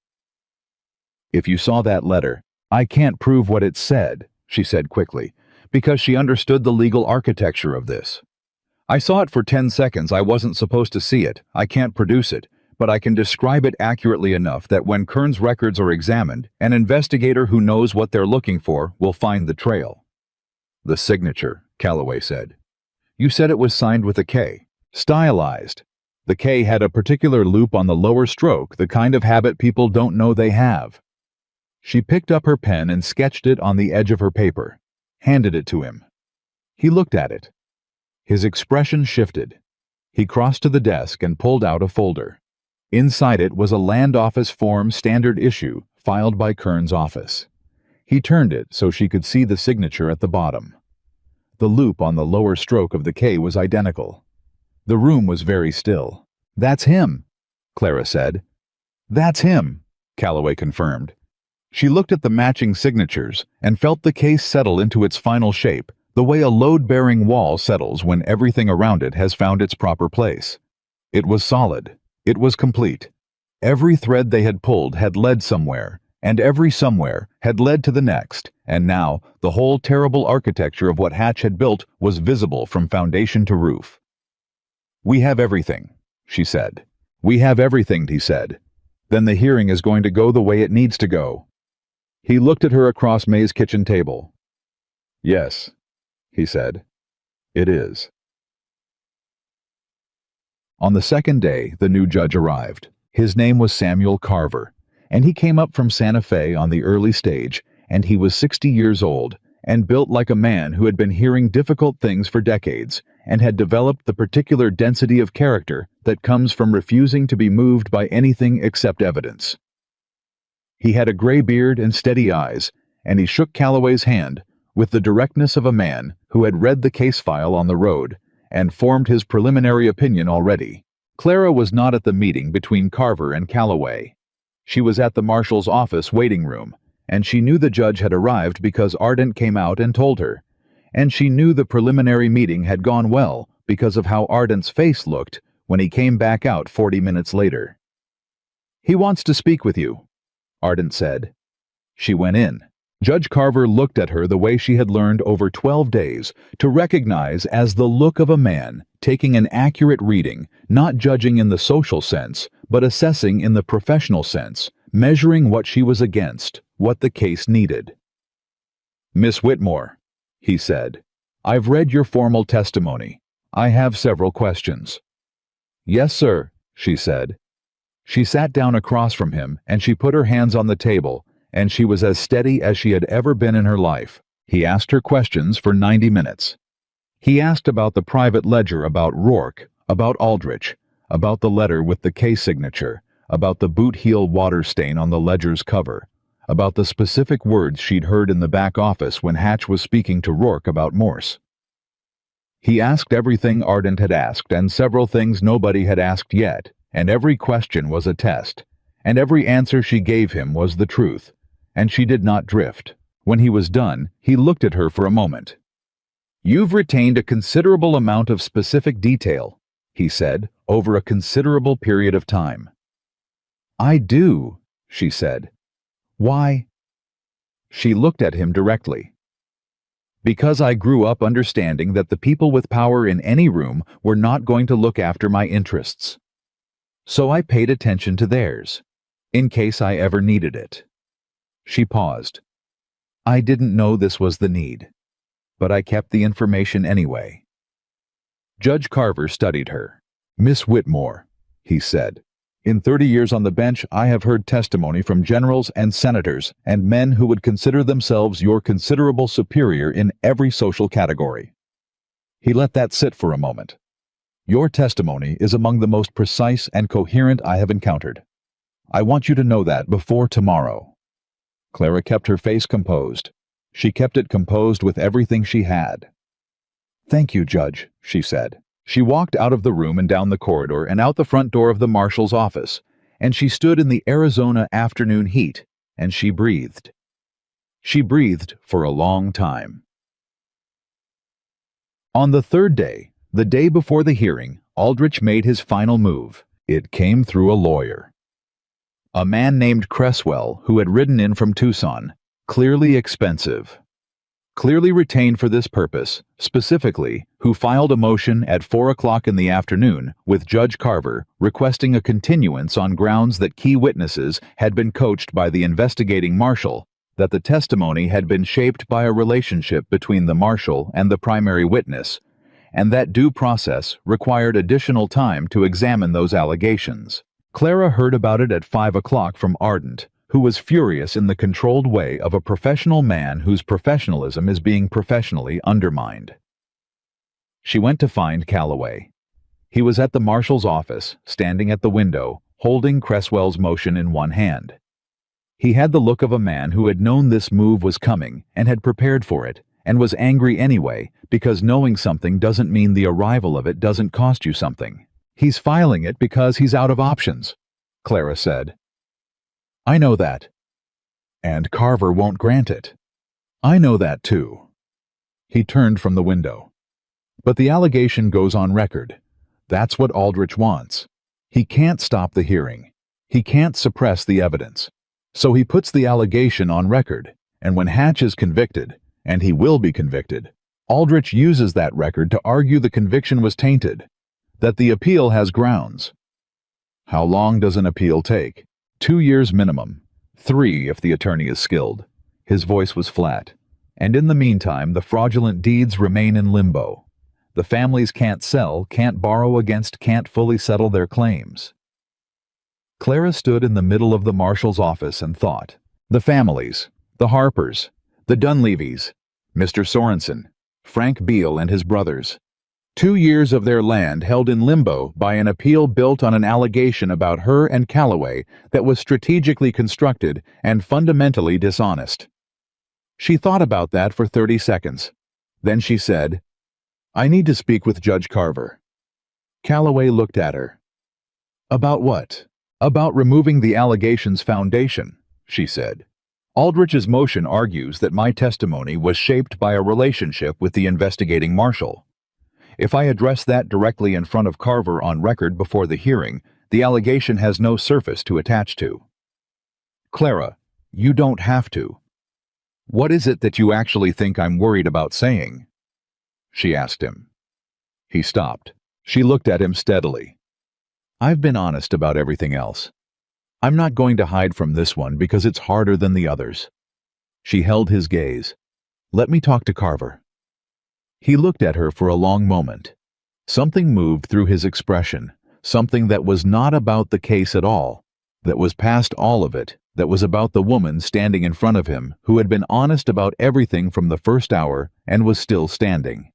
"If you saw that letter, I can't prove what it said," she said quickly, because she understood the legal architecture of this. "I saw it for 10 seconds. I wasn't supposed to see it. I can't produce it. But I can describe it accurately enough that when Kern's records are examined, an investigator who knows what they're looking for will find the trail." "The signature," Calloway said. "You said it was signed with a K. Stylized. The K had a particular loop on the lower stroke, the kind of habit people don't know they have." She picked up her pen and sketched it on the edge of her paper, handed it to him. He looked at it. His expression shifted. He crossed to the desk and pulled out a folder. Inside it was a Land Office Form Standard Issue filed by Kern's office. He turned it so she could see the signature at the bottom. The loop on the lower stroke of the K was identical. The room was very still. "That's him," Clara said. "That's him," Calloway confirmed. She looked at the matching signatures and felt the case settle into its final shape, the way a load-bearing wall settles when everything around it has found its proper place. It was solid. It was complete. Every thread they had pulled had led somewhere, and every somewhere had led to the next, and now the whole terrible architecture of what Hatch had built was visible from foundation to roof. "We have everything," she said. "We have everything," he said. "Then the hearing is going to go the way it needs to go." He looked at her across May's kitchen table. "Yes," he said. "It is." On the second day, the new judge arrived. His name was Samuel Carver, and he came up from Santa Fe on the early stage, and he was 60 years old, and built like a man who had been hearing difficult things for decades, and had developed the particular density of character that comes from refusing to be moved by anything except evidence. He had a gray beard and steady eyes, and he shook Calloway's hand with the directness of a man who had read the case file on the road and formed his preliminary opinion already. Clara was not at the meeting between Carver and Calloway. She was at the marshal's office waiting room, and she knew the judge had arrived because Ardent came out and told her, and she knew the preliminary meeting had gone well because of how Ardent's face looked when he came back out 40 minutes later. "He wants to speak with you," Ardent said. She went in. Judge Carver looked at her the way she had learned over 12 days to recognize as the look of a man taking an accurate reading, not judging in the social sense, but assessing in the professional sense, measuring what she was against, what the case needed. "Miss Whitmore," he said, "I've read your formal testimony. I have several questions." "Yes, sir," she said. She sat down across from him and she put her hands on the table, and she was as steady as she had ever been in her life. He asked her questions for 90 minutes. He asked about the private ledger, about Rourke, about Aldrich, about the letter with the case signature, about the boot heel water stain on the ledger's cover, about the specific words she'd heard in the back office when Hatch was speaking to Rourke about Morse. He asked everything Ardent had asked and several things nobody had asked yet, and every question was a test, and every answer she gave him was the truth, and she did not drift. When he was done, he looked at her for a moment. "You've retained a considerable amount of specific detail," he said, "over a considerable period of time." "I do," she said. "Why?" She looked at him directly. "Because I grew up understanding that the people with power in any room were not going to look after my interests. So I paid attention to theirs, in case I ever needed it." She paused. "I didn't know this was the need, but I kept the information anyway." Judge Carver studied her. "Miss Whitmore," he said, "in 30 years on the bench, I have heard testimony from generals and senators and men who would consider themselves your considerable superior in every social category." He let that sit for a moment. "Your testimony is among the most precise and coherent I have encountered. I want you to know that before tomorrow." Clara kept her face composed. She kept it composed with everything she had. "Thank you, Judge," she said. She walked out of the room and down the corridor and out the front door of the marshal's office, and she stood in the Arizona afternoon heat, and she breathed. She breathed for a long time. On the third day, the day before the hearing, Aldrich made his final move. It came through a lawyer. A man named Cresswell, who had ridden in from Tucson, clearly expensive. Clearly retained for this purpose, specifically, who filed a motion at 4 o'clock in the afternoon with Judge Carver requesting a continuance on grounds that key witnesses had been coached by the investigating marshal, that the testimony had been shaped by a relationship between the marshal and the primary witness, and that due process required additional time to examine those allegations. Clara heard about it at 5 o'clock from Ardent, who was furious in the controlled way of a professional man whose professionalism is being professionally undermined. She went to find Calloway. He was at the marshal's office, standing at the window, holding Cresswell's motion in one hand. He had the look of a man who had known this move was coming and had prepared for it, and was angry anyway, because knowing something doesn't mean the arrival of it doesn't cost you something. "He's filing it because he's out of options," Clara said. "I know that. And Carver won't grant it. I know that too." He turned from the window. "But the allegation goes on record. That's what Aldrich wants. He can't stop the hearing. He can't suppress the evidence. So he puts the allegation on record, and when Hatch is convicted, and he will be convicted, Aldrich uses that record to argue the conviction was tainted, that the appeal has grounds. How long does an appeal take? 2 years minimum. 3 if the attorney is skilled." His voice was flat. "And in the meantime, the fraudulent deeds remain in limbo. The families can't sell, can't borrow against, can't fully settle their claims." Clara stood in the middle of the marshal's office and thought. The families, the Harpers, the Dunleavys, Mr. Sorensen, Frank Beale and his brothers. 2 years of their land held in limbo by an appeal built on an allegation about her and Calloway that was strategically constructed and fundamentally dishonest. She thought about that for 30 seconds. Then she said, "I need to speak with Judge Carver." Calloway looked at her. "About what?" "About removing the allegation's foundation," she said. "Aldrich's motion argues that my testimony was shaped by a relationship with the investigating marshal. If I address that directly in front of Carver on record before the hearing, the allegation has no surface to attach to." "Clara, you don't have to." "What is it that you actually think I'm worried about saying?" she asked him. He stopped. She looked at him steadily. "I've been honest about everything else. I'm not going to hide from this one because it's harder than the others." She held his gaze. "Let me talk to Carver." He looked at her for a long moment. Something moved through his expression, something that was not about the case at all, that was past all of it, that was about the woman standing in front of him who had been honest about everything from the first hour and was still standing.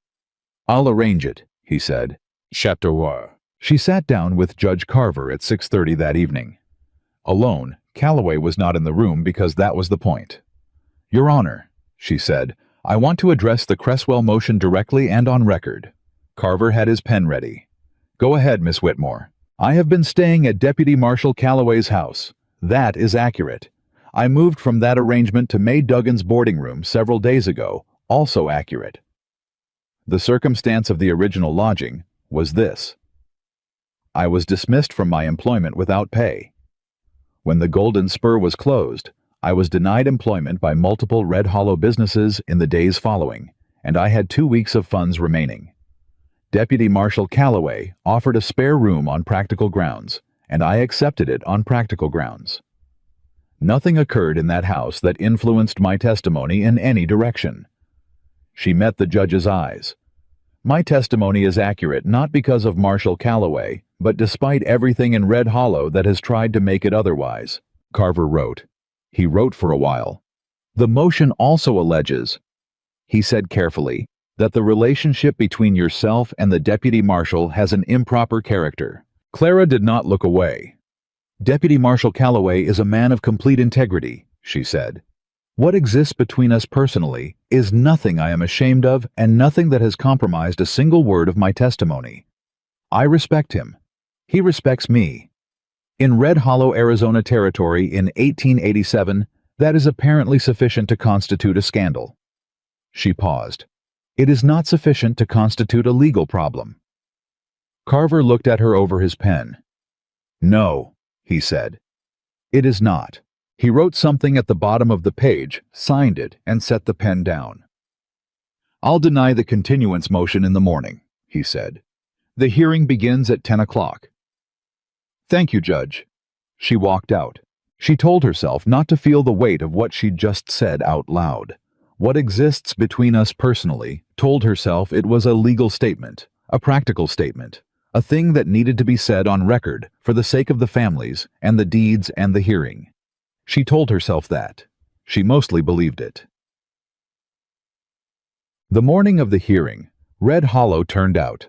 "I'll arrange it," he said. Chapter 1. She sat down with Judge Carver at 6:30 that evening. Alone, Calloway was not in the room because that was the point. "Your Honor," she said, "I want to address the Cresswell motion directly and on record." Carver had his pen ready. "Go ahead, Miss Whitmore. I have been staying at Deputy Marshal Calloway's house. That is accurate. I moved from that arrangement to May Duggan's boarding room several days ago, also accurate. The circumstance of the original lodging was this. I was dismissed from my employment without pay. When the Golden Spur was closed, I was denied employment by multiple Red Hollow businesses in the days following, and I had 2 weeks of funds remaining. Deputy Marshal Calloway offered a spare room on practical grounds, and I accepted it on practical grounds. Nothing occurred in that house that influenced my testimony in any direction." She met the judge's eyes. "My testimony is accurate not because of Marshal Calloway, but despite everything in Red Hollow that has tried to make it otherwise," Carver wrote. He wrote for a while. "The motion also alleges," he said carefully, "that the relationship between yourself and the deputy marshal has an improper character." Clara did not look away. "Deputy Marshal Calloway is a man of complete integrity," she said. "What exists between us personally is nothing I am ashamed of and nothing that has compromised a single word of my testimony. I respect him. He respects me. In Red Hollow, Arizona territory in 1887, that is apparently sufficient to constitute a scandal." She paused. "It is not sufficient to constitute a legal problem." Carver looked at her over his pen. "No," he said. "It is not." He wrote something at the bottom of the page, signed it, and set the pen down. "I'll deny the continuance motion in the morning," he said. "The hearing begins at 10 o'clock. "Thank you, Judge." She walked out. She told herself not to feel the weight of what she'd just said out loud. What exists between us personally told herself it was a legal statement, a practical statement, a thing that needed to be said on record for the sake of the families and the deeds and the hearing. She told herself that. She mostly believed it. The morning of the hearing, Red Hollow turned out.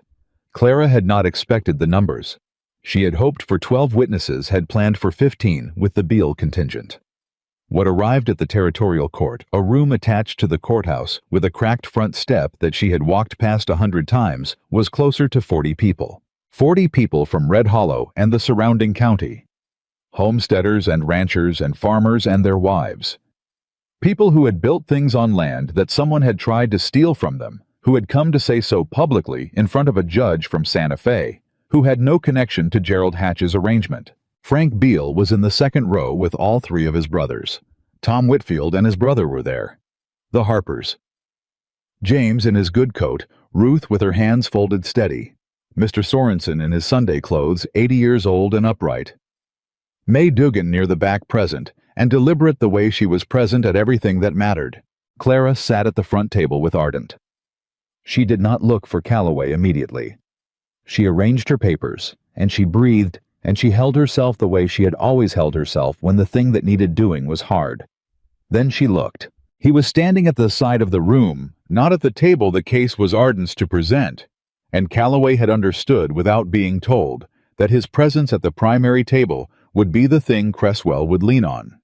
Clara had not expected the numbers. She had hoped for 12 witnesses, had planned for 15 with the Beale contingent. What arrived at the territorial court, a room attached to the courthouse with a cracked front step that she had walked past 100 times, was closer to 40 people. 40 people from Red Hollow and the surrounding county. Homesteaders and ranchers and farmers and their wives. People who had built things on land that someone had tried to steal from them, who had come to say so publicly in front of a judge from Santa Fe, who had no connection to Gerald Hatch's arrangement. Frank Beale was in the second row with all 3 of his brothers. Tom Whitfield and his brother were there. The Harpers. James in his good coat, Ruth with her hands folded steady. Mr. Sorensen in his Sunday clothes, 80 years old and upright. May Duggan near the back present, and deliberate the way she was present at everything that mattered. Clara sat at the front table with Ardent. She did not look for Calloway immediately. She arranged her papers, and she breathed, and she held herself the way she had always held herself when the thing that needed doing was hard. Then she looked. He was standing at the side of the room, not at the table the case was Ardent's to present, and Calloway had understood without being told that his presence at the primary table would be the thing Cresswell would lean on.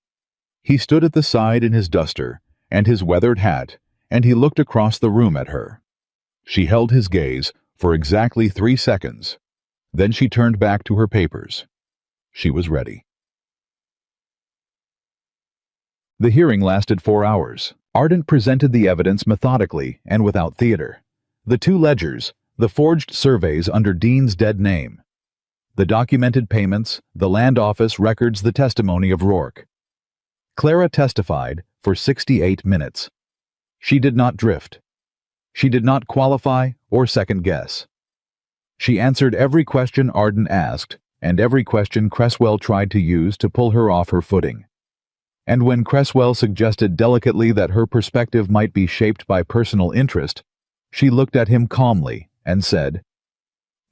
He stood at the side in his duster and his weathered hat, and he looked across the room at her. She held his gaze for exactly 3 seconds. Then she turned back to her papers. She was ready. The hearing lasted 4 hours. Ardent presented the evidence methodically and without theater. The 2 ledgers, the forged surveys under Dean's dead name, the documented payments, the land office records, the testimony of Rourke. Clara testified for 68 minutes. She did not drift. She did not qualify or second guess. She answered every question Arden asked, and every question Cresswell tried to use to pull her off her footing. And when Cresswell suggested delicately that her perspective might be shaped by personal interest, she looked at him calmly and said,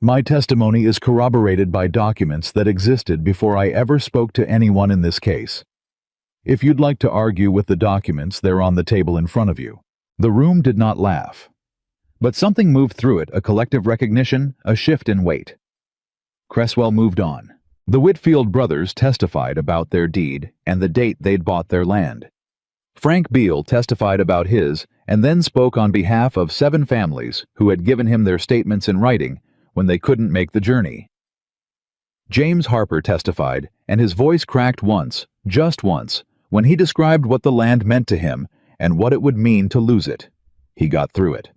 "My testimony is corroborated by documents that existed before I ever spoke to anyone in this case. If you'd like to argue with the documents, they're on the table in front of you." The room did not laugh. But something moved through it, a collective recognition, a shift in weight. Cresswell moved on. The Whitfield brothers testified about their deed and the date they'd bought their land. Frank Beale testified about his and then spoke on behalf of 7 families who had given him their statements in writing when they couldn't make the journey. James Harper testified, and his voice cracked once, just once, when he described what the land meant to him and what it would mean to lose it. He got through it.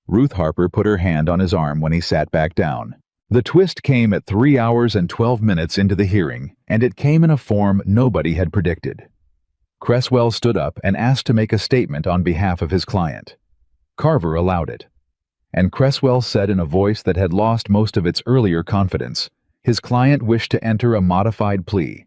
Ruth Harper put her hand on his arm when he sat back down. The twist came at 3 hours and 12 minutes into the hearing, and it came in a form nobody had predicted. Cresswell stood up and asked to make a statement on behalf of his client. Carver allowed it. And Cresswell said in a voice that had lost most of its earlier confidence, his client wished to enter a modified plea.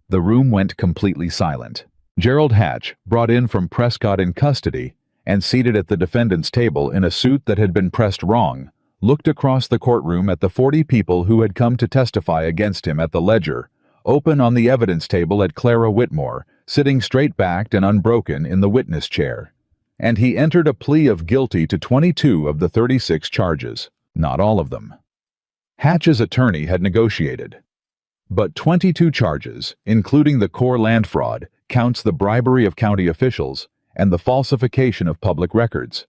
The room went completely silent. Gerald Hatch, brought in from Prescott in custody and seated at the defendant's table in a suit that had been pressed wrong, looked across the courtroom at the 40 people who had come to testify against him at the ledger, open on the evidence table at Clara Whitmore, sitting straight-backed and unbroken in the witness chair. And he entered a plea of guilty to 22 of the 36 charges, not all of them. Hatch's attorney had negotiated. But 22 charges, including the core land fraud, counts the bribery of county officials, and the falsification of public records.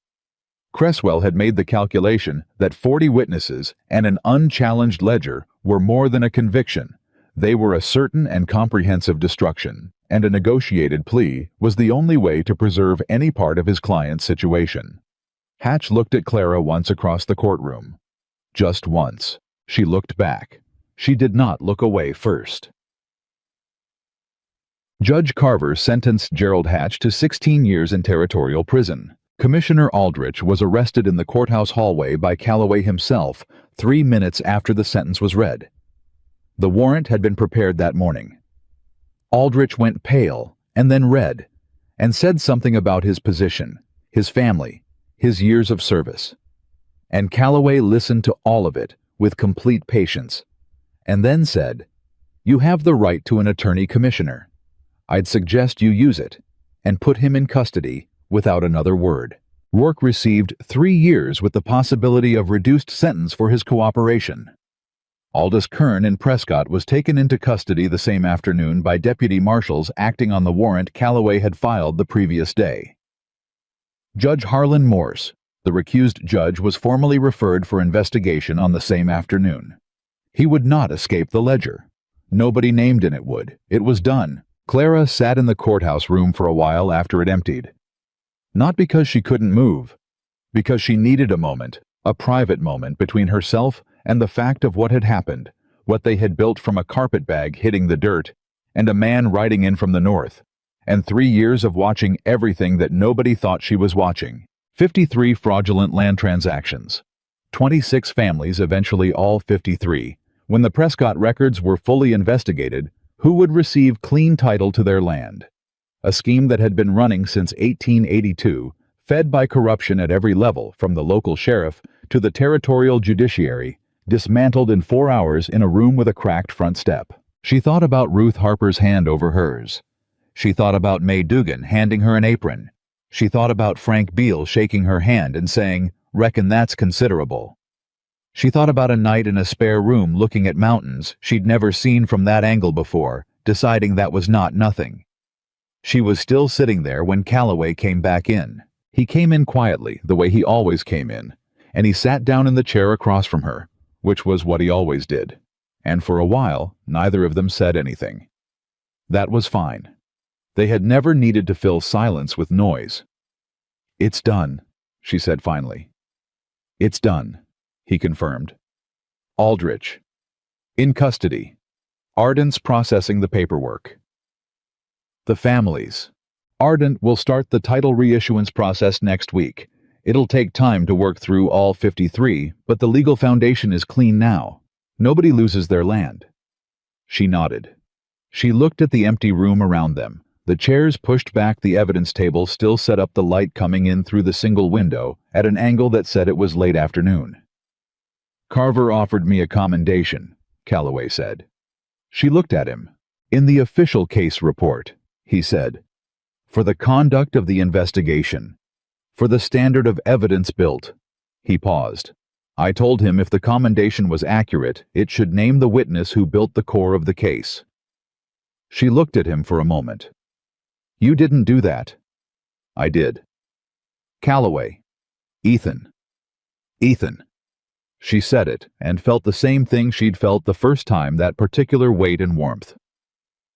Cresswell had made the calculation that 40 witnesses and an unchallenged ledger were more than a conviction. They were a certain and comprehensive destruction, and a negotiated plea was the only way to preserve any part of his client's situation. Hatch looked at Clara once across the courtroom. Just once. She looked back. She did not look away first. Judge Carver sentenced Gerald Hatch to 16 years in territorial prison. Commissioner Aldrich was arrested in the courthouse hallway by Calloway himself 3 minutes after the sentence was read. The warrant had been prepared that morning. Aldrich went pale and then red and said something about his position, his family, his years of service. And Calloway listened to all of it with complete patience and then said, "You have the right to an attorney commissioner. I'd suggest you use it and put him in custody without another word." Rourke received 3 years with the possibility of reduced sentence for his cooperation. Aldous Kern in Prescott was taken into custody the same afternoon by deputy marshals acting on the warrant Calloway had filed the previous day. Judge Harlan Morse, the recused judge, was formally referred for investigation on the same afternoon. He would not escape the ledger. Nobody named in it would. It was done. Clara sat in the courthouse room for a while after it emptied. Not because she couldn't move, because she needed a moment, a private moment between herself and the fact of what had happened, what they had built from a carpetbag hitting the dirt, and a man riding in from the north, and 3 years of watching everything that nobody thought she was watching. 53 fraudulent land transactions. 26 families, eventually all 53. When the Prescott records were fully investigated, who would receive clean title to their land? A scheme that had been running since 1882, fed by corruption at every level, from the local sheriff to the territorial judiciary, dismantled in 4 hours in a room with a cracked front step. She thought about Ruth Harper's hand over hers. She thought about May Dugan handing her an apron. She thought about Frank Beale shaking her hand and saying, "Reckon that's considerable." She thought about a night in a spare room looking at mountains she'd never seen from that angle before, deciding that was not nothing. She was still sitting there when Calloway came back in. He came in quietly, the way he always came in, and he sat down in the chair across from her, which was what he always did. And for a while, neither of them said anything. That was fine. They had never needed to fill silence with noise. "It's done," she said finally. "It's done," he confirmed. Aldrich. In custody. Ardent's processing the paperwork. The families. Ardent will start the title reissuance process next week. It'll take time to work through all 53, but the legal foundation is clean now. Nobody loses their land." She nodded. She looked at the empty room around them. The chairs pushed back, the evidence table still set up, the light coming in through the single window at an angle that said it was late afternoon. "Carver offered me a commendation," Calloway said. She looked at him. "In the official case report," he said, "for the conduct of the investigation, for the standard of evidence built." He paused. "I told him if the commendation was accurate, it should name the witness who built the core of the case." She looked at him for a moment. "You didn't do that." "I did." "Calloway. Ethan. Ethan." She said it, and felt the same thing she'd felt the first time, that particular weight and warmth.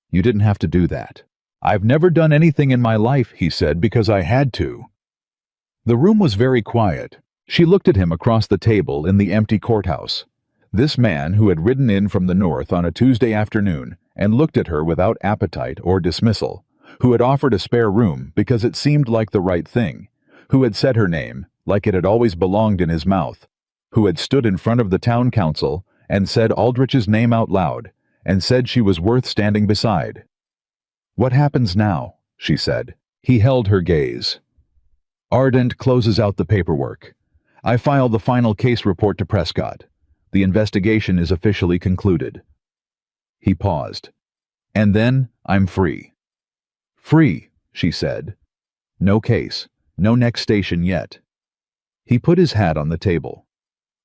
"You didn't have to do that." "I've never done anything in my life," he said, "because I had to." The room was very quiet. She looked at him across the table in the empty courthouse. This man who had ridden in from the north on a Tuesday afternoon and looked at her without appetite or dismissal, who had offered a spare room because it seemed like the right thing, who had said her name like it had always belonged in his mouth, who had stood in front of the town council and said Aldrich's name out loud, and said she was worth standing beside. "What happens now?" she said. He held her gaze. "Ardent closes out the paperwork. I file the final case report to Prescott. The investigation is officially concluded." He paused. "And then I'm free." "Free," she said. "No case, no next station yet." He put his hat on the table.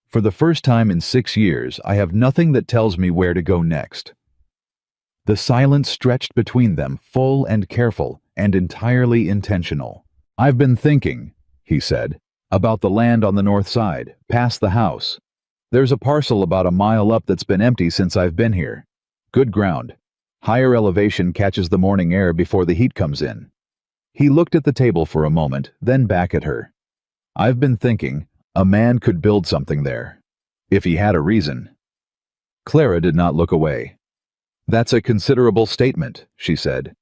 "For the first time in 6 years, I have nothing that tells me where to go next." The silence stretched between them, full and careful, and entirely intentional. "I've been thinking," he said, "about the land on the north side, past the house. There's a parcel about a mile up that's been empty since I've been here. Good ground. Higher elevation, catches the morning air before the heat comes in." He looked at the table for a moment, then back at her. "I've been thinking, a man could build something there. If he had a reason." Clara did not look away. "That's a considerable statement," she said.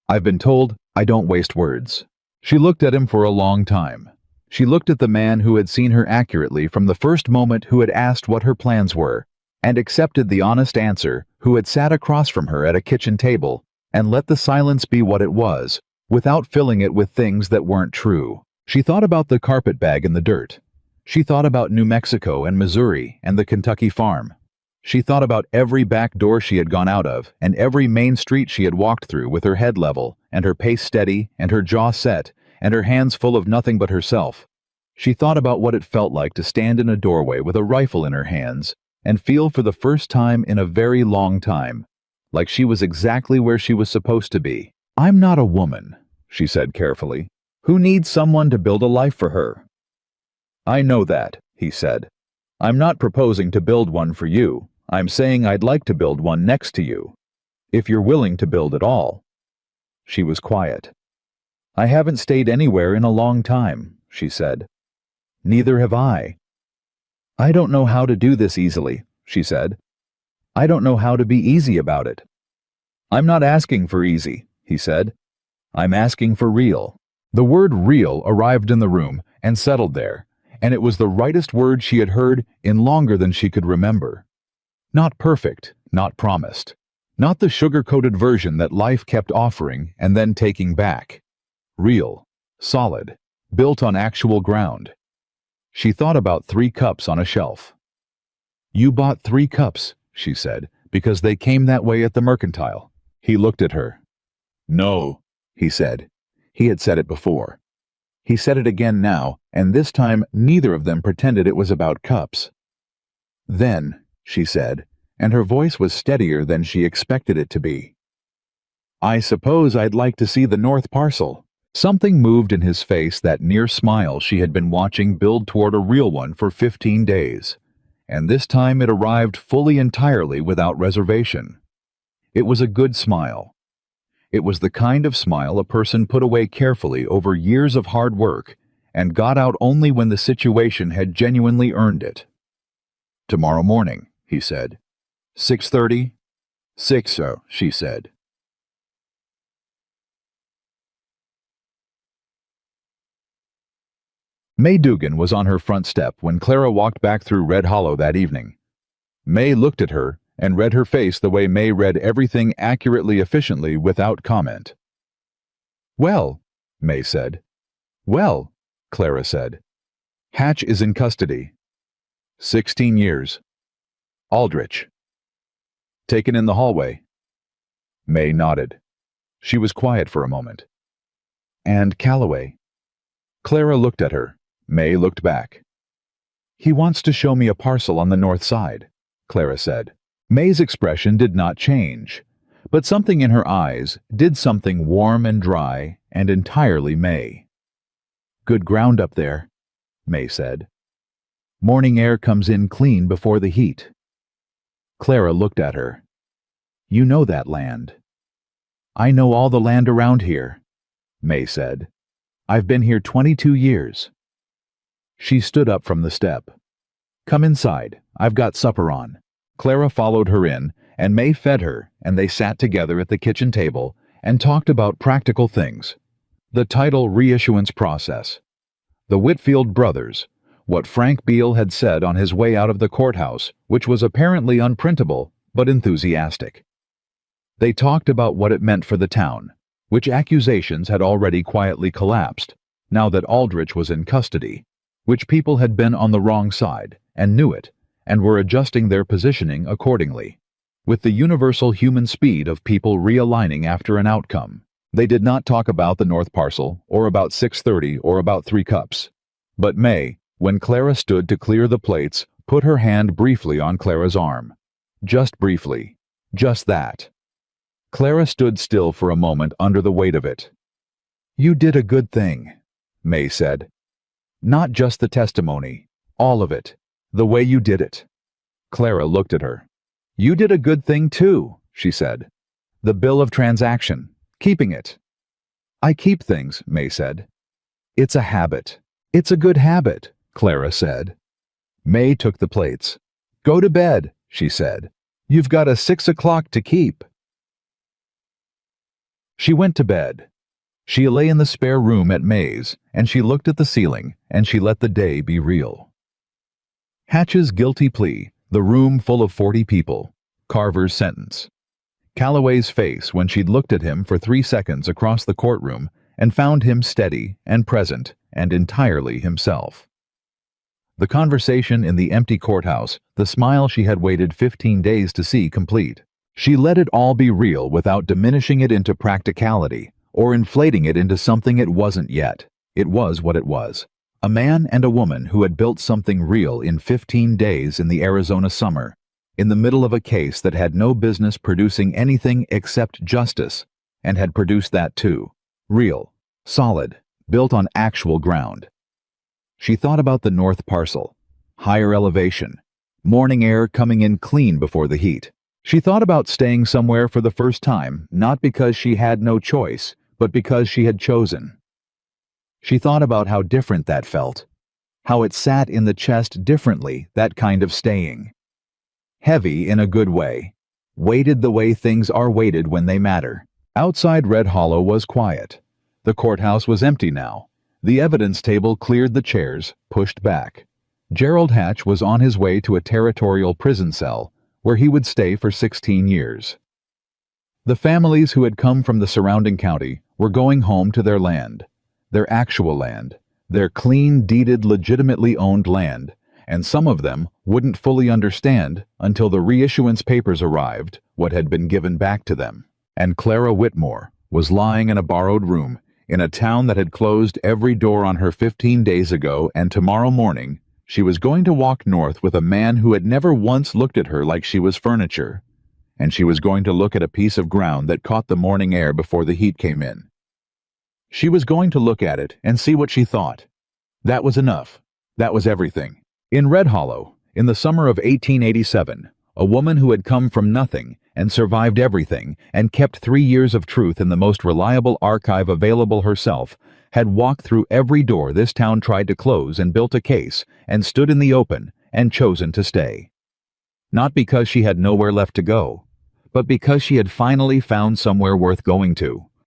"I've been told I don't waste words." She looked at him for a long time. She looked at the man who had seen her accurately from the first moment, who had asked what her plans were, and accepted the honest answer, who had sat across from her at a kitchen table, and let the silence be what it was, without filling it with things that weren't true. She thought about the carpet bag in the dirt. She thought about New Mexico and Missouri and the Kentucky farm. She thought about every back door she had gone out of, and every main street she had walked through, with her head level, and her pace steady, and her jaw set, and her hands full of nothing but herself. She thought about what it felt like to stand in a doorway with a rifle in her hands, and feel for the first time in a very long time, like she was exactly where she was supposed to be. "I'm not a woman," she said carefully, "who needs someone to build a life for her." "I know that," he said. "I'm not proposing to build one for you. I'm saying I'd like to build one next to you. If you're willing to build at all." She was quiet. "I haven't stayed anywhere in a long time," she said. "Neither have I." "I don't know how to do this easily," she said. "I don't know how to be easy about it." "I'm not asking for easy," he said. "I'm asking for real." The word real arrived in the room and settled there, and it was the rightest word she had heard in longer than she could remember. Not perfect, not promised. Not the sugar-coated version that life kept offering and then taking back. Real, solid, built on actual ground. She thought about 3 cups on a shelf. "You bought 3 cups," she said, "because they came that way at the mercantile." He looked at her. "No," he said. He had said it before. He said it again now, and this time neither of them pretended it was about cups. "Then," she said, and her voice was steadier than she expected it to be, "I suppose I'd like to see the north parcel." Something moved in his face, that near smile she had been watching build toward a real one for 15 days, and this time it arrived fully, entirely, without reservation. It was a good smile. It was the kind of smile a person put away carefully over years of hard work and got out only when the situation had genuinely earned it. "Tomorrow morning," he said. 6:30? 6, she said. May Dugan was on her front step when Clara walked back through Red Hollow that evening. May looked at her and read her face the way May read everything accurately, efficiently, without comment. "Well," May said. "Well," Clara said. "Hatch is in custody. 16 years. Aldrich." "Taken in the hallway." May nodded. She was quiet for a moment. "And Calloway?" Clara looked at her. May looked back. "He wants to show me a parcel on the north side," Clara said. May's expression did not change, but something in her eyes did something warm and dry and entirely May. "Good ground up there," May said. "Morning air comes in clean before the heat." Clara looked at her. "You know that land." "I know all the land around here," May said. "I've been here 22 years. She stood up from the step. "Come inside. I've got supper on." Clara followed her in, and May fed her, and they sat together at the kitchen table and talked about practical things. The title reissuance process. The Whitfield brothers. What Frank Beale had said on his way out of the courthouse, which was apparently unprintable, but enthusiastic. They talked about what it meant for the town, which accusations had already quietly collapsed, now that Aldrich was in custody, which people had been on the wrong side, and knew it, and were adjusting their positioning accordingly. With the universal human speed of people realigning after an outcome. They did not talk about the North Parcel, or about 6:30, or about 3 cups. But May, when Clara stood to clear the plates, put her hand briefly on Clara's arm. Just briefly. Just that. Clara stood still for a moment under the weight of it. "You did a good thing," May said. "Not just the testimony. All of it. The way you did it." Clara looked at her. "You did a good thing too," she said. "The bill of transaction. Keeping it." "I keep things," May said. "It's a habit." "It's a good habit," Clara said. May took the plates. "Go to bed," she said. "You've got a 6 o'clock to keep." She went to bed. She lay in the spare room at May's, and she looked at the ceiling, and she let the day be real. Hatch's guilty plea, the room full of 40 people, Carver's sentence. Calloway's face when she'd looked at him for 3 seconds across the courtroom and found him steady and present and entirely himself. The conversation in the empty courthouse, the smile she had waited 15 days to see complete. She let it all be real without diminishing it into practicality or inflating it into something it wasn't yet. It was what it was. A man and a woman who had built something real in 15 days in the Arizona summer, in the middle of a case that had no business producing anything except justice, and had produced that too. Real, solid, built on actual ground. She thought about the North Parcel, higher elevation, morning air coming in clean before the heat. She thought about staying somewhere for the first time, not because she had no choice, but because she had chosen. She thought about how different that felt, how it sat in the chest differently, that kind of staying. Heavy in a good way, weighted the way things are weighted when they matter. Outside Red Hollow was quiet. The courthouse was empty now. The evidence table cleared, the chairs pushed back. Gerald Hatch was on his way to a territorial prison cell, where he would stay for 16 years. The families who had come from the surrounding county were going home to their land, their actual land, their clean, deeded, legitimately owned land, and some of them wouldn't fully understand until the reissuance papers arrived what had been given back to them. And Clara Whitmore was lying in a borrowed room in a town that had closed every door on her 15 days ago, and tomorrow morning she was going to walk north with a man who had never once looked at her like she was furniture, and she was going to look at a piece of ground that caught the morning air before the heat came in. She was going to look at it and see what she thought. That was enough. That was everything. In Red Hollow, in the summer of 1887, a woman who had come from nothing and survived everything and kept 3 years of truth in the most reliable archive available herself, had walked through every door this town tried to close and built a case and stood in the open and chosen to stay. Not because she had nowhere left to go, but because she had finally found somewhere worth going to.